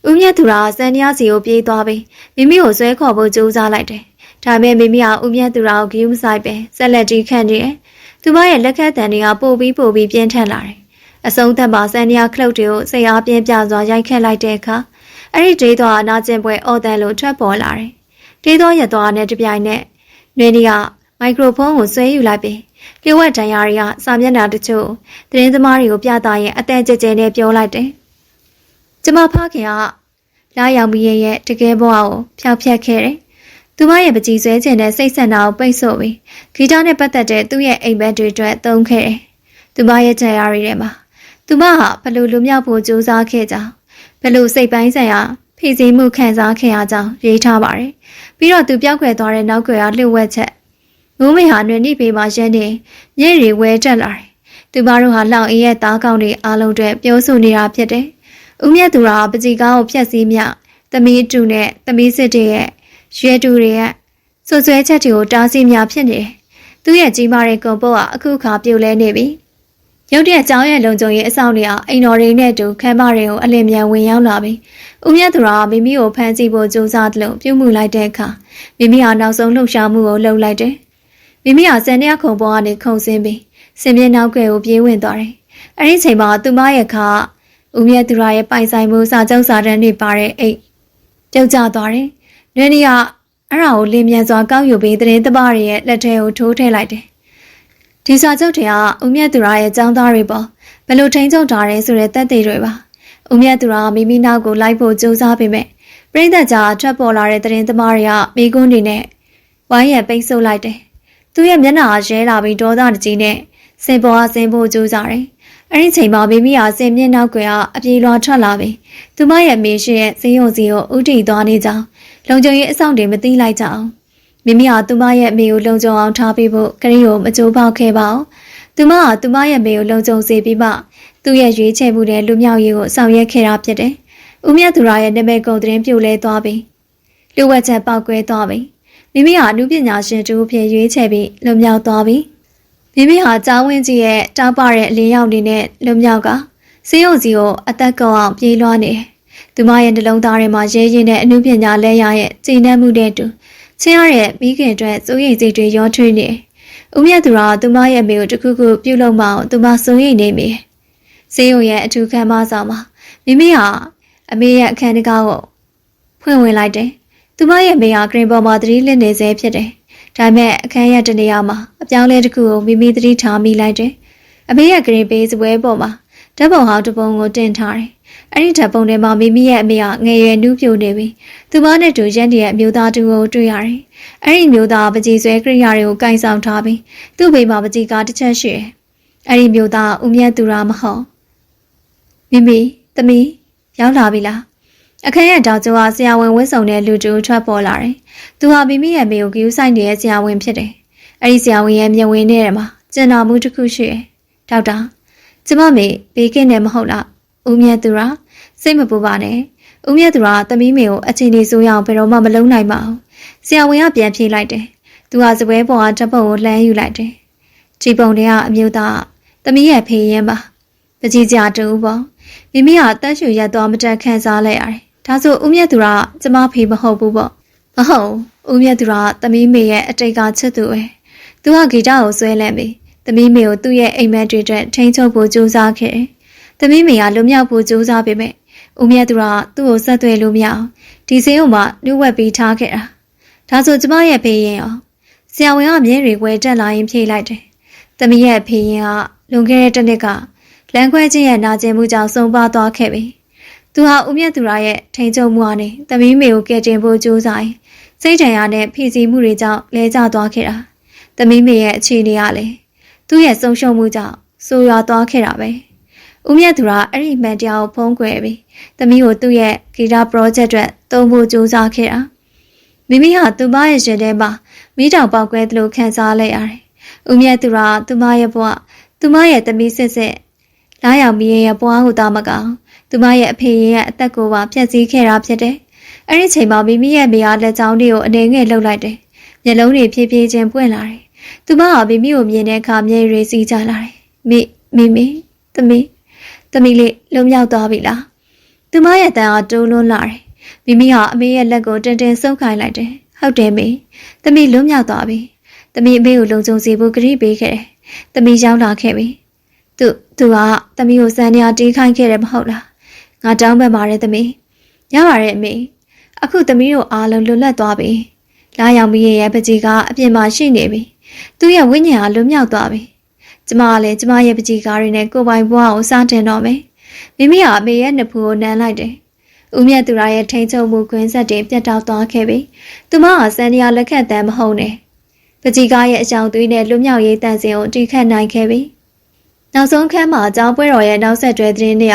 Speaker 2: ဦးမြတ်သူရစံနီယာစီကိုပြေးသွားပြီးမိမိကိုဆွဲခေါ်ဖို့ကြိုးစားလိုက်တယ်။ဒါပေမဲ့မိမိဟာဦးမြတ်သူရကိုဂရုမစိုက်ပဲဆက်လက်တီးခန့်နေတယ်။သူမရဲ့လက်ခတ်တန်တွေကပို့ပြီးပြင်းထန်လာတယ်။အဆုံးသတ်မှာစံနီယာခလုတ်တွေကိုစိတ်အားပြင်းပြစွာရိုက်ခတ်လိုက်တဲ့အခါအဲ့ဒီဒေးသွားနာကျင်ပွဲအော်တန်လိုထွက်ပေါ်လာတယ်။ဒေးသွားရသွားနဲ့တပြိုင်နက်နွေနီကမိုက်ခရိုဖုန်းကိုဆွဲယူလိုက်ပြီးလျှို့ဝှက်တန်ရာတွေကစာမျက်နှာတချို့သတင်းသမားတွေကိုပြသရင်အတန်ကြဲကြဲနဲ့ပြောလိုက်တယ်။ကျမဖခင်ကလာရောက်မီရဲ့တကယ်ဘဝကိုဖျောက်ဖျက်ခဲ့တယ်။သူမရဲ့ပကြီးဆွဲခြင်းနဲ့စိတ်ဆန္ဒကိုပိတ်ဆို့ပြီးဂီတနဲ့ပတ်သက်တဲ့သူ့ရဲ့အိမ်မက်တွေအတွက်သုံးခဲ့တယ်။သူမရဲ့ကြံရာတွေထဲမှာသူမဟာဘလို့လူမြောက်ဖို့ကြိုးစားခဲ့ကြောင်းဘလို့စိတ်ပိုင်းဆိုင်ရာဖိစီးမှုခံစားခဲ့ရကြောင်းရေးထားပါတယ်။ပြီးတော့သူပြောက်ခွဲသွားတဲ့နောက်ကွယ်ကလှုပ်ဝက်ချက်မိုးမေဟာနှွေနှိပေမှာရန်နေညဲ့ရီဝဲတက်လာတယ်။သူမတို့ဟာလောင်အေးရဲ့သားကောင်းတွေအားလုံးအတွက်ပြောဆိုနေတာဖြစ်တယ်။ဦးမြတ်သူရာပကြီးကားကိုဖျက်ဆီးမြသမီးတူနဲ့သမီးစစ်တွေရဲ့ရွယ်တူတွေရဲ့ဆွဆွဲချက်တွေကိုတားဆီးမြဖြစ်နေတယ်။သူ့ရဲ့ကြီးမားတဲ့ကွန်ပုတ်ကအခုခါပြုတ်လဲနေပြီ။ရုတ်တရက်ကျောင်းရဲ့လုံခြုံရေးအဆောင်တွေဟာအိမ်တော်တွေနဲ့တူခမ်းမတွေကိုအလင်းမြန်ဝင်ရောက်လာပြီးဦးမြတ်သူရာမိမိကိုဖမ်းဆီးဖို့ကြိုးစားတယ်လို့ပြုမှုလိုက်တဲ့အခါမိမိဟာနောက်ဆုံးလှုပ်ရှားမှုကိုလှုပ်လိုက်တယ်။မိမိဟာစံရခုံပေါ်ကနေခုန်ဆင်းပြီးစင်ပြေနောက်ကွယ်ကိုပြေးဝင်သွားတယ်။အဲဒီချိန်မှာသူမရဲ့ခါဦးမြတ်သူရရဲ့ပိုင်ဆိုင်မှုစာချုပ်စာတမ်းတွေပါတဲ့အိတ်ပြုတ်ကျသွားတယ်။နွေနီကအဲ့ဒါကိုလင်းမြန်စွာကောက်ယူပြီးသတင်းသမားတွေရဲ့လက်ထဲကိုထိုးထည့်လိုက်တယ်။ဒီစာချုပ်တွေကဦးမြတ်သူရရဲ့ចောင်းသားတွေပေါ်ဘယ်လိုထိန်းချုပ်ထားရဲဆိုတဲ့သက်သေတွေပါ။ဦးမြတ်သူရမိမိနောက်ကိုလိုက်ဖို့ကြိုးစားပေမဲ့ပြည်သက်ကြားထွက်ပေါ်လာတဲ့သတင်းသမားတွေကမိကွန်းတွေနဲ့ဝိုင်းရံပိတ်ဆို့လိုက်တယ်။သူ့ရဲ့မျက်နှာရဲလာပြီးဒေါသတကြီးနဲ့စင်ပေါ်အားစင်ဖို့ကြိုးစားတယ်။ အဲ့ဒီချိန်မှာမိမိဟာစင်မျက်နှာကွယ်ကအပြေလွှာထွက်လာပြီသူမရဲ့မေရှိရဲ့ဈေးရုံစီကိုဥတီသွားနေကြောင်းလုံခြုံရေးအဆောင်တွေမသိလိုက်ကြအောင်မိမိဟာသူမရဲ့မေကိုလုံခြုံအောင်ထားပေးဖို့ကလေးကိုမကြိုးပေါက်ခဲ့ပါဘူးသူမဟာသူမရဲ့မေကိုလုံခြုံစေပြီးမှသူ့ရဲ့ရွေးချယ်မှုနဲ့လူမြောက်ရေးကိုဆောင်ရွက်ခဲ့တာဖြစ်တယ်ဦးမြတ်သူရရဲ့နာမည်ကုန်သတင်းပြိုလဲသွားပြီလူဝက်ချက်ပေါက်ကွဲသွားပြီမိမိဟာအမှုပညာရှင်တူဖြစ်ရွေးချယ်ပြီးလူမြောက်သွားပြီမိမိဟာကျောင်းဝင်းကြီးရဲ့တောက်ပတဲ့အလင်းရောက်နေတဲ့လူမြောက်ကစေယုံစီကိုအသက်ကုန်အောင်ပြေးလွှားနေတယ်သူမရဲ့နှလုံးသားထဲမှာရဲရင်တဲ့အမှုပညာလဲရရဲ့ကျင့်နှံ့မှုတဲ့တူချင်းရတဲ့မိခင်အတွက်စိုးရိမ်စိတ်တွေရောထွေးနေဦးမြတ်သူရသူမရဲ့မိကိုတခုခုပြုတ်လုံးမအောင်သူမစိုးရိမ်နေမိစေယုံရဲ့အထူးခန်းမဆောင်မှာမိမိဟာအမေရဲ့အခန်းတကားကိုဖွင့်ဝင်လိုက်တယ်။သူမရဲ့မိဟာဂရင်ပေါ်မှာသတိလစ်နေစေဖြစ်တယ်။ဒါပေမဲ့အခန်းရဲ့တနေရာမှာအပြောင်းလဲတစ်ခုကိုမိသတိထားမိလိုက်တယ်။အမေရဲ့ဂရင်ဘေးစပွဲပေါ်မှာဓာတ်ပုံဟောင်းတစ်ပုံကိုတင်ထားတယ်။အဲ့ဒီဓာတ်ပုံထဲမှာမိရဲ့အမေကငယ်ရွယ်နူးပြိုနေပြီးသူမနဲ့တူရက်တရဲ့အမျိုးသားတူကိုတွေ့ရတယ်။အဲ့ဒီမျိုးသားပကြီးဆွဲကိရိယာတွေကိုကင်ဆောင်ထားပြီးသူ့ဘေးမှာပကြီးကားတစ်ချက်ရှိတယ်။အဲ့ဒီမျိုးသားဦးမြတ်သူရမဟုတ်မိသမီးရောက်လာပြီလားအခန်းရဲ့တောင်ကျောကဆရာဝန်ဝတ်ဆောင်တဲ့လူတူထွက်ပေါ်လာတယ်။သူဟာမိမိရဲ့မေကိုဂယူးဆိုင်နေတဲ့ဆရာဝန်ဖြစ်တယ်။အဲဒီဆရာဝန်ရဲ့မျက်ဝန်းထဲမှာကျင်နာမှုတစ်ခုရှိတယ်။ဒေါက်တာကျမမေဘေးကင်းတယ်မဟုတ်လား။ဦးမြတ်သူရစိတ်မပူပါနဲ့။ဦးမြတ်သူရသမီးမေကိုအချိန်လေးဆိုးရအောင်ဘယ်တော့မှမလုံးနိုင်ပါဘူး။ဆရာဝန်ကပြန်ဖြေလိုက်တယ်။သူဟာစပွဲပေါ်ကဓာတ်ပုံကိုလှမ်းယူလိုက်တယ်။ဒီပုံတွေကအမျိုးသားသမီးရဲ့ဖေးရင်ပါ။ပကြီးကြတူပေါ့။မိမိဟာတက်ရှူရက်သွားမတက်ခန်းစားလိုက်ရတယ်။ဒါဆိုဦးမြတ်သူရကျမဖေးမဟုတ်ဘူးပေါ့။မဟုတ်ဦးမြတ်သူရသမီးမေရဲ့အတိတ်ကချစ်သူပဲ။သူကဂီတကိုဆွဲလန်းပြီးသမီးမေကိုသူ့ရဲ့အိမ်မက်တွေအတွက်ထိန်းချုပ်ဖို့ကြိုးစားခဲ့တယ်။သမီးမေကလွတ်မြောက်ဖို့ကြိုးစားပေမဲ့ဦးမြတ်သူရသူ့ကိုဆက်သွယ်လို့မရအောင်ဒီစင်းကိုမှနှုတ်ဝက်ပြီးထားခဲ့တာ။ဒါဆိုကျမရဲ့ဖေးရင်အောင်ဆရာဝန်ကမြဲတွေဝဲတက်လာရင်ဖြေလိုက်တယ်။သမီးရဲ့ဖေးရင်ကလွန်ခဲ့တဲ့တစ်နှစ်ကလမ်းခွဲခြင်းရဲ့နာကျင်မှုကြောင့်ဆုံးပါသွားခဲ့ပြီ။သူဟာဦးမြတ်သူရရဲ့ထိန်ချုပ်မှုအားနဲ့သမီးမေကိုကယ်တင်ဖို့ကြိုးစားရင်စိတ်ထန်ရတဲ့ဖိစီးမှုတွေကြောင့်လဲကျသွားခဲ့တာ။သမီးမေရဲ့အခြေအနေကလည်းသူ့ရဲ့ဆုံးရှုံးမှုကြောင့်ဆိုးရွားသွားခဲ့တာပဲ။ဦးမြတ်သူရအဲ့ဒီမှန်တရားကိုဖုံးကွယ်ပြီးသမီးကိုသူ့ရဲ့ဂီတ project အတွက်သုံးဖို့ကြိုးစားခဲ့တာ။မိမိဟာသူမရဲ့ရှင်ထဲမှာမိတောင်ပေါက်ကွဲသလိုခံစားလိုက်ရတယ်။ဦးမြတ်သူရသူမရဲ့ဘဝသူမရဲ့သမီးစစ်စစ်လာရောက်မိရဲ့ဘွားကိုသားမကောင်သူမရဲ့အဖေရဲ့အသက်ကိုပါဖျက်ဆီးခဲ့တာဖြစ်တယ်။အဲ့ဒီချိန်မှာမိရဲ့မိအားလက်ချောင်းတွေကိုအနေငယ်လှုပ်လိုက်တယ်။မျက်လုံးတွေဖြည်းဖြည်းချင်းပွင့်လာတယ်။သူမဟာမိကိုမြင်တဲ့အခါမျက်ရည်စီးကျလာတယ်။မိသမီးလေးလုံမြောက်သွားပြီလား။သူမရဲ့တန်အားတိုးလွန်းလာတယ်။မိဟာအမေရဲ့လက်ကိုတင်းတင်းဆုပ်ခိုင်းလိုက်တယ်။ဟုတ်တယ်မေ။သမီးလုံမြောက်သွားပြီ။သမီးအမေကိုလုံခြုံစေဖို့ကတိပေးခဲ့တယ်။သမီးရောက်လာခဲ့ပြီ။သူကသမီးကိုစံနေရာတီးခိုင်းခဲ့တယ်မဟုတ်လားငါတောင်းပန်ပါတယ်သမီးရပါတယ်အမေအခုသမီးတို့အားလုံးလွတ်လပ်သွားပြီလာရောက်မိရဲ့ပကြီးကအပြင်မှာရှိနေပြီသူရဲ့ဝိညာဉ်ဟာလွတ်မြောက်သွားပြီကျမကလည်းကျမရဲ့ပကြီးကားတွေနဲ့ကိုယ်ပိုင်ဘဝကိုစတင်တော့မယ်မိဟာအမေရဲ့နှစ်ဖူးကိုနမ်းလိုက်တယ်ဦးမြတ်သူရရဲ့ထိန်ချုပ်မှုခွင်းဆက်တွေပြတ်တောက်သွားခဲ့ပြီသူမဟာစံနေရာလက်ခတ်တမ်းမဟုတ်နဲ့ပကြီးကားရဲ့အကြောင်းသွေးနဲ့လွတ်မြောက်ရေးတန်စင်ကိုတီးခတ်နိုင်ခဲ့ပြီနောက်ဆုံးခန်းမှာကျောင်းပွဲတော်ရဲ့နောက်ဆက်တွဲသတင်းတွေ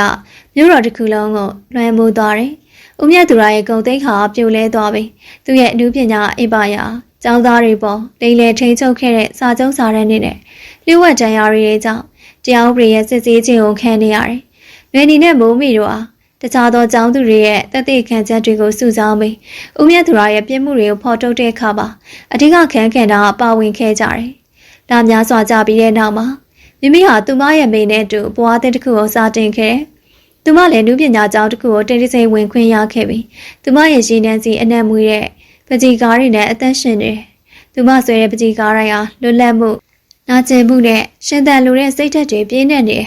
Speaker 2: ကမြို့တော်တစ်ခုလုံးကိုလွှမ်းမိုးသွားတယ်။ဦးမြတ်သူရရဲ့ဂုဏ်သိက္ခာပြိုလဲသွားပြီ။သူရဲ့အနုပညာအိပ်ပါရာကျောင်းသားတွေပေါ်လိမ်လည်ထိန်ချုပ်ခဲ့တဲ့စာကျုံးစာတမ်းတွေနဲ့လျှို့ဝှက်တရားတွေကြောင့်တရားဥပဒေရဲ့စစ်ဆေးခြင်းကိုခံနေရတယ်။လွေနီနဲ့မိုးမီတို့ဟာတခြားသောကျောင်းသူတွေရဲ့တသက်ခံချက်တွေကိုစုဆောင်းပြီးဦးမြတ်သူရရဲ့ပြစ်မှုတွေကိုဖော်ထုတ်တဲ့အခါမှာအထက်ကခံတာပါဝင်ခဲ့ကြတယ်။ဒါများစွာကြပြီးတဲ့နောက်မှာမိဟာသူမရဲ့မိနဲ့တူဘွားတဲ့တစ်ခုကိုစတင်ခဲ့။သူမလည်းနုပညာကျောင်းတစ်ခုကိုတိတ်တိစိမ့်ဝင်ခွင့်ရခဲ့ပြီးသူမရဲ့ရည်နှံစီအနက်မွေးတဲ့ပကြီးကားတွေနဲ့အသက်ရှင်နေ။သူမဆွဲတဲ့ပကြီးကားတိုင်းဟာလွတ်လပ်မှုနာကျင်မှုနဲ့ရှင်သန်လိုတဲ့စိတ်ဓာတ်တွေပြင်းနေတယ်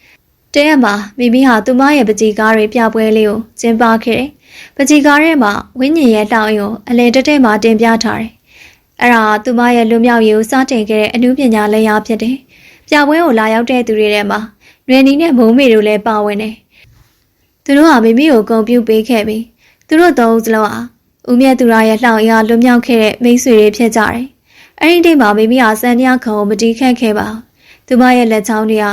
Speaker 2: ။တရက်မှာမိဟာသူမရဲ့ပကြီးကားတွေပြပွဲလေးကိုကျင်းပခဲ့တယ်။ပကြီးကားထဲမှာဝိညာဉ်ရဲ့တောင်းရုံအလဲတက်တဲ့မှာတင်ပြထားတယ်။အဲ့ဒါသူမရဲ့လွတ်မြောက်ရေးကိုစတင်ခဲ့တဲ့အနုပညာလက်ရာဖြစ်တယ်။ပြပွဲကိုလာရောက်တဲ့သူတွေထဲမှာနွေနီနဲ့မုံမေတို့လည်းပါဝင်တယ်။သူတို့ဟာမိကိုဂုဏ်ပြုပေးခဲ့ပြီးသူတို့သုံးစလုံးဟာဦးမြတ်သူရရဲ့လှောင်ရလွတ်မြောက်ခဲ့တဲ့မိတ်ဆွေတွေဖြစ်ကြတယ်။အဲဒီတိတ်မှာမိဟာစံတရားခုံကိုမတီးခတ်ခဲ့ပါဘူး။သူမရဲ့လက်ချောင်းတွေက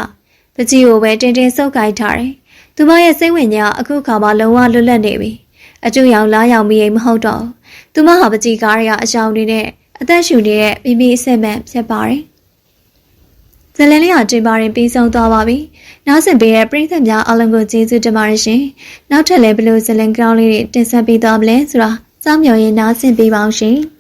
Speaker 2: ပကြီးကိုပဲတင်းတင်းဆုပ်ကိုက်ထားတယ်။သူမရဲ့စိတ်ဝင်ညာအခုခါမှလုံးဝလွတ်လပ်နေပြီ။အကျိုးရောင်လားရောင်မိရင်မဟုတ်တော့။သူမဟာပကြီးကားရအယောင်တွေနဲ့အသက်ရှူနေတဲ့မိမိအဆက်မှန်ဖြစ်ပါတယ်။ဇလန်လေးဟာတင်ပါရင်ပြီးဆုံးသွားပါပြီ။နောက်ဆက်ပေးတဲ့ပရိသတ်များအားလုံးကိုကျေးဇူးတင်ပါတယ်ရှင်။နောက်ထပ်လည်းဘယ်လိုဇလန်ကောင်းလေးတွေတင်ဆက်ပေးသွားမလဲဆိုတာစောင့်မျှော်ရင်းနားဆင်ပေးပါအောင်ရှင်။